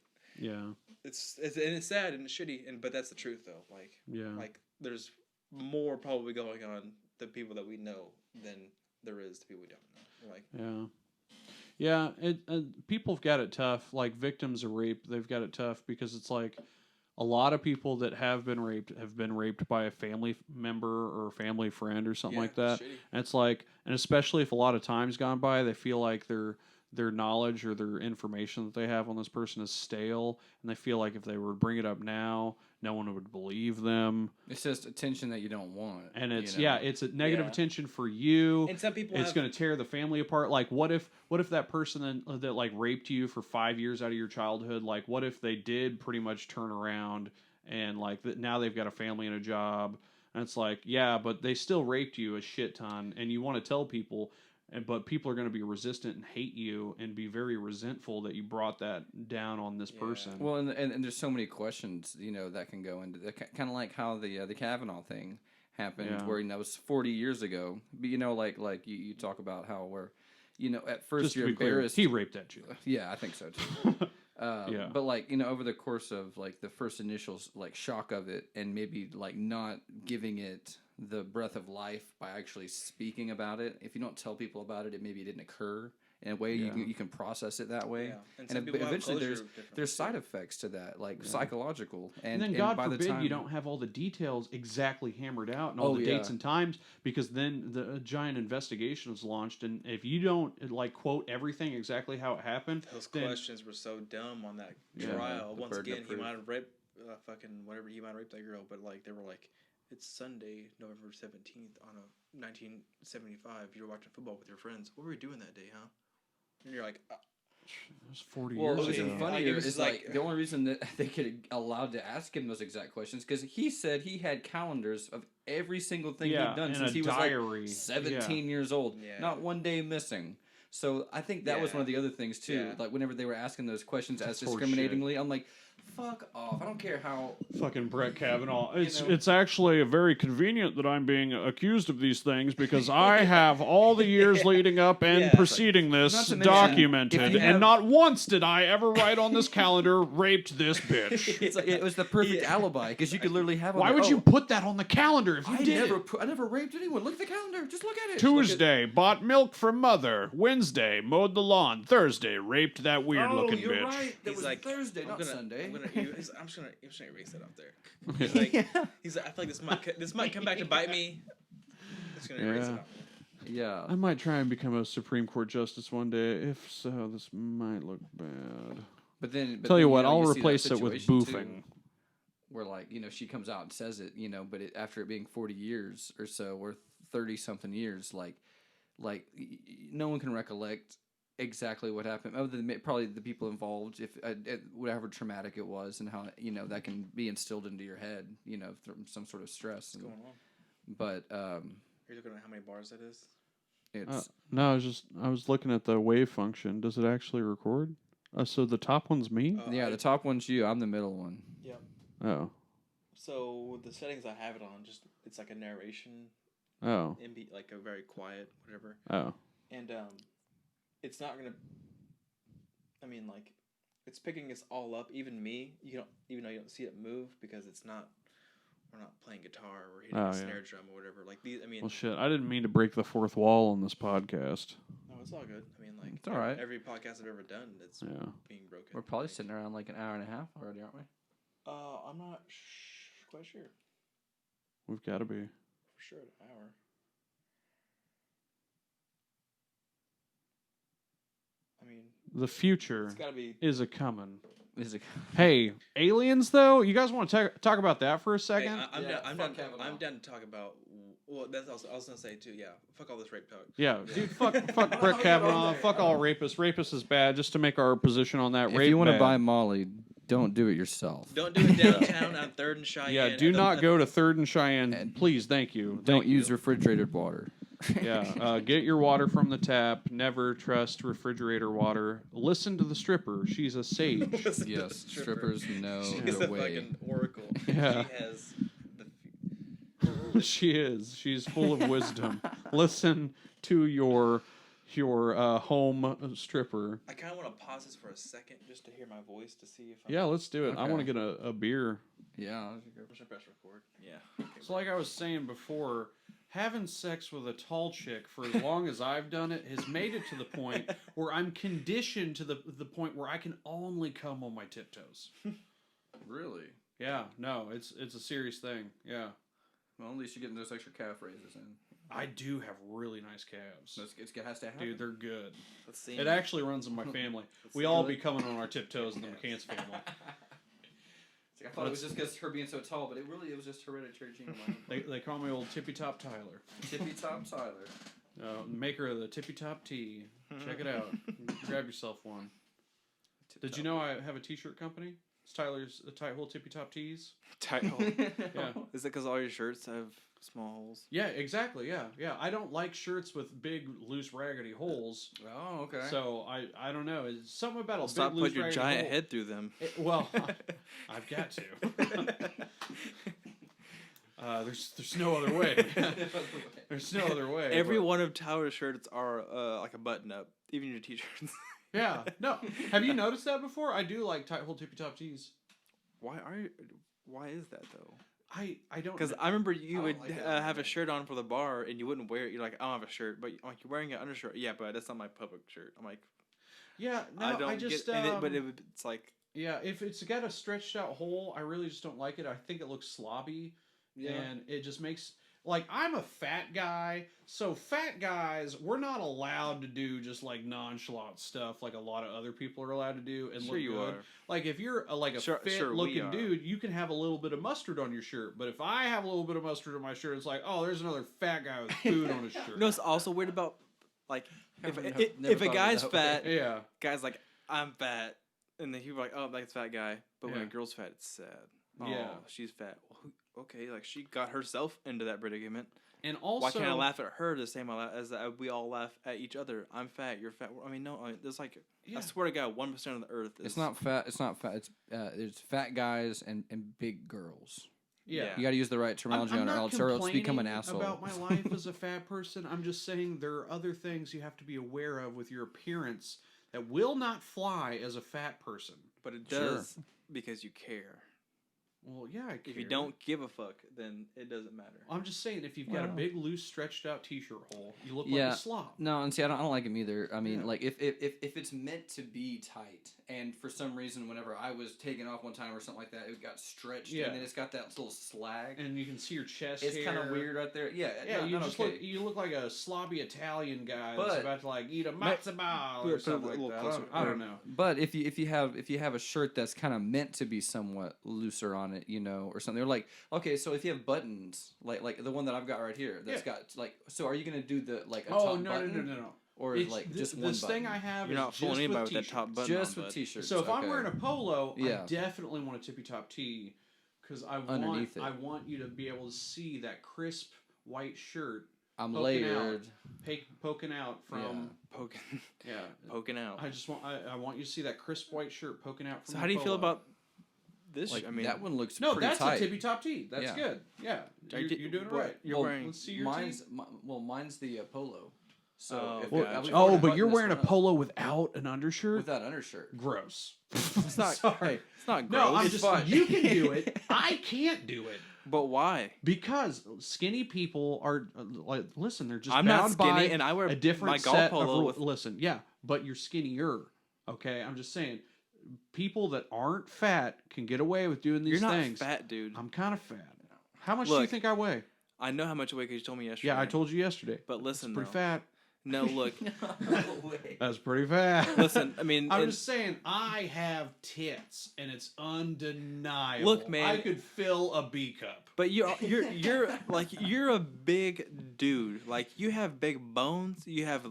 it's sad and it's shitty but that's the truth though. Like there's more probably going on the people that we know than there is the people we don't know. Like people have got it tough. Like victims of rape, they've got it tough because it's like a lot of people that have been raped by a family member or a family friend or something like that. Shitty. And it's like, and especially if a lot of time's gone by, they feel like their knowledge or their information that they have on this person is stale, and they feel like if they were to bring it up now, no one would believe them. It's just attention that you don't want. And it's it's a negative attention for you. And some people it's going to tear the family apart. Like what if that person that like raped you for 5 years out of your childhood, like what if they did pretty much turn around and like now they've got a family and a job, and it's like, but they still raped you a shit ton, and you want to tell people, but people are going to be resistant and hate you and be very resentful that you brought that down on this person. Well, and there's so many questions, that can go into kind of like how the Kavanaugh thing happened, where it was 40 years ago. But like you talk about how at first just you're embarrassed. Clear, he raped that Jew. Yeah, I think so too. But like over the course of like the first initial like shock of it, and maybe like not giving it the breath of life by actually speaking about it. If you don't tell people about it, maybe it didn't occur in a way you can process it that way. Yeah. And eventually there's side effects to that, like psychological. And then God forbid you don't have all the details exactly hammered out and all the dates and times, because then the giant investigation was launched, and if you don't like quote everything exactly how it happened, those questions were so dumb on that trial. Once again, he might have raped fucking whatever, he might have raped that girl, but like they were like, it's Sunday, November 17th on a 1975. You're watching football with your friends. What were you doing that day, huh? And you're like, it was 40 years ago. Well, it was funnier is like the only reason that they could allowed to ask him those exact questions because he said he had calendars of every single thing he'd done since he was like 17 years old. Yeah. Not one day missing. So I think that was one of the other things too. Yeah. Like whenever they were asking those questions as discriminatingly, I'm like, fuck off. I don't care how... Fucking Brett Kavanaugh. It's actually very convenient that I'm being accused of these things because I have all the years leading up and preceding this documented. And not once did I ever write on this calendar, raped this bitch. It's like, it was the perfect alibi because you could literally have... Why would you put that on the calendar if you did I never raped anyone. Look at the calendar. Just look at it. Tuesday, bought milk from mother. Wednesday, mowed the lawn. Thursday, raped that weird-looking bitch. You're right. That was like, Thursday, not Sunday. I'm just gonna erase that up there. He's like, I feel like this might come back to bite me. Just gonna erase it up. Yeah. I might try and become a Supreme Court justice one day. If so, this might look bad. But tell you what, I'll replace it with boofing. Where like she comes out and says it, but after it being 40 years or so, or 30-something years, like no one can recollect exactly what happened, other than probably the people involved, if whatever traumatic it was, and how that can be instilled into your head, through some sort of stress. What's going on? But are you looking at how many bars that is? It's no, I was looking at the wave function. Does it actually record? So the top one's me? The top one's you. I'm the middle one. Yep. Oh. So the settings I have it on, it's like a narration. Oh. Like a very quiet whatever. Oh. And it's not gonna. I mean, like, it's picking us all up. Even me, even though you don't see it move because it's not. We're not playing guitar or hitting a snare drum or whatever. Like these, I mean. Well, shit! I didn't mean to break the fourth wall on this podcast. No, it's all good. I mean, like, it's all right. Every podcast I've ever done, that's being broken. We're probably sitting around like an hour and a half already, aren't we? I'm not quite sure. We've got to be. For sure, an hour. I mean, the future is a coming. Hey, aliens though? You guys want to talk about that for a second? Hey, I'm done to talk about. Well, that's also, I was gonna say too. Yeah, fuck all this rape talk. Yeah, dude, fuck Brett Kavanaugh. Fuck all rapists. Rapist is bad. Just to make our position on that. If you want to buy Molly, don't do it yourself. Don't do it downtown on 3rd and Cheyenne. Yeah, do not go to 3rd and Cheyenne. Please, thank you. Don't use refrigerated water. Yeah, get your water from the tap. Never trust refrigerator water. Listen to the stripper. She's a sage. Yes, strippers know She's the a way. fucking oracle. Yeah. She has She is. She's full of wisdom. Listen to your home stripper. I kind of want to pause this for a second just to hear my voice to see if Yeah, let's do it. Okay. I want to get a beer. Yeah. I'm gonna press record. Yeah. Okay, So like I was saying before, having sex with a tall chick for as long as I've done it has made it to the point where I'm conditioned to the point where I can only come on my tiptoes. Really? Yeah, no, it's a serious thing. Yeah. Well, at least you're getting those extra calf raises in. I do have really nice calves. It has to happen. Dude, they're good. Let's see. It actually runs in my family. We all be coming on our tiptoes in the McCance family. I thought it was just because her being so tall, but it was just hereditary gene. They call me old Tippy Top Tyler. Tippy Top Tyler. Maker of the Tippy Top Tea. Check it out. Grab yourself one. Did you know I have a t-shirt company? It's Tyler's Tight Hole Tippy Top Tees. Tight hole. Yeah. Is it because all your shirts have small holes? Yeah, exactly. Yeah. I don't like shirts with big, loose, raggedy holes. Oh, okay. So I don't know. It's something about a Stop big, loose, putting your raggedy giant hole. head through them. Well, I've got to. There's no other way. There's no other way. Every one of Tyler's shirts are like a button up, even your t-shirts. Yeah. No. Have you noticed that before? I do like tight hole tippy top tees. Why is that though? I don't. Because I remember you I would don't like that. have a shirt on for the bar and you wouldn't wear it. You're like, I don't have a shirt, but I'm like, you're wearing an undershirt. Yeah, but that's not my public shirt. I'm like, Yeah. No. I don't just. get. It's like. Yeah. If it's got a stretched out hole, I really just don't like it. I think it looks slobby. Yeah. And it just makes. Like, I'm a fat guy, so fat guys, we're not allowed to do just, like, nonchalant stuff like a lot of other people are allowed to do and Sure look you good. Are. Like, if you're, a Sure we fit-looking are. dude, you can have a little bit of mustard on your shirt. But if I have a little bit of mustard on my shirt, it's like, oh, there's another fat guy with food on his shirt. You know what's also weird about, like, if Never a thought guy's of it that fat, Yeah. guy's like, I'm fat. And then people are like, oh, that's a fat guy. But when Yeah. a girl's fat, it's sad. Oh, Yeah. she's fat. Well, okay, like, she got herself into that predicament. And also... Why can't I laugh at her the same as we all laugh at each other? I'm fat, you're fat. I mean, no, there's like, Yeah. I swear to God, 1% of the earth is... It's not fat. It's there's fat guys and big girls. Yeah. You got to use the right terminology I'm on it, not or else become an complaining asshole. about my life as a fat person. I'm just saying there are other things you have to be aware of with your appearance that will not fly as a fat person. But it does because you care. Well, yeah, I care. If you don't give a fuck, then it doesn't matter. I'm just saying, if you've got a Well. big, loose, stretched out t-shirt hole, you look Yeah. like a slob. No, and see, I don't like him either. I mean, Yeah. like if it's meant to be tight, and for some reason, whenever I was taken off one time or something like that, it got stretched, Yeah. and then it's got that little slag. And you can see your chest It's kind of hair. weird right there. Yeah, Yeah, you not just okay. look like a slobby Italian guy that's But- about to like eat a matzo ball Yeah, or put it something a like little that. closer. I don't know. But if you have a shirt that's kind of meant to be somewhat looser on it, or something, they're like, okay, so if you have buttons like the one that I've got right here, that's got like, so are you gonna do the like a Oh top no, button? no. Or It's like this, just one this button? thing I have You're is not fooling just anybody with with that top t-shirts. button just on, with bud. t-shirts. So if I'm okay. wearing a polo, Yeah. I definitely want a tippy top tee because I Underneath it. want you to be able to see that crisp white shirt I'm poking layered. poking out from Poking out. I want you to see that crisp white shirt poking out from So the how do you feel polo. about this? Like I mean, that one looks No, pretty that's tight. a tippy top tee. That's Yeah. good. Yeah, you're doing it right. You're wearing. Let's see your mine's tee. mine's the polo. So Oh, if gotcha. we Oh, button but you're this wearing a one up polo without an undershirt. without undershirt. Gross. It's not. Sorry. Hey, it's not gross. No, I'm It's just. fine. You can do it. I can't do it. But why? Because skinny people are like, listen, they're just I'm bound not skinny, by and I wear a different my golf set polo of rules. with. Listen, yeah, but you're skinnier. Okay, I'm just saying, people that aren't fat can get away with doing these You're not things. fat, dude. I'm kind of fat. How much do you Look, think I weigh? I know how much you weigh because you told me yesterday. Yeah, I told you yesterday. But listen, It's pretty though, fat. No, look. That's pretty fast. Listen, I mean, I'm just saying, I have tits, and it's undeniable. Look, man, I could fill a B cup. But you're you're a big dude. Like you have big bones. You have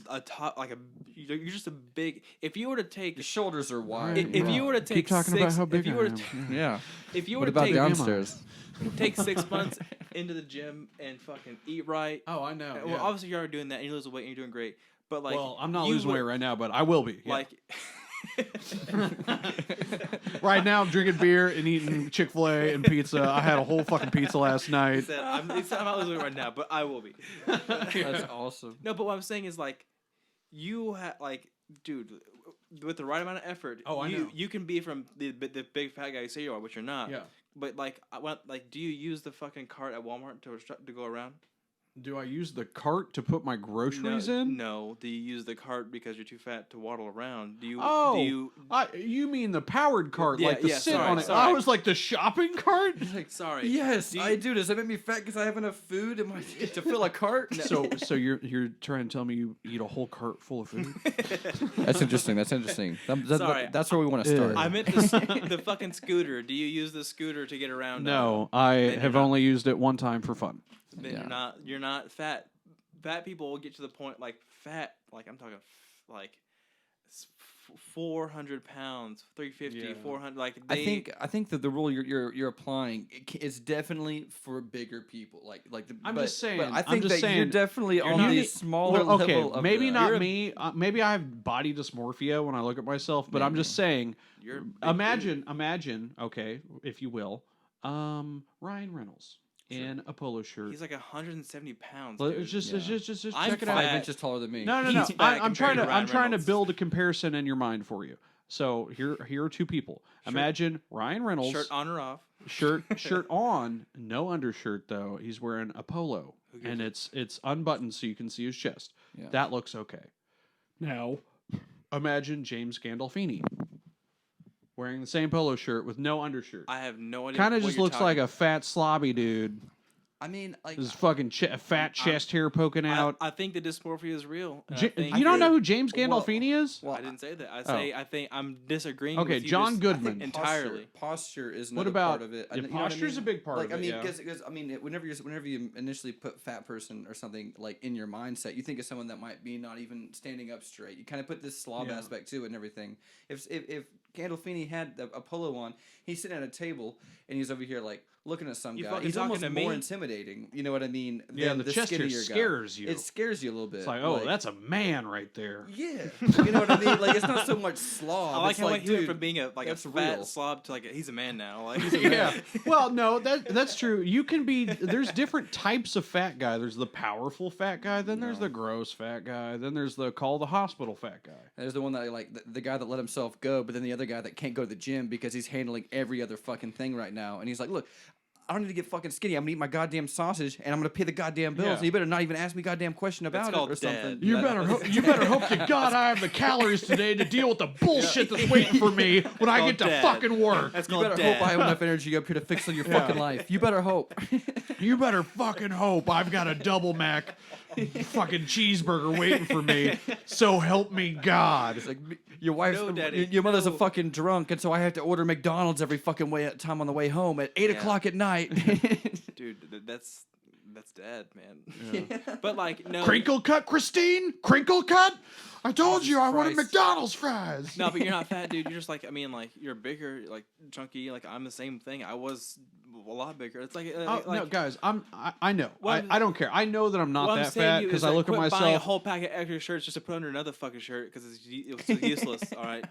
a top you're just a big. If you were to take your shoulders are wide. If you were to take keep talking about how big I am. Yeah. If you What were to about take downstairs? take 6 months into the gym and fucking eat right. Oh, I know. Well, obviously you're already doing that, and you lose weight, and you're doing great. But like, well, I'm not losing weight right now, but I will be. Yeah. Like. Right now, I'm drinking beer and eating Chick-fil-A and pizza. I had a whole fucking pizza last night. I'm not losing weight right now, but I will be. That's awesome. No, but what I'm saying is like, you have like, dude, with the right amount of effort, I know. You can be from the big fat guy you say you are, which you're not. Yeah. But like, do you use the fucking cart at Walmart to go around? Do I use the cart to put my groceries in? No. Do you use the cart because you're too fat to waddle around? Do you? You mean the powered cart, Yeah, like the yeah, sit sorry, on it? sorry. I was like the shopping cart. Like, sorry. Yes, I do. Does that make me fat because I have enough food in my to fill a cart? No. So you're trying to tell me you eat a whole cart full of food? That's interesting. That's where we want to start. I meant the fucking scooter. Do you use the scooter to get around? No, I have only used it one time for fun. Then you're not fat. Fat people will get to the point like I'm talking like 400 pounds, 350, 400. Like I think that the rule you're applying is definitely for bigger people. I'm just saying. But I think you're definitely on the smaller level. Of maybe not me. Maybe I have body dysmorphia when I look at myself. But I'm just saying. Imagine. Okay, if you will, Ryan Reynolds. In a polo shirt. He's like 170 pounds. Just I'm check it out. 5 inches taller than me. No. I'm trying to build a comparison in your mind for you. So here are two people. Sure. Imagine Ryan Reynolds. Shirt on or off? Shirt on, no undershirt though. He's wearing a polo, and it's unbuttoned so you can see his chest. Yeah. That looks okay. Now, imagine James Gandolfini. Wearing the same polo shirt with no undershirt. I have no idea. Kind of just looks like a fat slobby dude. I mean, like his fucking fat chest hair poking out. I think the dysmorphia is real. You don't know who James Gandolfini is? Well, I didn't say that. I think I'm disagreeing. Okay, with you John Goodman entirely. Posture is another part of it. Posture's a big part of it. Because whenever you initially put fat person or something like in your mindset, you think of someone that might be not even standing up straight. You kind of put this slob aspect to it and everything. If Gandolfini had a polo on, he's sitting at a table and he's over here like looking at some guy. He's almost more intimidating. You know what I mean? Yeah, the chest hair scares you. It scares you a little bit. It's like, that's a man right there. Yeah, you know what I mean? Like it's not so much slob. I like how he went from being a fat slob to he's a man now. Like yeah. Well, no, that's true. You can be. There's different types of fat guy. There's the powerful fat guy. Then there's the gross fat guy. Then there's the call the hospital fat guy. There's the one that the guy that let himself go, but then the other guy that can't go to the gym because he's handling every other fucking thing right now, and he's like, look. I don't need to get fucking skinny. I'm gonna eat my goddamn sausage and I'm gonna pay the goddamn bills. And you better not even ask me a goddamn question about it or something. You better hope to God I have the calories today to deal with the bullshit that's waiting for me when I get to fucking work. You better hope I have enough energy up here to fix your fucking life. You better hope. You better fucking hope I've got a double Mac fucking cheeseburger waiting for me. So help me God. It's like your wife's your mother's a fucking drunk, and so I have to order McDonald's every fucking time on the way home at 8 o'clock at night. Dude, that's dead, man. Yeah. But no crinkle cut, Christine. Crinkle cut. I told you I wanted McDonald's fries. No, but you're not fat, dude. You're just you're bigger, chunky. I'm the same thing. I was a lot bigger. It's no, guys. I know. I don't care. I know that I'm not that fat because I look at myself. Buying a whole pack of extra shirts just to put under another fucking shirt because it's useless. All right.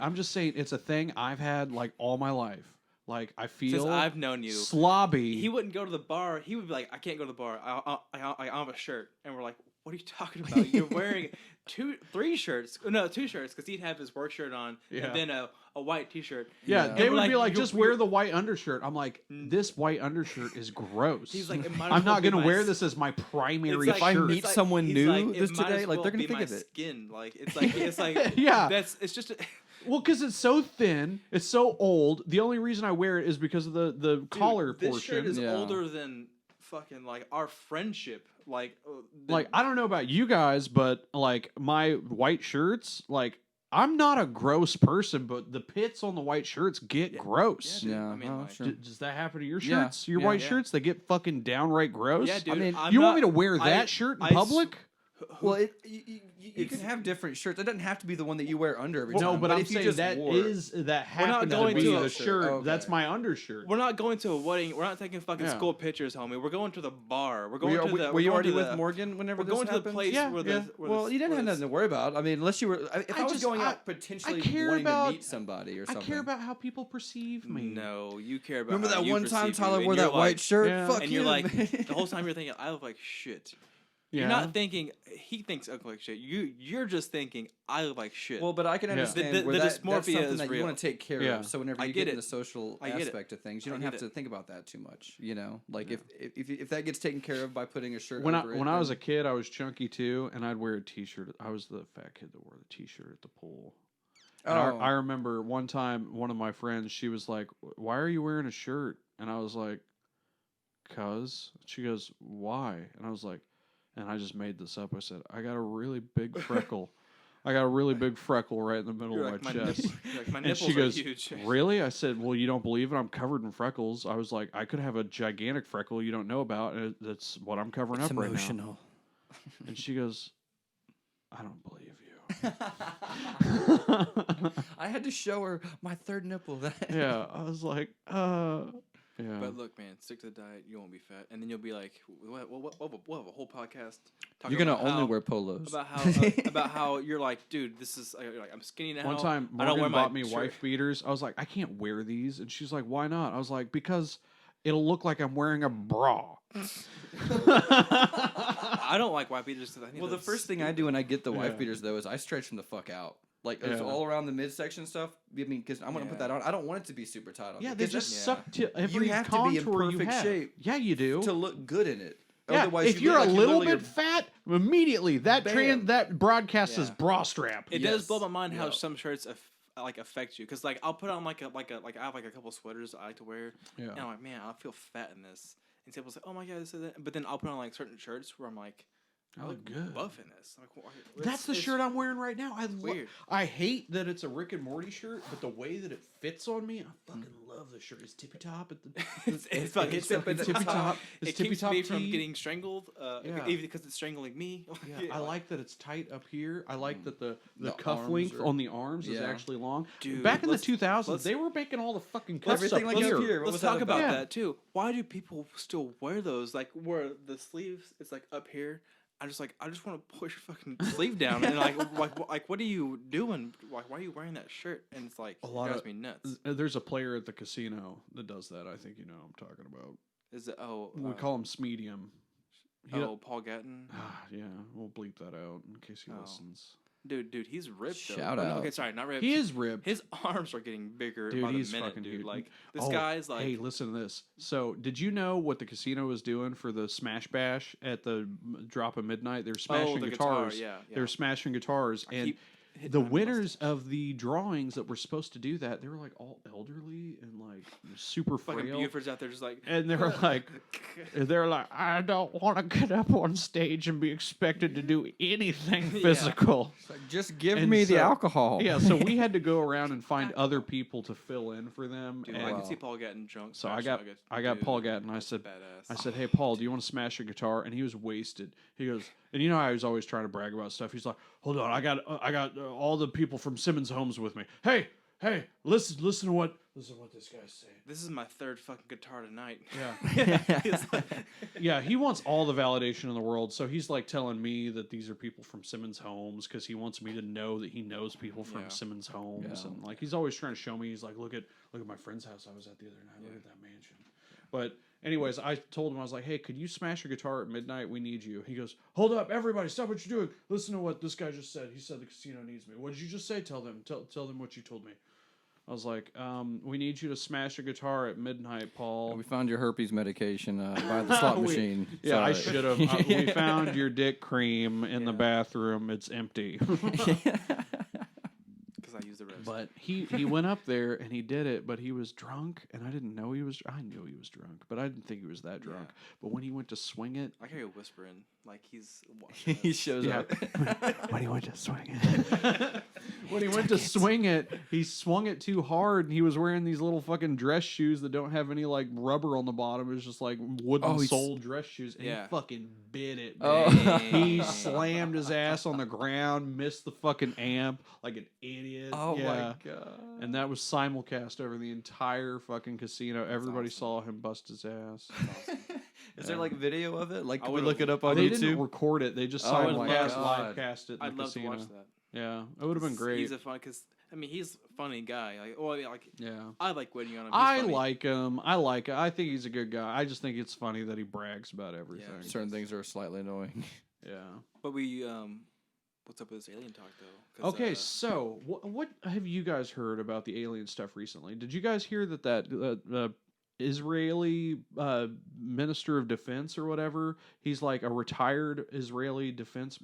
I'm just saying it's a thing I've had all my life. I feel since I've known you, slobby. He wouldn't go to the bar. He would be like, "I can't go to the bar. I have a shirt." And we're like, "What are you talking about? You're wearing 2 shirts? No, 2 shirts because he'd have his work shirt on and then a white T-shirt." Yeah, they would be like, "Just wear the white undershirt." I'm like, "This white undershirt is gross." He's like, "I'm not going to wear this as my primary shirt." If I meet someone new this today, they're going to think of it. Skin, it's like yeah, it's just. Well, because it's so thin, it's so old. The only reason I wear it is because of the collar portion. This shirt is older than fucking like our friendship, like I don't know about you guys, but like my white shirts, like I'm not a gross person, but the pits on the white shirts get gross. Yeah, dude. I mean, sure. Does that happen to your shirts? Your Yeah. white shirts, they get fucking downright gross. Yeah, dude. I mean, I'm you not, want me to wear that shirt in public? Well, you can have different shirts. It doesn't have to be the one that you wear under every time. No, but I'm if you saying just that wore, happens to going be to the a shirt. Okay. That's my undershirt. We're not going to a wedding. We're not taking fucking school pictures, homie. We're going to the bar. We're going to the. Were you already with Morgan whenever we're this going happened? to the place where the. Well, you didn't have nothing to worry about. I mean, unless you were. If I was going out potentially wanting to meet somebody or something. I care about how people perceive me. No, you care about. Remember how that you one time perceive Tyler you, wore and that you're white shirt? Yeah. Fuck and you. you're like the whole time you're thinking I look like shit. Yeah. You're not thinking he thinks I look like shit. You're just thinking I look like shit. Well, but I can understand The where that's dysmorphia something is that real. you want to take care Yeah. of. So whenever I you get get in it. the social I get it. aspect of things, you I don't get have to it. think about that too much. You know, like if that gets taken care of by putting a shirt When over it, I was a then- kid, I was chunky too, and I'd wear a t-shirt. I was the fat kid that wore the t-shirt at the pool. And I remember one time, one of my friends, she was like, "Why are you wearing a shirt?" And I was like, "'Cause." She goes, "Why?" And I was like, and I just made this up. I said, "I got a really big freckle. I got a really big freckle right in the middle of my chest." My And nipples she goes, are huge. "Really?" I said, "Well, you don't believe it? I'm covered in freckles." I was like, "I could have a gigantic freckle you don't know about, and that's what I'm covering up right now." And she goes, "I don't believe you." I had to show her my third nipple. Yeah, I was like, yeah. But look, man, stick to the diet. You won't be fat, and then you'll be like, we'll have a whole podcast. You're gonna only wear polos. About how you're like, dude, this is like I'm skinny now. One time, I don't Morgan wear bought my me shirt. wife beaters. I was like, I can't wear these, and she's like, "Why not?" I was like, "Because it'll look like I'm wearing a bra." I don't like white beaters. Well, the first thing I do when I get the wife beaters though is I stretch them the fuck out. Like it's all around the midsection stuff. I mean, because I'm gonna put that on. I don't want it to be super tight on. Yeah, me, they 'cause just that's- suck to every You have to contour be in you perfect have. shape Yeah, you do. to look good in it. Yeah, Otherwise, if you you're look a like little literally bit fat, immediately that Bam. that broadcasts as Yeah. bra strap. It does blow my mind how Yeah. some shirts affect you, because like I'll put on like I have like a couple sweaters I like to wear, Yeah. and I'm like, man, I feel fat in this. And people say, oh my god, this is that. But then I'll put on like certain shirts where I'm like, I look good. buff in this. Like, That's the shirt I'm wearing right now. weird. I hate that it's a Rick and Morty shirt, but the way that it fits on me, I fucking love the shirt. It's tippy top at the. It's fucking tippy top. It It's tippy keeps top me from tee. getting strangled, Yeah. even because it's strangling me. Yeah, I like that it's tight up here. I like that the The cuff arms length are- on the arms is Yeah. actually long. Dude, Back in the let's- 2000s, they were making all the fucking cuffs Everything up like here. up here. What Let's was that talk about about? that too. Why do people still wear those? Like where the sleeves, it's like up here. I just want to push your fucking sleeve down and like what are you doing? Like why are you wearing that shirt? And it's like A lot it drives of- me nuts. There's a player at the casino that does that. I think you know what I'm talking about. Is it We call him Smedium. Paul Gatton? Yeah, we'll bleep that out in case he Oh. listens. Dude, he's ripped. Shout though. out. Okay, sorry, not ripped. He is ripped. His arms are getting bigger Dude, by the he's minute, fucking dude. huge. Like this Oh, guy's like. Hey, listen to this. So, did you know what the casino was doing for the Smash Bash at the drop of midnight? They were smashing the guitar, guitars. yeah. They were smashing guitars, and keep hitting the my winners of the drawings that were supposed to do that, they were like all elderly and like super fucking frail. Buford's out there just like. And they're like, I don't want to get up on stage and be expected to do anything physical. Just give And me the so- alcohol. Yeah, so we had to go around and find other people to fill in for them. Dude, and I can see Paul getting drunk. so smashing I got dude, Paul Gatton. I that's said, badass. "Hey Paul, do you want to smash a guitar?" And he was wasted. He goes, and you know how he was always trying to brag about stuff. He's like, "Hold on, I got all the people from Simmons Homes with me. Hey, listen to what this guy's saying." This is my third fucking guitar tonight. Yeah. He's like- Yeah, he wants all the validation in the world. So he's like telling me that these are people from Simmons Homes because he wants me to know that he knows people from Yeah. Simmons Homes, Yeah. and like he's always trying to show me. He's like, look at my friend's house I was at the other night. Look at that mansion. But anyways, I told him, I was like, hey, could you smash your guitar at midnight? We need you. He goes, hold up, everybody, stop what you're doing. Listen to what this guy just said. He said the casino needs me. What did you just say? Tell them what you told me. I was like, we need you to smash a guitar at midnight, Paul. We found your herpes medication by the slot machine. Yeah, I Sorry. should have. We found your dick cream in the bathroom. It's empty. Because I use the restroom. But he went up there and he did it, but he was drunk, and I didn't know he was. I knew he was drunk, but I didn't think he was that drunk. Yeah. But when he went to swing it, I hear whispering like he's he shows up. When he went to swing it, when he went to swing it, he swung it too hard, and he was wearing these little fucking dress shoes that don't have any like rubber on the bottom. It was just like wooden sole dress shoes, and he fucking bit it. He slammed his ass on the ground, missed the fucking amp like an idiot. Oh my god! And that was simulcast over the entire fucking casino. Everybody saw him bust his ass. Awesome. Is there like video of it? Like, can we look it up on they YouTube? They didn't record it. They just live cast it in I'd the love casino. to watch that. Yeah, it would have been great. He's a fun, because I mean, he's a funny guy. Yeah, I like waiting on him. I like him. I think he's a good guy. I just think it's funny that he brags about everything. Yeah, certain things are slightly annoying. Yeah. But what's up with this alien talk though? Okay, so what have you guys heard about the alien stuff recently? Did you guys hear that Israeli Minister of Defense or whatever? He's like a retired Israeli defense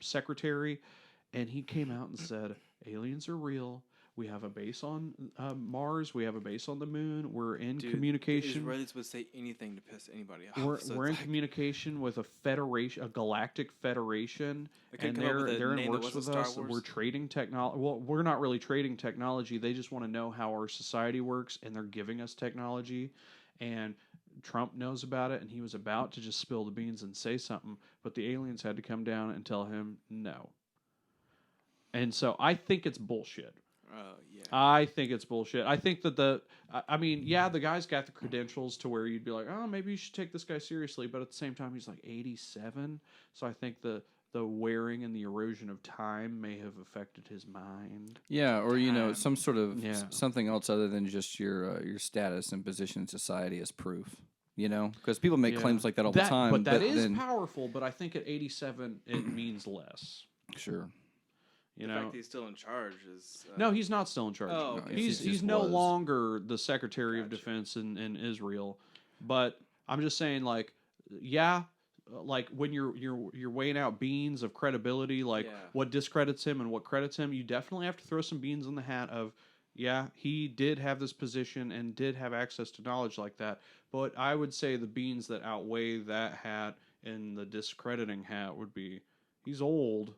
secretary, and he came out and said aliens are real. We have a base on Mars. We have a base on the moon. We're in communication. The Israelis would say anything to piss anybody off. We're in communication with a federation, a galactic federation, and they're in works with us. We're trading technology. Well, we're not really trading technology. They just want to know how our society works, and they're giving us technology. And Trump knows about it, and he was about to just spill the beans and say something, but the aliens had to come down and tell him no. And so I think it's bullshit. Yeah. I think it's bullshit. I think that the guy's got the credentials to where you'd be like, oh, maybe you should take this guy seriously. But at the same time, he's like 87. So I think the wearing and the erosion of time may have affected his mind. Yeah, or some sort of something else other than just your status and position in society as proof. Because people make claims like that all the time. But that is powerful. But I think at 87, it means less. Sure. The fact that he's still in charge is... No, he's not still in charge. Oh, okay. He's no longer the Secretary of Defense in Israel. But I'm just saying, like when you're weighing out beans of credibility, what discredits him and what credits him, you definitely have to throw some beans in the hat of, he did have this position and did have access to knowledge like that. But I would say the beans that outweigh that hat and the discrediting hat would be, he's old.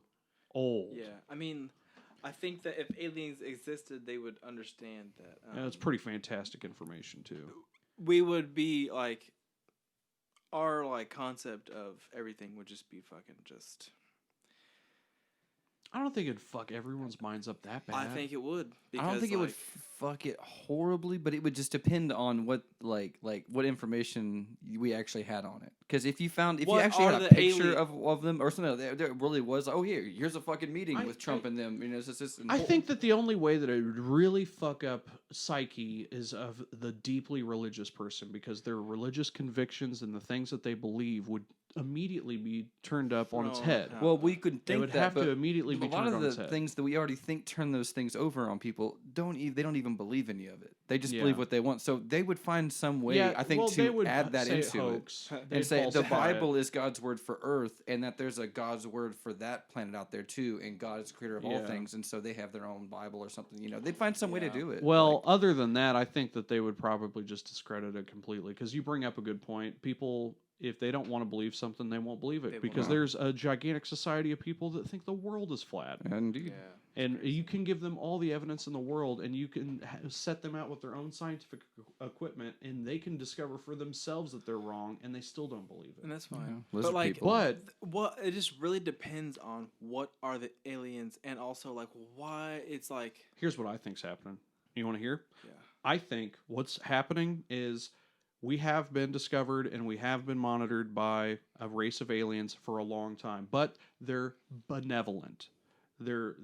Yeah, I mean, I think that if aliens existed, they would understand that. It's pretty fantastic information too. We would be like, our concept of everything would just be fucking just. I don't think it'd fuck everyone's minds up that bad. I think it would. I don't think it would fuck it horribly, but it would just depend on what what information we actually had on it. Because if you actually had a picture of them or something, there really was. Oh, here's a fucking meeting with Trump and them. It's just. I think that the only way that it would really fuck up psyche is of the deeply religious person, because their religious convictions and the things that they believe would immediately be turned up on its head. Well, we could think they would have to immediately be turned on its head. A lot of the things that we already think turn those things over on people they don't even believe any of it. They just believe what they want. So they would find some way, I think, to add that into it and say the Bible is God's word for Earth, and that there's a God's word for that planet out there too, and God is creator of all things, and so they have their own Bible or something. They'd find some way to do it. Well, other than that, I think that they would probably just discredit it completely, because you bring up a good point. People, if they don't want to believe something, they won't believe it, because there's a gigantic society of people that think the world is flat. Indeed. Yeah. And you can give them all the evidence in the world, and you can set them out with their own scientific equipment, and they can discover for themselves that they're wrong, and they still don't believe it. And that's fine. Yeah. But it just really depends on what are the aliens, and also why it's like. Here's what I think's happening. You want to hear? Yeah. I think what's happening is we have been discovered and we have been monitored by a race of aliens for a long time, but they're benevolent. They're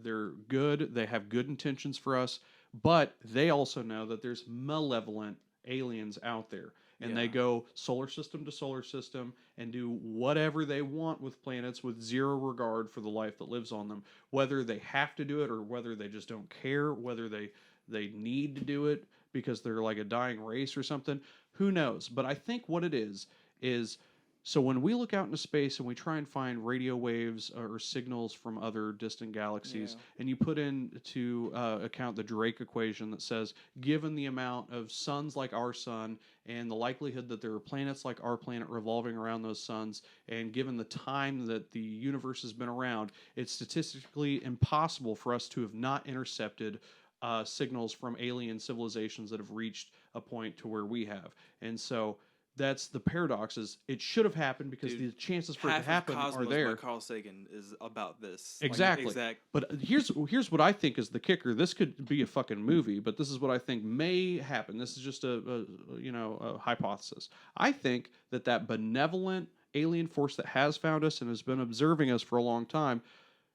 good. They have good intentions for us, but they also know that there's malevolent aliens out there, and they go solar system to solar system and do whatever they want with planets with zero regard for the life that lives on them, whether they have to do it or whether they just don't care, whether they need to do it because they're like a dying race or something. Who knows? But I think what it is So when we look out into space and we try and find radio waves or signals from other distant galaxies, and you put into account the Drake equation that says, given the amount of suns like our sun and the likelihood that there are planets like our planet revolving around those suns, and given the time that the universe has been around, it's statistically impossible for us to have not intercepted signals from alien civilizations that have reached a point to where we have. And so that's the paradox, is it should have happened because the chances for it to happen are there. Carl Sagan is about this. Exactly. But here's what I think is the kicker. This could be a fucking movie, but this is what I think may happen. This is just a hypothesis. I think that benevolent alien force that has found us and has been observing us for a long time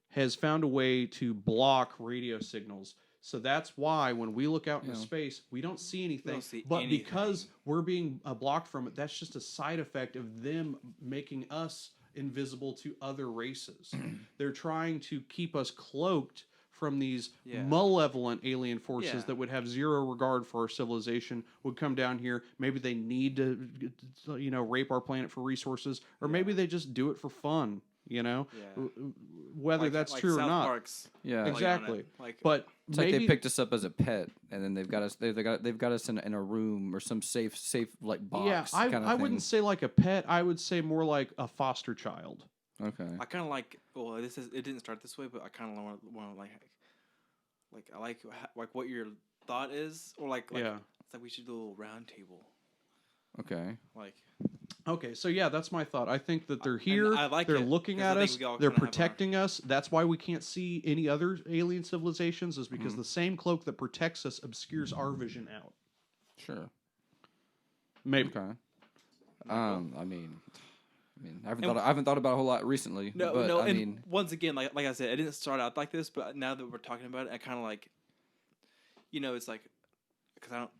has found a way to block radio signals. So that's why when we look out into space, we don't see anything. Because we're being blocked from it, that's just a side effect of them making us invisible to other races. They're trying to keep us cloaked from these malevolent alien forces that would have zero regard for our civilization, would come down here. Maybe they need to, rape our planet for resources, or maybe they just do it for fun. Whether that's true or South not. Park's exactly. But it's like they picked us up as a pet, and then they've got us. They've got us in a room or some safe like box. Yeah, I wouldn't say like a pet. I would say more like a foster child. Okay. I kind of like. Well, it didn't start this way, but I kind of want I like what your thought is, or it's like we should do a little round table. Okay. Okay, so that's my thought. I think that they're here. They're looking at us. They're protecting us. That's why we can't see any other alien civilizations, is because the same cloak that protects us obscures our vision out. Sure. Maybe. Okay. I mean, I haven't thought about it a whole lot recently. No. I mean, once again, like I said, it didn't start out like this, but now that we're talking about it, I kind of it's like, because I don't.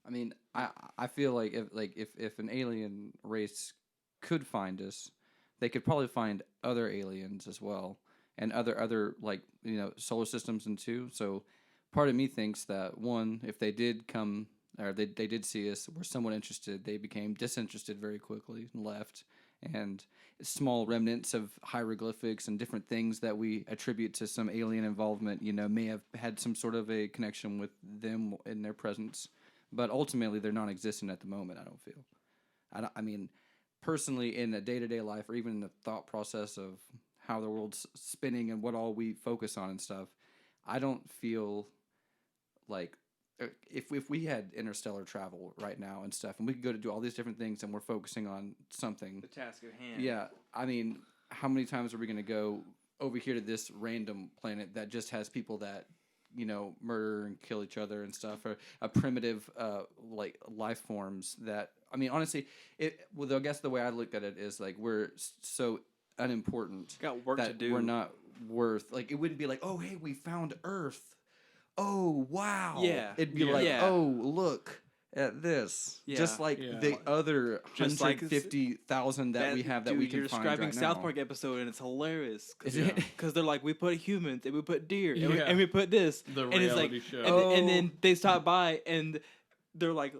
I mean, I feel like if an alien race could find us, they could probably find other aliens as well, and other solar systems and too. So part of me thinks that one, if they did come or they did see us, were somewhat interested, they became disinterested very quickly and left. And small remnants of hieroglyphics and different things that we attribute to some alien involvement, may have had some sort of a connection with them in their presence. But ultimately, they're non-existent at the moment, I don't feel. I mean, personally, in a day-to-day life, or even in the thought process of how the world's spinning and what all we focus on and stuff, I don't feel like if we had interstellar travel right now and stuff, and we could go to do all these different things, and we're focusing on something. The task at hand. Yeah, I mean, how many times are we going to go over here to this random planet that just has people that murder and kill each other and stuff, or a primitive life forms that, I mean, honestly, I guess the way I look at it is like we're so unimportant. Got work to do. We're not worth, it wouldn't be like, oh, hey, we found Earth. Oh, wow. Yeah. It'd be oh, look at this. Yeah. Just like the other 150,000 that we have that we can find right now. You're describing South Park episode, and it's hilarious. Is it? Because they're like, we put humans, and we put deer, and we put this. The and reality it's show. And then they stop by, and they're like,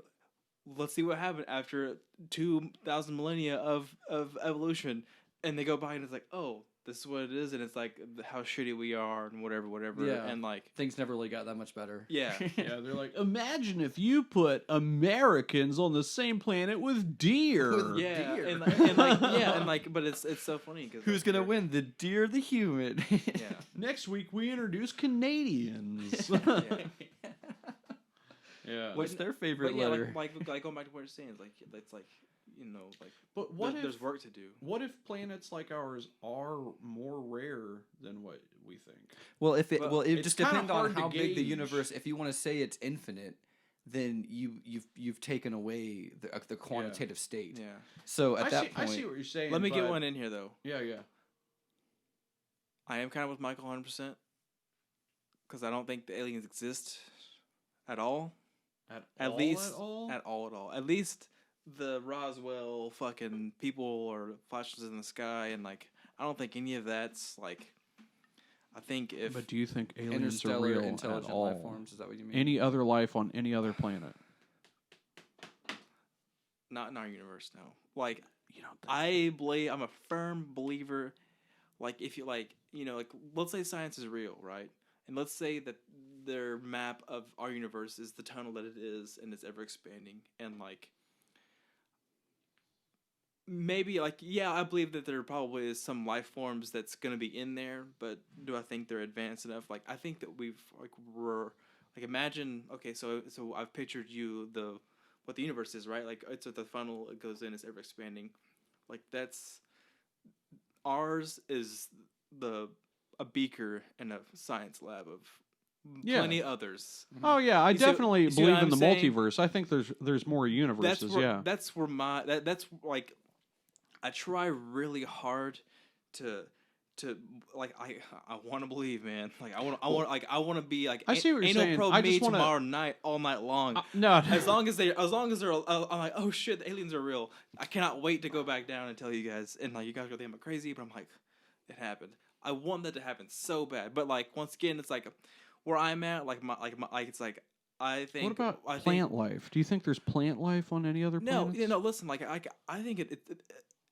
let's see what happened after 2,000 millennia of evolution. And they go by, and it's like, oh, this is what it is, and it's like how shitty we are, and whatever, yeah. And things never really got that much better. Yeah. Yeah, they're like, imagine if you put Americans on the same planet with deer. Deer. But it's so funny because who's gonna win, the deer or the human? Yeah. Next week we introduce Canadians. Yeah. What's their favorite letter? Like going back to what you're saying, it's like. But what there's work to do. What if planets like ours are more rare than what we think? Well, it just depends on how big the universe. If you want to say it's infinite, then you've taken away the quantitative state. Yeah. So at that point, I see what you're saying. Let me get one in here though. Yeah. I am kind of with Michael 100%, because I don't think the aliens exist at all. At all. At least the Roswell fucking people or flashes in the sky, and I don't think any of that's I think if. But do you think aliens are real intelligent at all? Life forms? Is that what you mean? Any other life on any other planet? Not in our universe, no. You don't think I'm a firm believer. Like, if you like, let's say science is real, right? And let's say that their map of our universe is the tunnel that it is, and it's ever expanding, and like, maybe like, I believe that there probably is some life forms that's gonna be in there, but do I think they're advanced enough? Like, I think that we're imagine, okay, so I've pictured what the universe is, right? Like, it's at the funnel, it goes in, it's ever expanding. Like, that's ours is a beaker and a science lab of plenty others. Oh yeah, I definitely believe in the multiverse. I think there's more universes. That's where that's like, I try really hard to like, I want to believe, man. Like, I want to be like, I see what you're saying. No probe me tomorrow night, all night long. No, as long as they're, I'm like, oh shit, the aliens are real. I cannot wait to go back down and tell you guys. And like, you guys are think I'm crazy, but I'm like, it happened. I want that to happen so bad. But like, once again, it's like where I'm at. Like it's like, I think. What about plant life? Do you think there's plant life on any other planets? No, listen. Like, I think it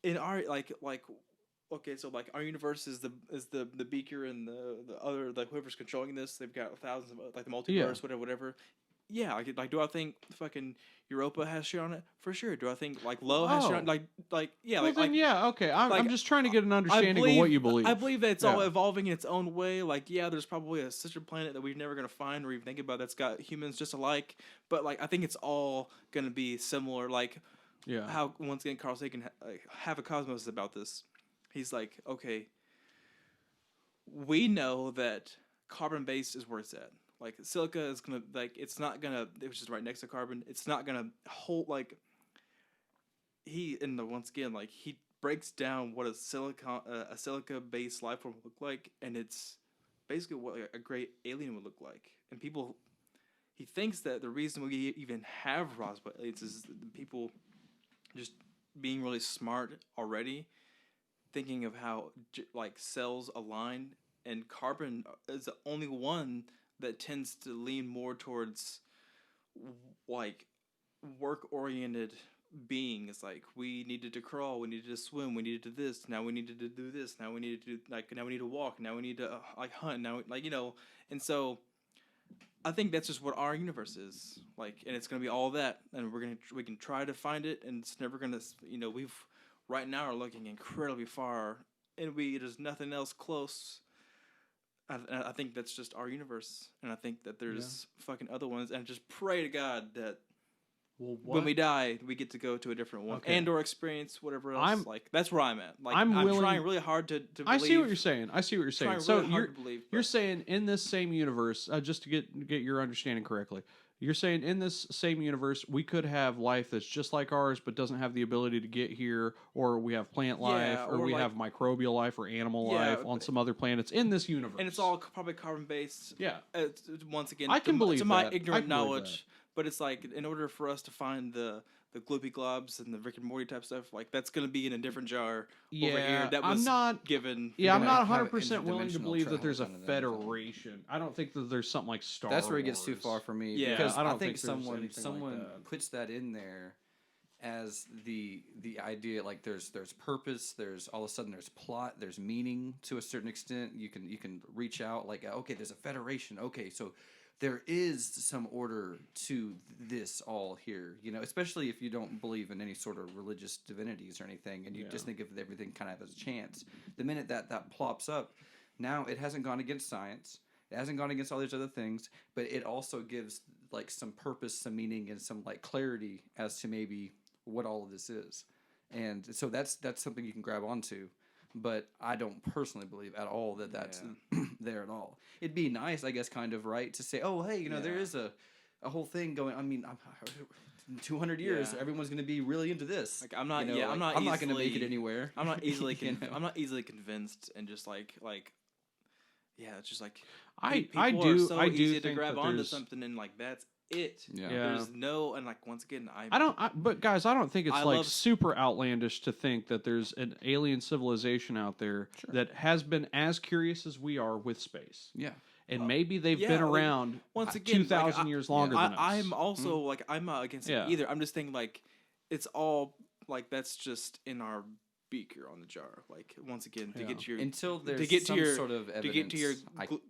in our like. Okay, so like, our universe is the beaker, and the other, like, whoever's controlling this, they've got thousands of, like, the multiverse, whatever. Yeah, like, do I think fucking Europa has shit on it? For sure. Do I think like Low has shit on it? Yeah. Well, then, okay. I'm just trying to get an understanding of what you believe. I believe that it's all evolving in its own way. Like, there's probably a sister planet that we're never gonna find or even think about that's got humans just alike. But like, I think it's all gonna be similar. Like, how once again Carl Sagan have a cosmos about this. He's like, okay, we know that carbon-based is where it's at. Like, silica is gonna, like, it's not gonna, which is right next to carbon, it's not gonna hold, like, once again, like, he breaks down what a silica-based life form would look like, and it's basically what a great alien would look like. And he thinks that the reason we even have Roswell aliens is people just being really smart already, thinking of how like cells align, and carbon is the only one that tends to lean more towards like work-oriented beings. Like, we needed to crawl, we needed to swim, we needed to do this, now we needed to do this, now we needed to now we need to walk, now we need to like hunt, now and so I think that's just what our universe is like, and it's gonna be all that, and we can try to find it, and it's never gonna, we've right now are looking incredibly far, and there's nothing else close. I think that's just our universe, and I think that there's fucking other ones, and just pray to God that when we die, we get to go to a different one, and or experience whatever else. That's where I'm at. Like, I'm trying really hard to believe. I see what you're saying. So really you're saying in this same universe, just to get your understanding correctly, you're saying in this same universe, we could have life that's just like ours, but doesn't have the ability to get here, or we have plant life, or we have microbial life or animal life on some other planets in this universe. And it's all probably carbon-based. Yeah. Once again, I can believe to my ignorant knowledge, but it's like, in order for us to find the gloopy globs and the Rick and Morty type stuff, like, that's going to be in a different jar over here. That was given. Yeah, I'm not 100% willing to believe that there's a federation. I don't think that there's something like Star Wars. That's where it gets too far for me. Yeah, because I don't think someone like puts that in there as the idea, like, there's purpose, there's all of a sudden there's plot, there's meaning to a certain extent. You can reach out, like, okay, there's a federation. Okay, so there is some order to this all here, especially if you don't believe in any sort of religious divinities or anything, and you just think of everything kind of as a chance. The minute that plops up, now it hasn't gone against science, it hasn't gone against all these other things, but it also gives like some purpose, some meaning, and some like clarity as to maybe what all of this is. And so that's something you can grab onto. But I don't personally believe at all that that's there at all. It'd be nice, I guess, kind of, right, to say, oh, hey, there is a whole thing going. I mean, in 200 years, everyone's going to be really into this. Like, I'm not going to make it anywhere. I'm not easily I'm not easily convinced, and just like it's just like I do easy think to grab that onto something, and like that's it. There's no, and like, once again, but guys, I don't think it's like super outlandish to think that there's an alien civilization out there that has been as curious as we are with space. Yeah. And maybe they've been around once again 2,000 years longer than us. I'm also like, I'm not against it either. I'm just thinking, like, it's all like that's just in our beaker on the jar. Like once again, to get to your until there's sort of evidence, to get to your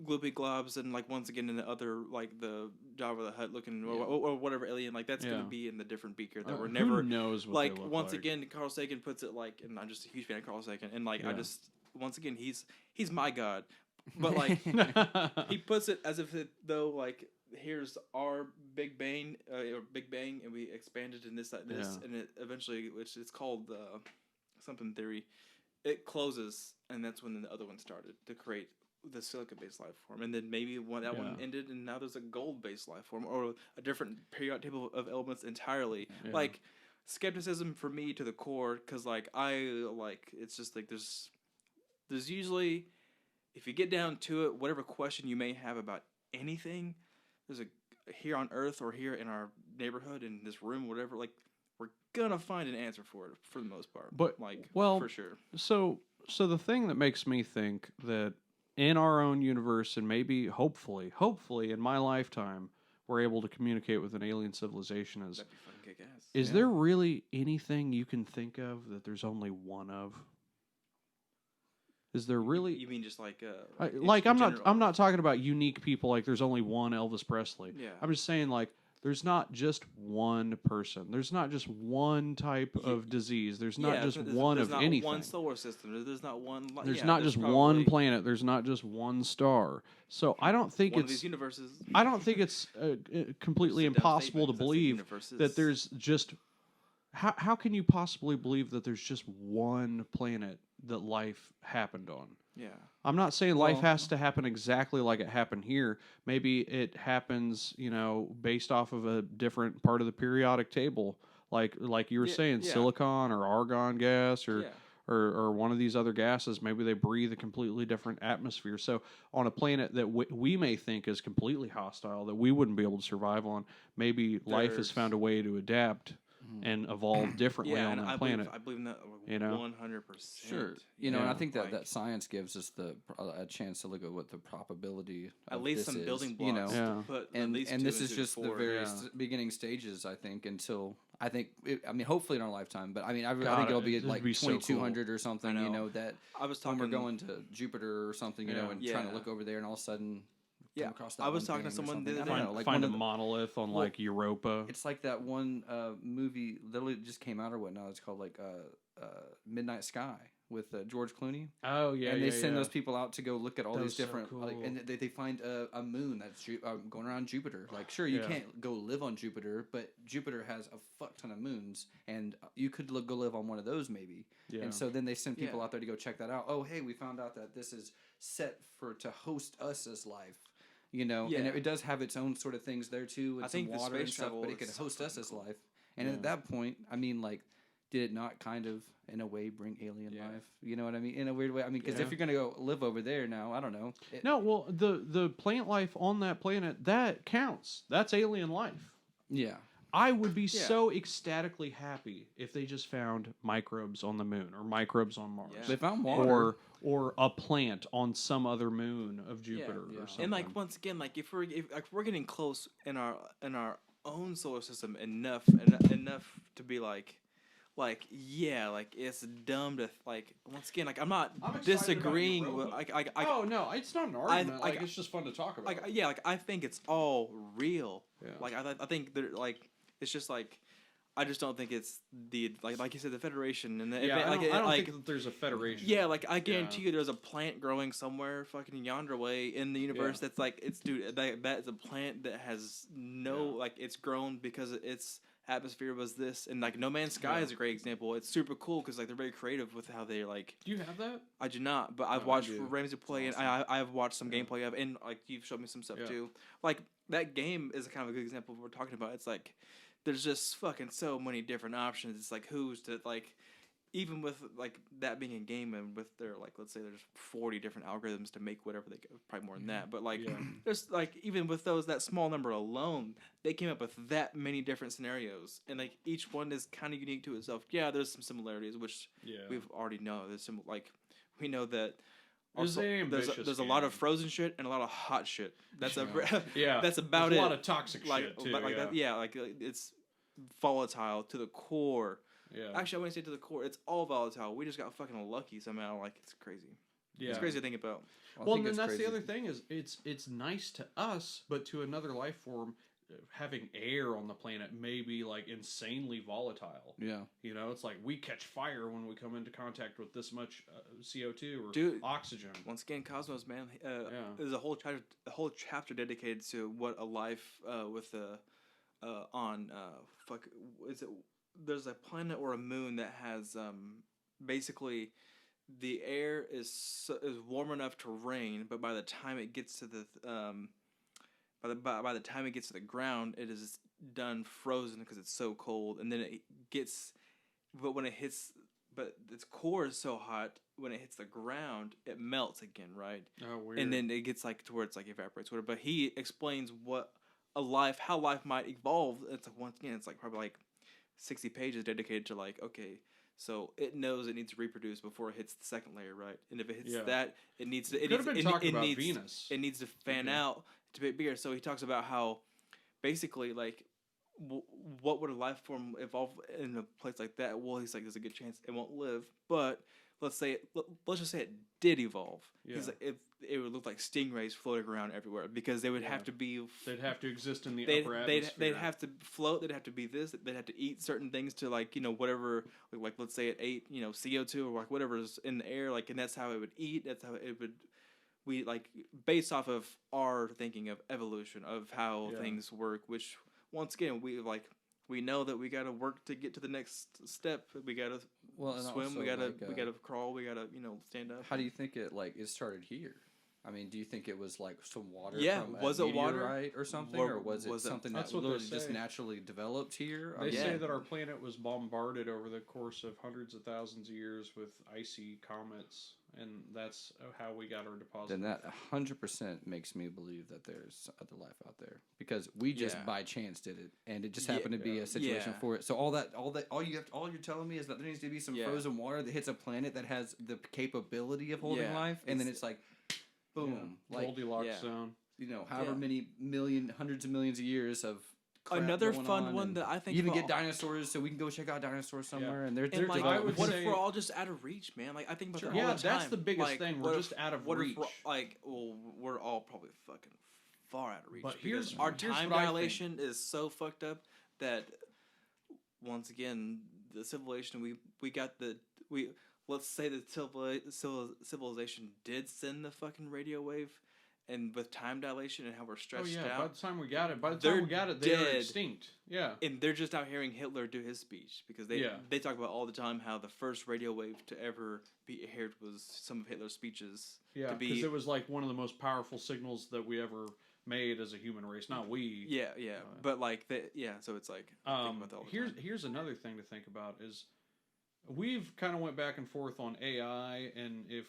gloopy globs, and like once again in the other like the Jabba the Hutt looking or whatever alien, like that's gonna be in the different beaker that we're never who knows what like. They look once like. Again, Carl Sagan puts it like, and I'm just a huge fan of Carl Sagan, and like I just once again he's my god, but like he puts it as if though like here's our Big Bang and we expanded in this and it eventually, which it's called something theory, it closes, and that's when the other one started to create the silicon-based life form, and then maybe when that one ended, and now there's a gold-based life form or a different periodic table of elements entirely. Like skepticism for me to the core, because like it's just like there's usually, if you get down to it, whatever question you may have about anything, there's here on Earth or here in our neighborhood in this room, whatever, like we're gonna find an answer for it for the most part. But like, for sure. So the thing that makes me think that in our own universe, and maybe hopefully in my lifetime, we're able to communicate with an alien civilization is there really anything you can think of that there's only one of? Is there really? You mean just like I'm not talking about unique people, like there's only one Elvis Presley. Yeah. I'm just saying like there's not just one person. There's not just one type of disease. There's not just one of anything. There's not one solar system. There's not one. There's not just one planet. There's not just one star. So I don't think one of these universes. I don't think it's completely impossible to believe that there's just. How can you possibly believe that there's just one planet that life happened on? Yeah. I'm not saying life has to happen exactly like it happened here. Maybe it happens, based off of a different part of the periodic table, like you were saying, silicon or argon gas or one of these other gases. Maybe they breathe a completely different atmosphere. So on a planet that we may think is completely hostile, that we wouldn't be able to survive on, maybe life has found a way to adapt and evolve differently on the planet. I believe in that 100%. Sure. And I think that science gives us a chance to look at what the probability at least some building blocks. To put and this is just the very beginning stages, I think, until hopefully in our lifetime, but I think it'll be like 2200 so cool. or something, that I was talking, when we're going to Jupiter or something, and trying to look over there, and all of a sudden I was talking to someone the other day. Find a monolith on like Europa. It's like that one movie literally just came out or whatnot. It's called like Midnight Sky with George Clooney. Oh yeah, and they send those people out to go look at all these so different, cool. and they find a moon that's going around Jupiter. Like, sure, you can't go live on Jupiter, but Jupiter has a fuck ton of moons, and you could go live on one of those maybe. Yeah. And so then they send people out there to go check that out. Oh, hey, we found out that this is set to host us as life. And it does have its own sort of things there too, and some water and stuff, but it could host us as life. And at that point, did it not kind of, in a way, bring alien life? You know what I mean? In a weird way. Because if you're going to go live over there now, I don't know. The plant life on that planet, that counts. That's alien life. Yeah. I would be so ecstatically happy if they just found microbes on the moon or microbes on Mars. Yeah. They found water. Or a plant on some other moon of Jupiter or something. And like once again, like if we're getting close in our own solar system enough to be like it's dumb to once again, like I'm not disagreeing with oh no, it's not an argument. It's just fun to talk about. I think it's all real. Yeah. I think that it's just I just don't think it's the like you said, the Federation and the I don't think that there's a Federation. Yeah, I guarantee you there's a plant growing somewhere fucking yonder way in the universe that's that is a plant that has no it's grown because its atmosphere was this, and No Man's Sky is a great example. It's super cool because they're very creative with how they Do you have that? I do not, but I've watched Ramsey play, and I've watched some gameplay of, and you've showed me some stuff too. That game is kind of a good example of what we're talking about. It's there's just fucking so many different options. It's who's to even with that being a game, and with their let's say there's 40 different algorithms to make whatever they probably more than that, but there's even with that small number alone, they came up with that many different scenarios, and each one is kind of unique to itself. Yeah, there's some similarities which we've already know. There's some we know that. Also, there's a lot of frozen shit and a lot of hot shit. That's that's about there's it. a lot of toxic shit too. It's volatile to the core. Yeah. Actually, I wouldn't say to the core. It's all volatile. We just got fucking lucky somehow. Like, it's crazy. Yeah. It's crazy to think about. Well, and then that's crazy. The other thing is it's nice to us, but to another life form, having air on the planet may be like insanely volatile. Yeah. You know, it's like we catch fire when we come into contact with this much CO2 or oxygen. Once again, Cosmos, man. There's a whole chapter dedicated to what a life with there's a planet or a moon that has basically the air is warm enough to rain, but by the time it gets to the by the time it gets to the ground, it is done frozen because it's so cold, and then it gets, but its core is so hot when it hits the ground, it melts again, right? Oh, weird. And then it gets like to where it's like evaporates, whatever. But he explains how life might evolve. It's like, once again, it's like probably like 60 pages dedicated to like, okay, so it knows it needs to reproduce before it hits the second layer, right? And if it hits that, it needs to. Venus. It needs to fan out to be bigger. So he talks about how, basically, like, what would a life form evolve in a place like that? Well, he's like, there's a good chance it won't live, but let's just say it did evolve. Yeah. He's like, it would look like stingrays floating around everywhere because they would have to be. They'd have to exist in the upper atmosphere. They'd have to float. They'd have to be this. They'd have to eat certain things to, like, you know, whatever. Like let's say it ate, you know, CO2 or like whatever's in the air. Like, and that's how it would eat. That's how it would. We like based off of our thinking of evolution of how things work. Which once again we know that we got to work to get to the next step. We got to swim. We got to crawl. We got to, you know, stand up. How do you think it started here? I mean, do you think it was like some water from was a it meteorite or something, or was it something that literally just naturally developed here? They say that our planet was bombarded over the course of hundreds of thousands of years with icy comets, and that's how we got our deposit. Then that 100% makes me believe that there's other life out there, because we just by chance did it, and it just happened to be a situation for it. So all you're telling me is that there needs to be some frozen water that hits a planet that has the capability of holding life, and then it's like, boom, like Goldilocks zone. You know, however many hundreds of millions of years of another fun one that I think you even get dinosaurs, so we can go check out dinosaurs somewhere, and they're like, what if we're all just out of reach, man? Like, I think about that all the time. That's the biggest thing. We're just out of reach. We're all probably fucking far out of reach. But our time dilation is so fucked up that, once again, the civilization let's say the civilization did send the fucking radio wave, and with time dilation and how we're stretched out. By the time we got it, they are extinct. Yeah. And they're just out hearing Hitler do his speech, because they talk about all the time how the first radio wave to ever be aired was some of Hitler's speeches. Yeah, because it was like one of the most powerful signals that we ever made as a human race. Not we. Yeah. But like, so it's like, think about that all the time. Here's another thing to think about is, we've kind of went back and forth on AI and if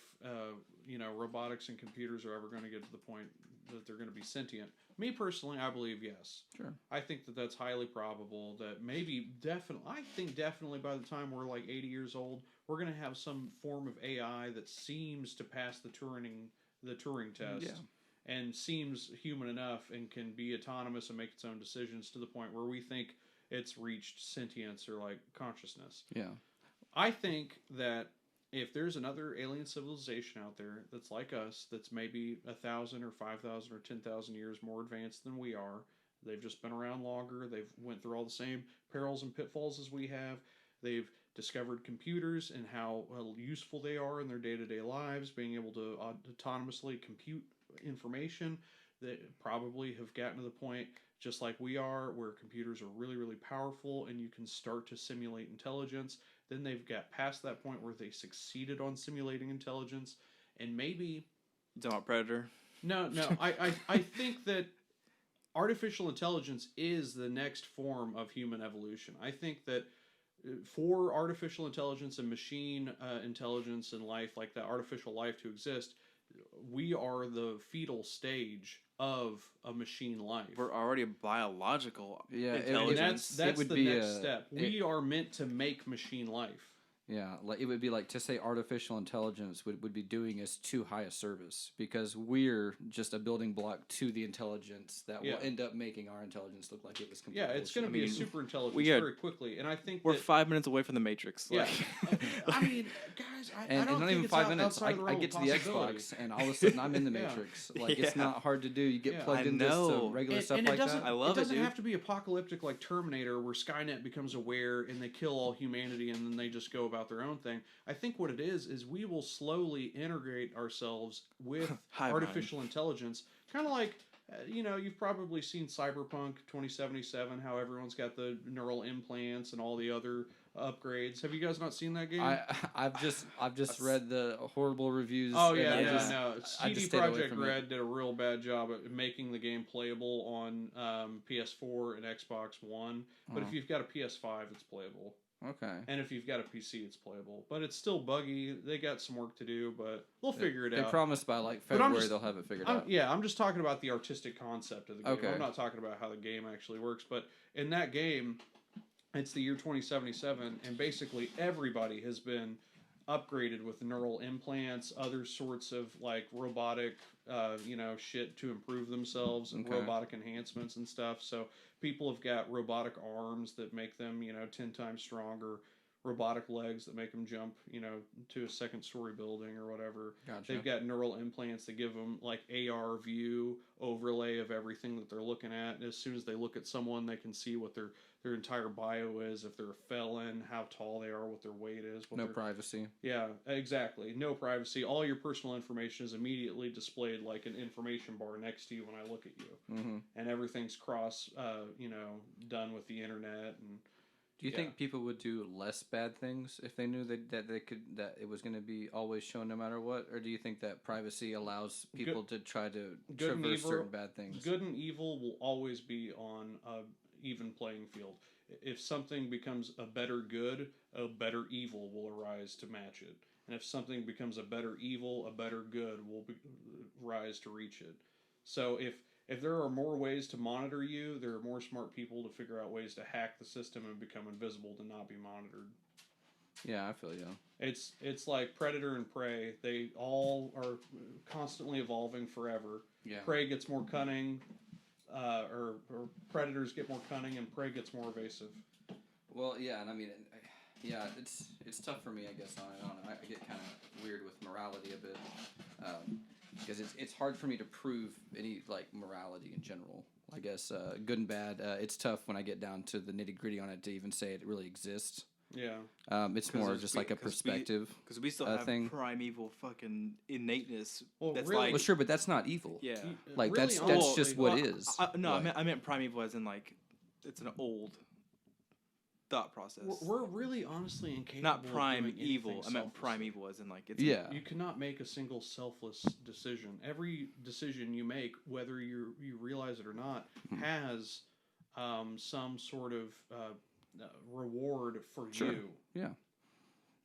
robotics and computers are ever going to get to the point that they're going to be sentient. Me personally, I believe yes. Sure. I think that that's highly probable. That definitely by the time we're like 80 years old, we're going to have some form of AI that seems to pass the Turing test. Yeah. And seems human enough and can be autonomous and make its own decisions to the point where we think it's reached sentience or like consciousness. Yeah. I think that if there's another alien civilization out there that's like us, that's maybe 1,000 or 5,000 or 10,000 years more advanced than we are, they've just been around longer, they've went through all the same perils and pitfalls as we have, they've discovered computers and how useful they are in their day-to-day lives, being able to autonomously compute information, that probably have gotten to the point, just like we are, where computers are really, really powerful and you can start to simulate intelligence. Then they've got past that point where they succeeded on simulating intelligence, and maybe... You talking about Predator? No. I think that artificial intelligence is the next form of human evolution. I think that for artificial intelligence and machine intelligence and life, like that artificial life to exist, we are the fetal stage of a machine life. We're already biological intelligence. That's the next step. We are meant to make machine life. Yeah, like it would be like to say artificial intelligence would be doing us too high a service because we're just a building block to the intelligence that will end up making our intelligence look like it was completely. Yeah, it's going to be a super intelligence very quickly, and I think we're 5 minutes away from the Matrix. Yeah, I mean, guys, I don't not think even it's 5 minutes. I get to the possibility. Xbox, and all of a sudden I'm in the Matrix. Like it's not hard to do. You get plugged into some regular stuff like that. I love it. It doesn't have to be apocalyptic like Terminator, where Skynet becomes aware and they kill all humanity, and then they just go about their own thing. I think what it is we will slowly integrate ourselves with artificial intelligence, kind of like, you've probably seen Cyberpunk 2077, how everyone's got the neural implants and all the other upgrades. Have you guys not seen that game? I've just read the horrible reviews. Oh yeah, no. CD Projekt Red did a real bad job at making the game playable on PS4 and Xbox One. But if you've got a PS5, it's playable. Okay. And if you've got a PC, it's playable. But it's still buggy. They got some work to do, but they'll figure it out. They promised by like February they'll have it figured out. Yeah, I'm just talking about the artistic concept of the game. Okay. I'm not talking about how the game actually works. But in that game, it's the year 2077, and basically everybody has been upgraded with neural implants, other sorts of like robotic, shit to improve themselves, and robotic enhancements and stuff. So people have got robotic arms that make them, 10 times stronger, robotic legs that make them jump, to a second-story building or whatever. Gotcha. They've got neural implants that give them like AR view overlay of everything that they're looking at. And as soon as they look at someone, they can see what their entire bio is, if they're a felon, how tall they are, what their weight is. No privacy. Yeah, exactly. No privacy. All your personal information is immediately displayed like an information bar next to you when I look at you. Mm-hmm. And everything's done with the internet. And do you think people would do less bad things if they knew that it was going to be always shown no matter what? Or do you think that privacy allows people to try to traverse certain bad things? Good and evil will always be on a even playing field. If something becomes a better good, a better evil will arise to match it. And if something becomes a better evil, a better good will rise to reach it. So if there are more ways to monitor you, there are more smart people to figure out ways to hack the system and become invisible to not be monitored. Yeah, I feel you. It's like predator and prey. They all are constantly evolving forever. Yeah. Prey gets more cunning. Or predators get more cunning and prey gets more evasive. Well, yeah, and I mean, it's tough for me, I guess. I get kind of weird with morality a bit, because it's hard for me to prove any like morality in general. I guess good and bad. It's tough when I get down to the nitty gritty on it to even say it really exists. Yeah. It's more just like a perspective. Because we still have primeval fucking innateness. Well, that's really? like, well, sure, but that's not evil. Yeah. Like really that's just what is. I meant primeval as in like it's an old thought process. We're really honestly incapable. Not prime of doing evil. I meant primeval as in like it's you cannot make a single selfless decision. Every decision you make, whether you realize it or not, has some sort of reward for you. Yeah.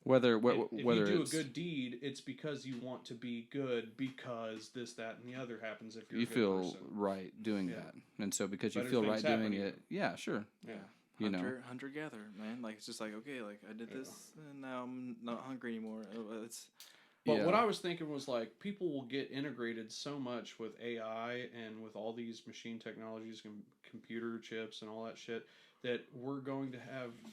Whether if you do a good deed, it's because you want to be good because this, that, and the other happens. If you feel person. Right doing that, and so because you feel right doing it, yeah, sure, yeah. Hunter gatherer, man. Like it's just like okay, like I did this, and now I'm not hungry anymore. But what I was thinking was like people will get integrated so much with AI and with all these machine technologies and computer chips and all that shit that we're going to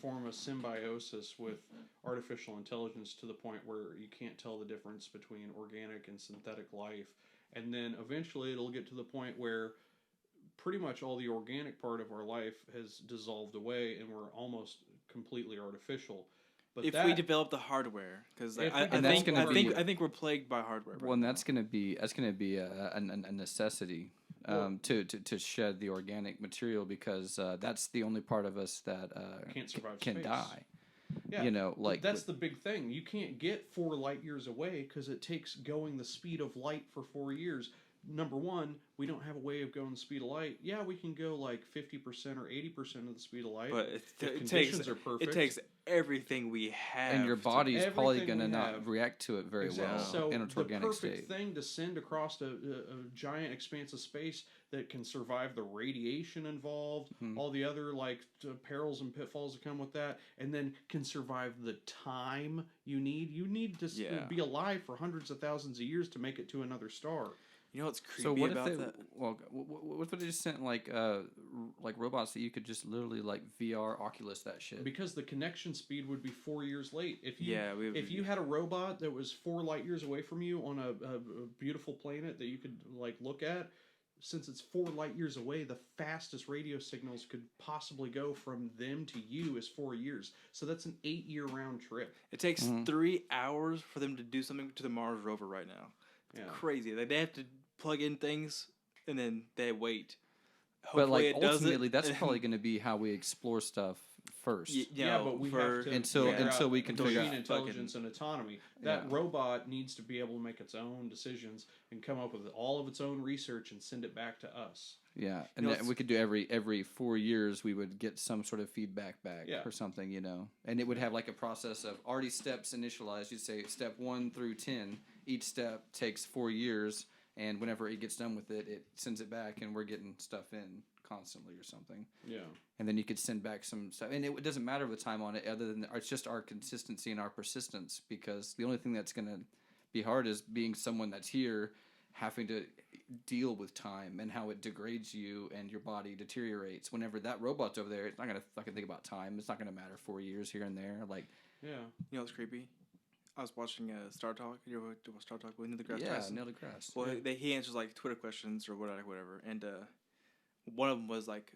form a symbiosis with artificial intelligence to the point where you can't tell the difference between organic and synthetic life. And then eventually it'll get to the point where pretty much all the organic part of our life has dissolved away and we're almost completely artificial. But if we develop the hardware, because I think we're plagued by hardware. Well, and that's going to be a necessity to shed the organic material because that's the only part of us that can't survive can space. die. Yeah, that's the big thing. You can't get 4 light years away because it takes going the speed of light for 4 years. number one, we don't have a way of going the speed of light. Yeah, we can go like 50% or 80% of the speed of light. But conditions are perfect. It takes everything we have. And your body's probably going to not react to it very well in its organic state. So the perfect thing to send across a giant expanse of space that can survive the radiation involved, all the other like perils and pitfalls that come with that, and then can survive the time you need. You need to be alive for hundreds of thousands of years to make it to another star. You know what's creepy about that? Well, what if they just sent like robots that you could just literally like VR Oculus that shit? Because the connection speed would be 4 years late. If you had a robot that was 4 light years away from you on a beautiful planet that you could like look at, since it's 4 light years away, the fastest radio signals could possibly go from them to you is 4 years. So that's an 8-year round trip. It takes 3 hours for them to do something to the Mars rover right now. It's crazy. Like, they have to plug in things and then they wait. Hopefully but like ultimately, that's probably going to be how we explore stuff first. But we have to until we can figure out intelligence and autonomy. That robot needs to be able to make its own decisions and come up with all of its own research and send it back to us. Yeah, and then we could do every 4 years we would get some sort of feedback back or something, and it would have like a process of already steps initialized. You'd say step 1 through 10. Each step takes 4 years. And whenever it gets done with it, it sends it back, and we're getting stuff in constantly or something. Yeah. And then you could send back some stuff. And it doesn't matter the time on it, other than it's just our consistency and our persistence, because the only thing that's going to be hard is being someone that's here, having to deal with time and how it degrades you and your body deteriorates. Whenever that robot's over there, it's not going to fucking think about time. It's not going to matter 4 years here and there. Like, you know what's creepy? I was watching Star Talk. You ever do Star Talk with Neil deGrasse Tyson? Tyson? Neil deGrasse. Well, he answers like Twitter questions or whatever. And one of them was like,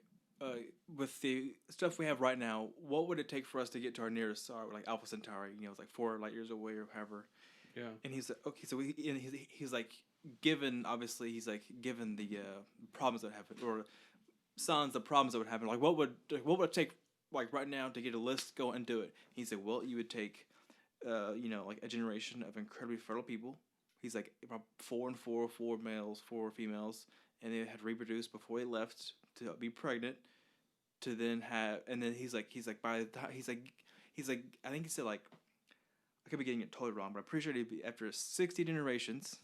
with the stuff we have right now, what would it take for us to get to our nearest star, like Alpha Centauri? It's like 4 light years away or however. Yeah. And he's like, okay, so he's like, given the problems that happen, or signs the problems that would happen, like what would it take like right now to get a list, go and do it? He's like, well, you would take like a generation of incredibly fertile people. He's like about 4 and 4, 4 males, 4 females, and they had reproduced before they left to be pregnant, to then have, and then he's like by the time he's like I think he said like, I could be getting it totally wrong, but I'm pretty sure it'd be after 60 generations.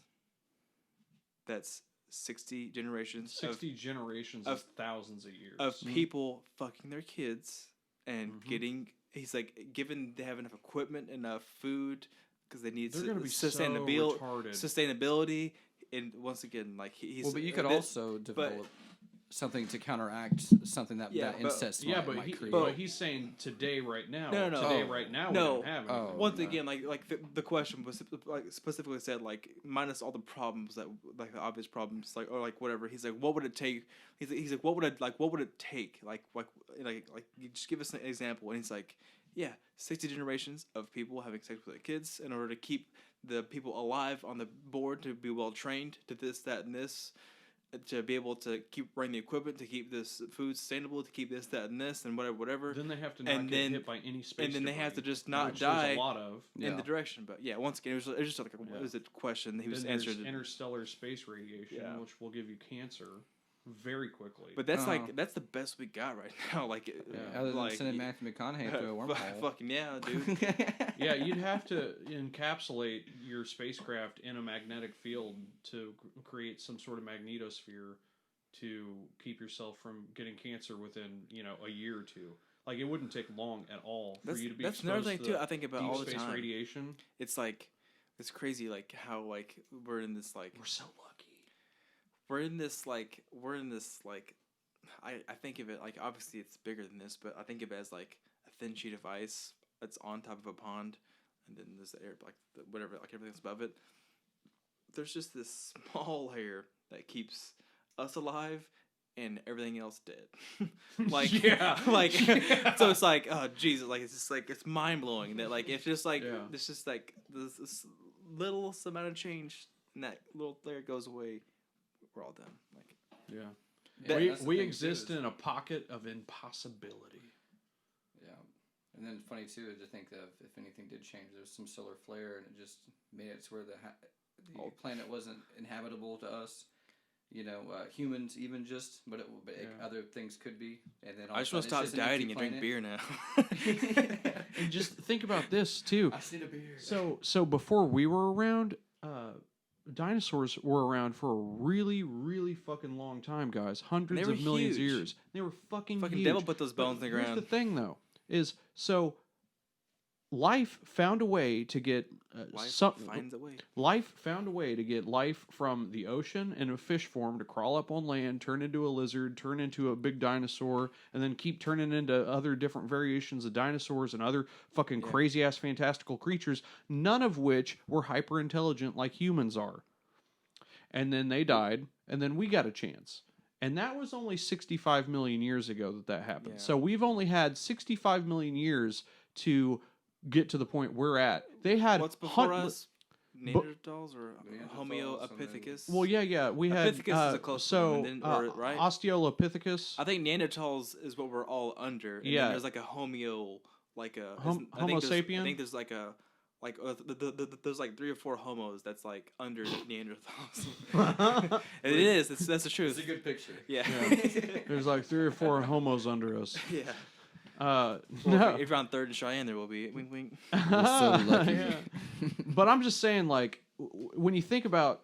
That's 60 generations. 60 generations of thousands of years of people fucking their kids and getting. He's like, given they have enough equipment, enough food, because they need sustainability, and once again, like he's. Well, but you could also develop something to counteract something that incest might create. But he's saying today, right now. No. Today, right now, we don't have anything. Once again, like the question was like specifically said, like minus all the problems that like the obvious problems, like or like whatever. He's like, what would it take? He's like, what would it take? Like you just give us an example, and he's like, 60 generations of people having sex with their kids in order to keep the people alive on the board, to be well trained to this, that, and this. To be able to keep running the equipment, to keep this food sustainable, to keep this, that, and this, and whatever. Then they have to not get hit by any space. And then they have to just not die in the direction. But once again, it was just like it was a question that he was answering. Interstellar space radiation, which will give you cancer very quickly. But that's that's the best we got right now. Like, other than sending Matthew McConaughey to a wormhole. Fucking yeah, dude. Yeah, you'd have to encapsulate your spacecraft in a magnetic field to create some sort of magnetosphere to keep yourself from getting cancer within a year or two. Like, it wouldn't take long at all for you to be exposed another thing too. I think about all the space time. Radiation. It's like it's crazy, like how like we're in this like we're so lucky. We're in this like I think of it like, obviously it's bigger than this, but I think of it as like a thin sheet of ice that's on top of a pond, and then there's the air, like whatever, like everything's above it. There's just this small layer that keeps us alive and everything else dead. So it's like, oh Jesus, like it's just like, it's mind blowing that like it's just like it's just like this little amount of change, and that little layer goes away. We're all done. We exist in a pocket of impossibility. Yeah, and then funny too to think that if anything did change, there was some solar flare and it just made it to where the planet wasn't inhabitable to us. humans even just, but other things could be. And then I just want to stop dieting and drink beer now. And just think about this too. I need a beer. So before we were around, dinosaurs were around for a really, really fucking long time, guys. Hundreds of millions of years. They were fucking huge. Devil put those bones in the ground. Here's the thing, though, is life found a way to get life found a way to get life from the ocean in a fish form to crawl up on land, turn into a lizard, turn into a big dinosaur, and then keep turning into other different variations of dinosaurs and other fucking crazy ass fantastical creatures, none of which were hyper intelligent like humans are. And then they died, and then we got a chance. And that was only 65 million years ago that happened. Yeah. So we've only had 65 million years to get to the point we're at. They had what's before us? Neanderthals or Homo epithecus? Well, yeah, we had Epithecus is a close one, right? Australopithecus. I think Neanderthals is what we're all under. And then there's like a Homo, like a Homo sapien. I think there's like a there's like 3 or 4 homos that's like under Neanderthals. And it is. That's the truth. It's a good picture. Yeah. There's like 3 or 4 homos under us. Yeah. No. If you're on 3rd and Cheyenne, there will be. Wink, wink. We're so lucky. Yeah. But I'm just saying, like, when you think about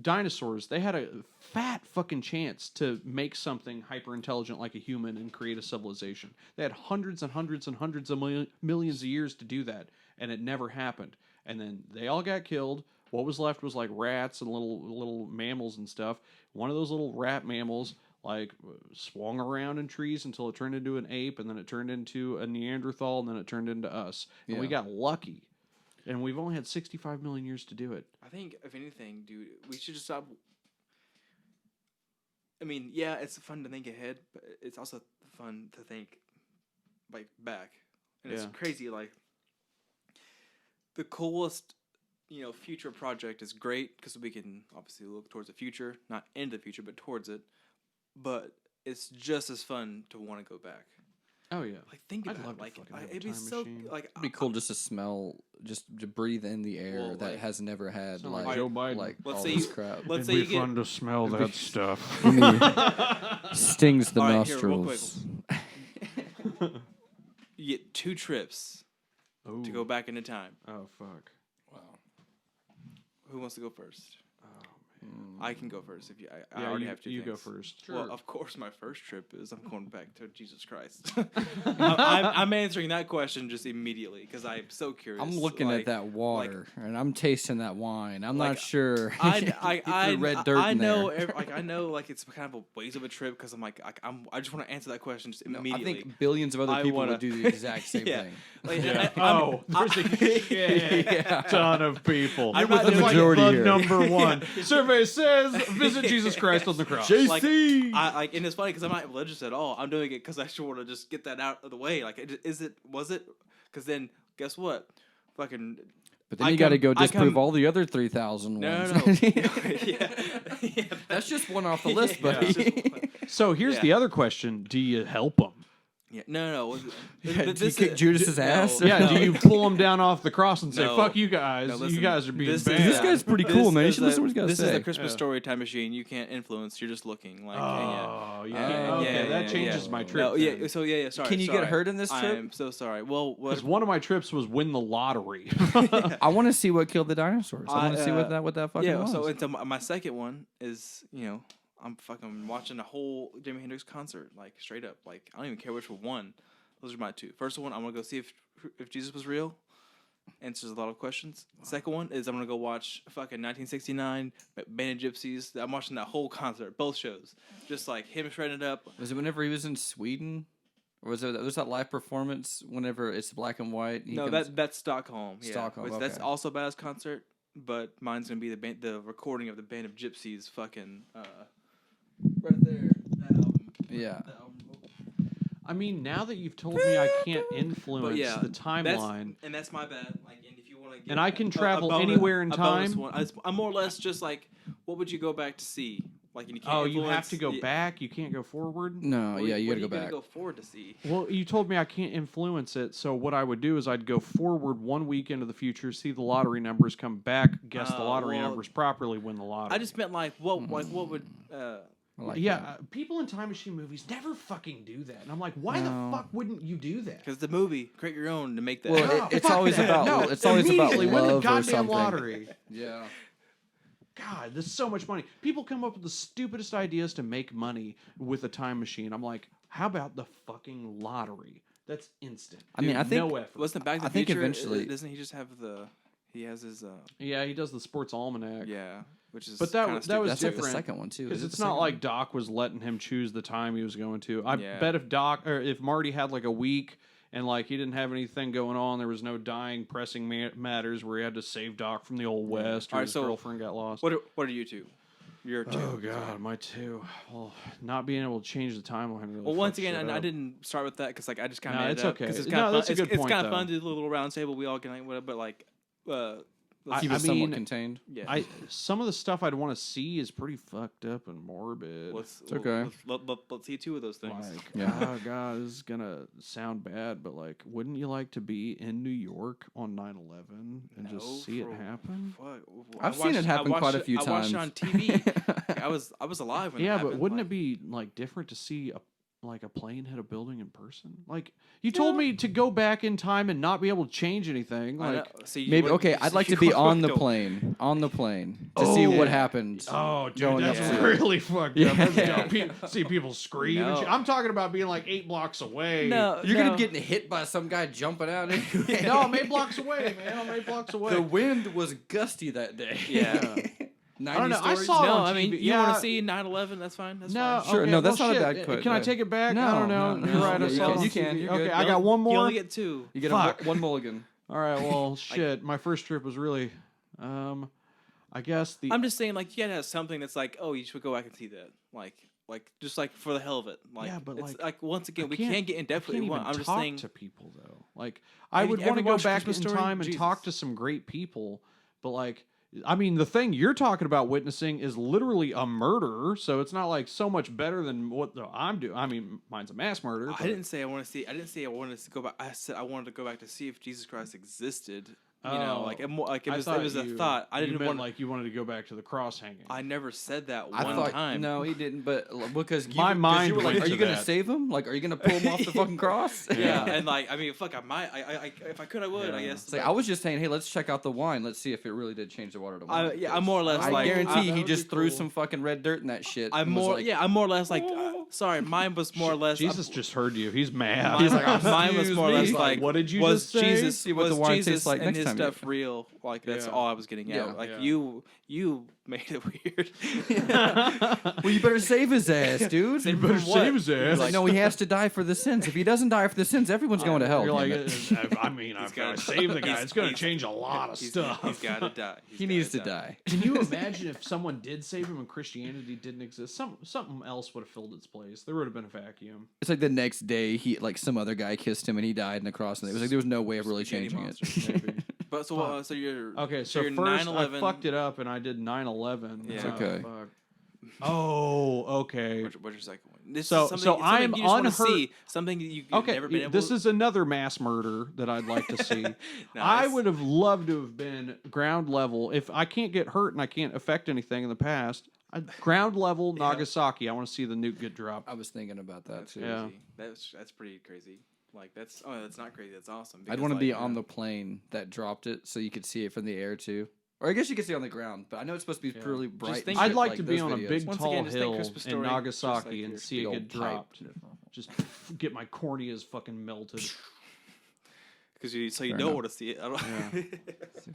dinosaurs, they had a fat fucking chance to make something hyper intelligent like a human and create a civilization. They had hundreds and hundreds and hundreds of millions of years to do that, and it never happened. And then they all got killed. What was left was like rats and little mammals and stuff. One of those little rat mammals like swung around in trees until it turned into an ape, and then it turned into a Neanderthal, and then it turned into us. And we got lucky. And we've only had 65 million years to do it. I think, if anything, dude, we should just stop. I mean, yeah, it's fun to think ahead, but it's also fun to think, like, back. And it's crazy, like, the coolest, future project is great because we can obviously look towards the future, not into the future, but towards it. But it's just as fun to want to go back. Oh yeah, like think about it. Like it'd be so like it'd be cool just to smell, just to breathe in the air that has never had like Joe Biden. Like let's all say this crap. Let's it'd say be fun to smell that stuff. Stings the all right, nostrils. Here, real quick. You get 2 trips to go back into time. Oh fuck! Wow. Who wants to go first? I can go first if you. I yeah, already have 2 You things. go first. Sure. Well, of course, my first trip is I'm going back to Jesus Christ. I'm answering that question just immediately because I'm so curious. I'm looking at that water and I'm tasting that wine. I'm not sure. I red dirt. I know. I know. Like it's kind of a waste of a trip because I'm like I just want to answer that question just immediately. I think billions of other people would do the exact same thing. Like, there's a ton of people. I'm with the majority here. Number 1 survey says visit Jesus Christ on the cross. JC. And it's funny because I'm not religious at all. I'm doing it because I just want to just get that out of the way. Like, was it? Because then guess what? Fucking. But then you got to go disprove all the other 3,000 ones. No. Yeah. That's just one off the list, buddy. So here's the other question: do you help them? Yeah, no. Do you kick Judas's ass? Yeah, do you pull him down off the cross and say, "Fuck you guys! No, listen, you guys are being bad." This guy's pretty cool, man. You should listen to what he's got to say. This is the Christmas story time machine. You can't influence. You're just looking. Like, okay, that changes my trip. No, sorry. Can you get hurt in this trip? I'm so sorry. Well, because one of my trips was win the lottery. I want to see what killed the dinosaurs. I want to see what that fucking was. So into my second one is I'm fucking watching a whole Jimi Hendrix concert, like straight up. Like I don't even care which one. Those are my 2. First one, I'm gonna go see if Jesus was real. Answers a lot of questions. Second one is I'm gonna go watch fucking 1969 Band of Gypsies. I'm watching that whole concert, both shows, just like him shredding it up. Was it whenever he was in Sweden, or was that live performance? Whenever it's black and white. That's Stockholm. Yeah. Stockholm. Okay. That's also a badass concert, but mine's gonna be the recording of the Band of Gypsies. Fucking right there. That album. Yeah. I mean, now that you've told me I can't influence the timeline, and that's my bad. Like, and if you want to, and I can travel anywhere in time. I'm more or less just like, what would you go back to see? Like you can't. You have to go back. You can't go forward. No, you got to go back. Go forward to see. Well, you told me I can't influence it. So what I would do is I'd go forward 1 week into the future, see the lottery numbers, come back, guess the lottery numbers properly, win the lottery. I just meant what would. People in time machine movies never fucking do that, and I'm like, why the fuck wouldn't you do that? Because the movie, create your own to make that. Well, it's always about it's always about win the love goddamn or something. lottery. Yeah. God, there's so much money. People come up with the stupidest ideas to make money with a time machine. I'm like, how about the fucking lottery? That's instant. I mean, I think no effort. Wasn't Back to the I think Future? eventually, doesn't he just have he has his Yeah, he does the sports almanac. Yeah, which is but that was that's different. like the second one too. Because it's not like Doc was letting him choose the time he was going to. I bet if Marty had like a week and like he didn't have anything going on, there was no dying pressing matters where he had to save Doc from the old West or his girlfriend got lost. What are you two? You're two. Oh God, my two. Well, not being able to change the timeline really. Well, once again, I didn't start with that because like I just kind of made it's it up okay. because it's kind of fun. It's kind of though. fun to do a little round table. We all can like whatever, but like. Keep it somewhat contained. Yeah. Some of the stuff I'd want to see is pretty fucked up and morbid. It's okay. Let's see two of those things. Like, oh God, this is gonna sound bad, but like, wouldn't you like to be in New York on 9/11 and just see it happen? I've seen it happen quite a few times. I watched it on TV. I was alive when it happened. But wouldn't it be like different to see a plane hit a building in person? Like you told me to go back in time and not be able to change anything. Like maybe I'd like to be on the plane to see what happened. Oh, dude, that's really fucked up. That's see people scream. No. And shit. I'm talking about being like 8 blocks away. No, you're gonna get hit by some guy jumping out. No, I'm 8 blocks away, man. I'm 8 blocks away. The wind was gusty that day. Yeah. 90 I don't know. stories? I saw it on I mean, TV. you want to see 9/11? That's fine. That's fine. Sure. Okay, No, that's not a bad quote. Can I take it back? No, I don't know. no, You're right. no, I saw it on you can. TV. You're okay, good. I got one more. You only get 2. You get one mulligan. All right. Well, shit. My first trip was really, I guess I'm just saying, like, you gotta have something that's like, oh, you should go back and see that, like just like for the hell of it. Like, yeah, but it's like once again, we can't get in depth with one. I'm just saying to people though. Like, I would want to go back in time and Jesus. talk to some great people, but like. I mean, the thing you're talking about witnessing is literally a murder, so it's not like so much better than what I'm doing. I mean, mine's a mass murder. I didn't say I want to see. I didn't say I wanted to go back. I said I wanted to go back to see if Jesus Christ existed. You know, like it was a thought. I didn't want like you wanted to go back to the cross hanging. I never said that one time. No, he didn't. But because my mind, you were like, went "Are you going to that. save him? Like, are you going to pull him off the fucking cross?" Yeah, and like, I mean, fuck, I might. I if I could, I would. I guess. It's like I was just saying, hey, let's check out the wine. Let's see if it really did change the water to wine. I'm more or less like. I guarantee he just threw some fucking red dirt in that shit. I'm more or less like. Sorry, mine was more or less. Jesus just heard you. He's mad. He's like, mine was more or less like. What did you was just say? Jesus? See what was the wine Jesus tastes like and next his time stuff real? Like that's all I was getting at. Like you made it weird. Well, you better save his ass, dude. You better save his ass. Like, no, he has to die for the sins. If he doesn't die for the sins, everyone's going to hell. You're like, I mean, I've got to save the guy. It's going to change a lot of stuff. He's got to die. He needs to die. Can you imagine if someone did save him and Christianity didn't exist? Something else would have filled its place. There would have been a vacuum. It's like the next day, some other guy kissed him and he died in the cross, and it was like there was no way of really changing it. But so you're okay. So you're first 9/11. I fucked it up and I did 9/11. Yeah. Okay. Fuck. Oh, okay. What's your second one? This So is something I'm you just want to unhurt. see. Something you've never been able this to... is another mass murder that I'd like to see. Nice. I would have loved to have been ground level. If I can't get hurt and I can't affect anything in the past, ground level Nagasaki. I want to see the nuke get dropped. I was thinking about that too. Yeah. That's pretty crazy. Like that's not crazy. That's awesome. I'd want to be on the plane that dropped it, so you could see it from the air too. Or I guess you could see it on the ground, but I know it's supposed to be really bright. I'd like to be on a big Once tall again, just think hill Christmas in Story, Nagasaki and just see like it get your pipe. dropped. Just get my corneas fucking melted. Because you don't want to see it.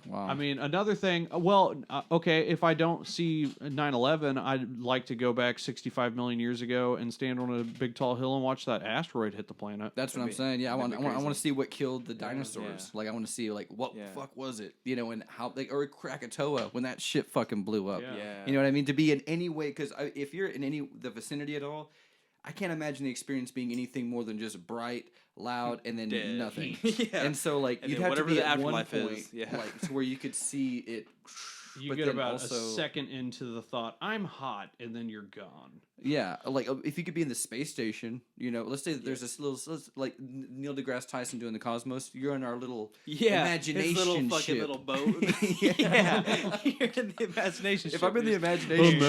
Wow. I mean, another thing. Well, okay, if I don't see 9/11, I'd like to go back 65 million years ago and stand on a big tall hill and watch that asteroid hit the planet. That's what I'm saying. Yeah, I want to see what killed the dinosaurs. Yeah. Like I want to see what the fuck was it? You know, and how or Krakatoa when that shit fucking blew up. Yeah. You know what I mean? To be in any way, because if you're in the vicinity at all, I can't imagine the experience being anything more than just bright, loud, and then nothing. Yeah. And so, like, And you'd then have to be whatever at the one afterlife point, is, like, to where you could see it You get about a second into the thought, I'm hot, and then you're gone. Yeah, like if you could be in the space station, let's say that there's this little, like Neil deGrasse Tyson doing the Cosmos. You're in our little imagination his little fucking ship. little boat. Yeah, you're in the imagination ship. If I'm in the imagination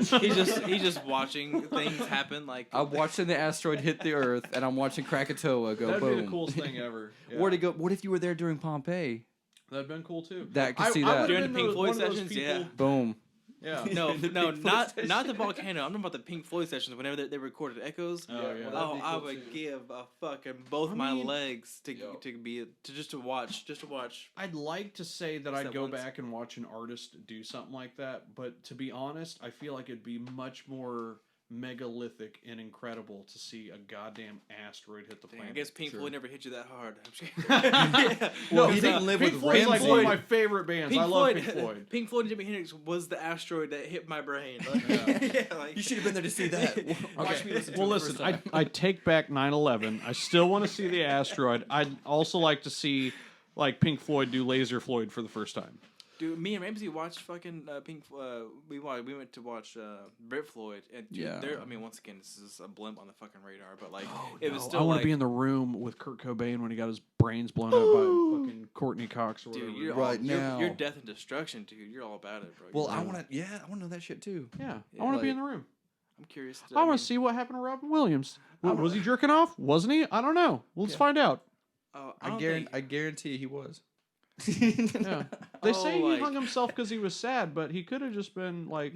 ship, he's just watching things happen. Like I'm watching the asteroid hit the Earth, and I'm watching Krakatoa go That'd boom. That'd be the coolest thing ever. Yeah. Or to go. What if you were there during Pompeii? That'd been cool too. That could see that during the Pink Floyd sessions. Yeah, boom. Yeah. No, not the volcano. I'm talking about the Pink Floyd sessions. Whenever they recorded echoes. Oh yeah. Cool I would give a fucking both my legs to watch. I'd like to say that I'd go back and watch an artist do something like that, but to be honest, I feel like it'd be much more megalithic and incredible to see a goddamn asteroid hit the planet. I guess Pink Floyd never hit you that hard. Well, he didn't live with Pink Floyd's like one of my favorite bands. I love Pink Floyd. Pink Floyd and Jimi Hendrix was the asteroid that hit my brain. You should have been there to see that. Watch me listen to well, listen, I take back 9/11. I still want to see the asteroid. I'd also like to see like Pink Floyd do Laser Floyd for the first time. Dude, me and Ramsey watched fucking Pink. We went to watch Brit Floyd, and dude, I mean, once again, this is a blimp on the fucking radar, but like, it was still. I want to be in the room with Kurt Cobain when he got his brains blown out by fucking Courtney Cox or whatever. Dude, you're death and destruction, dude. You're all about it, bro. Well, I want to know that shit too. Yeah, I want to be in the room. I'm curious. I want to see what happened to Robin Williams. Was he jerking off? Wasn't he? I don't know. Let's find out. I guarantee he was. Yeah. They say he hung himself because he was sad, but he could have just been like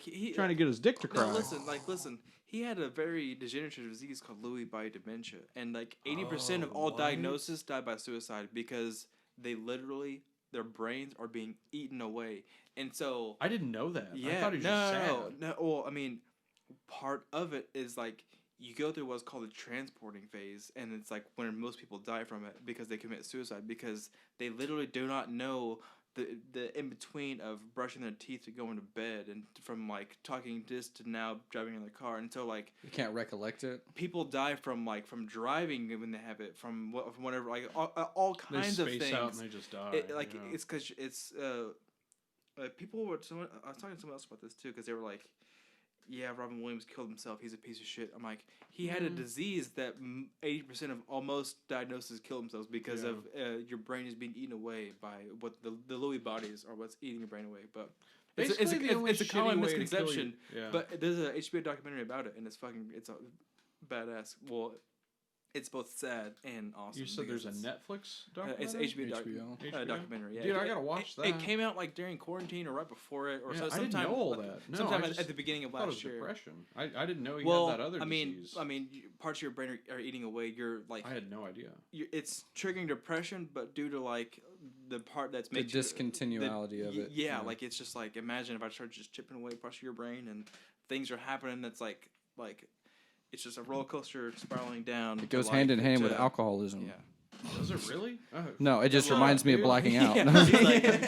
he trying to get his dick to cry. No, listen. He had a very degenerative disease called Lewy body dementia, and like 80% of all diagnoses die by suicide because they literally their brains are being eaten away, and so I didn't know that. Yeah, I thought he was just sad. No. Well, I mean, part of it is like. You go through what's called the transporting phase, and it's like when most people die from it because they commit suicide because they literally do not know the in between of brushing their teeth to going to bed and from like talking this to now driving in the car, and so like you can't recollect it. People die from driving when they have it from whatever like all kinds of things. Out and they just die. It's because it's people were. I was talking to someone else about this too because they were like. Yeah, Robin Williams killed himself. He's a piece of shit. I'm like, he had a disease that 80% of almost diagnoses kill themselves because of your brain is being eaten away by what the Lewy bodies are what's eating your brain away. But it's a common misconception. But there's a HBO documentary about it, and it's a badass. Well, it's both sad and awesome. You said there's a Netflix documentary? It's HBO documentary. Yeah. Dude, I gotta watch that. It came out like during quarantine or right before it, or sometime. I didn't know all that. No, sometime at the beginning of last year. Depression. I didn't know he had that other disease. I mean, parts of your brain are eating away. You're like. I had no idea. It's triggering depression, but due to like the part that's making the discontinuality of it. Yeah, like it's just like imagine if I start just chipping away parts of your brain and things are happening that's like. It's just a roller coaster spiraling down. It goes hand in hand with alcoholism. Yeah. Does it really? Oh. No, it just reminds me of blacking out.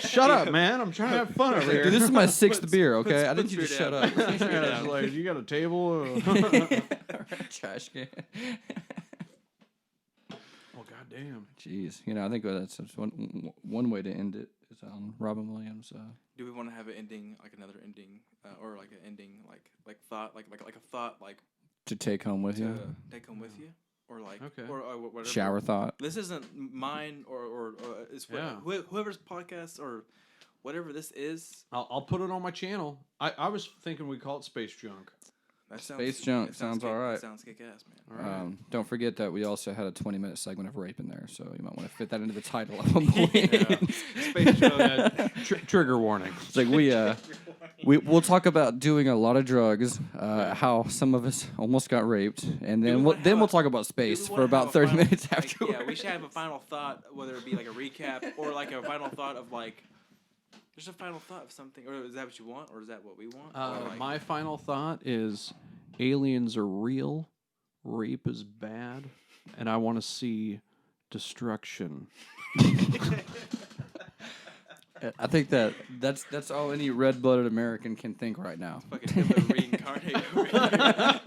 Shut up, man! I'm trying to have fun over here. Dude, this is my 6th beer. Okay, I didn't you just shut up. Like, you got a table? Trash can. Oh goddamn! Jeez, I think that's one way to end it is on Robin Williams. Do we want to have an ending, like another ending, or like an ending, like thought, like a thought, like. To take home with you. Take home with you, or like, or whatever. Shower thought. This isn't mine, or it's whoever's podcast or whatever this is. I'll put it on my channel. I was thinking we call it Space Junk. Space Junk sounds all right. Sounds kick-ass, man. All right. Don't forget that we also had a 20-minute segment of rape in there, so you might want to fit that into the title at one point. Space Junk. Trigger warning. It's like we'll talk about doing a lot of drugs, how some of us almost got raped, and then we'll talk about space for about 30 minutes afterwards. Yeah, we should have a final thought, whether it be like a recap or like a final thought of like. There's a final thought of something, or is that what you want, or is that what we want? My final thought is aliens are real, rape is bad, and I want to see destruction. I think that's all any red-blooded American can think right now. Fucking Hitler reincarnated.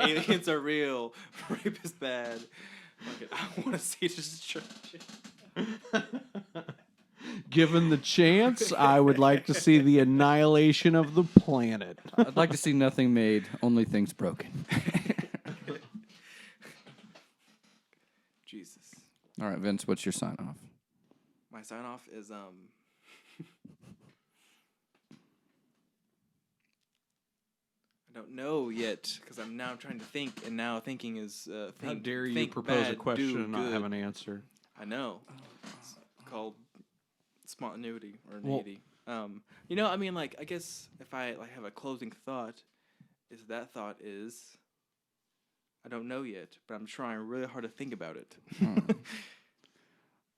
Aliens are real, rape is bad. Fucking, I want to see destruction. Given the chance, I would like to see the annihilation of the planet. I'd like to see nothing made, only things broken. Jesus. All right, Vince, what's your sign off? My sign off is I don't know yet because I'm trying to think, and now thinking is how dare you propose a question and not have an answer? I know. It's called spontaneity or naivety. You know, I mean, like, I guess if I have a closing thought, that thought is I don't know yet, but I'm trying really hard to think about it.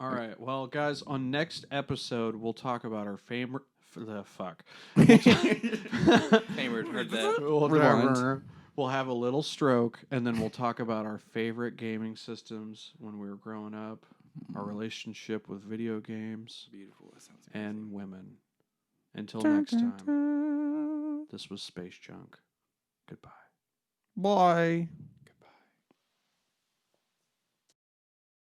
All right. Well, guys, on next episode, we'll talk about our favorite. Favorite, heard that. We'll have a little stroke, and then we'll talk about our favorite gaming systems when we were growing up, our relationship with video games, beautiful, that sounds amazing. And women. Until next time, this was Space Junk. Goodbye. Bye.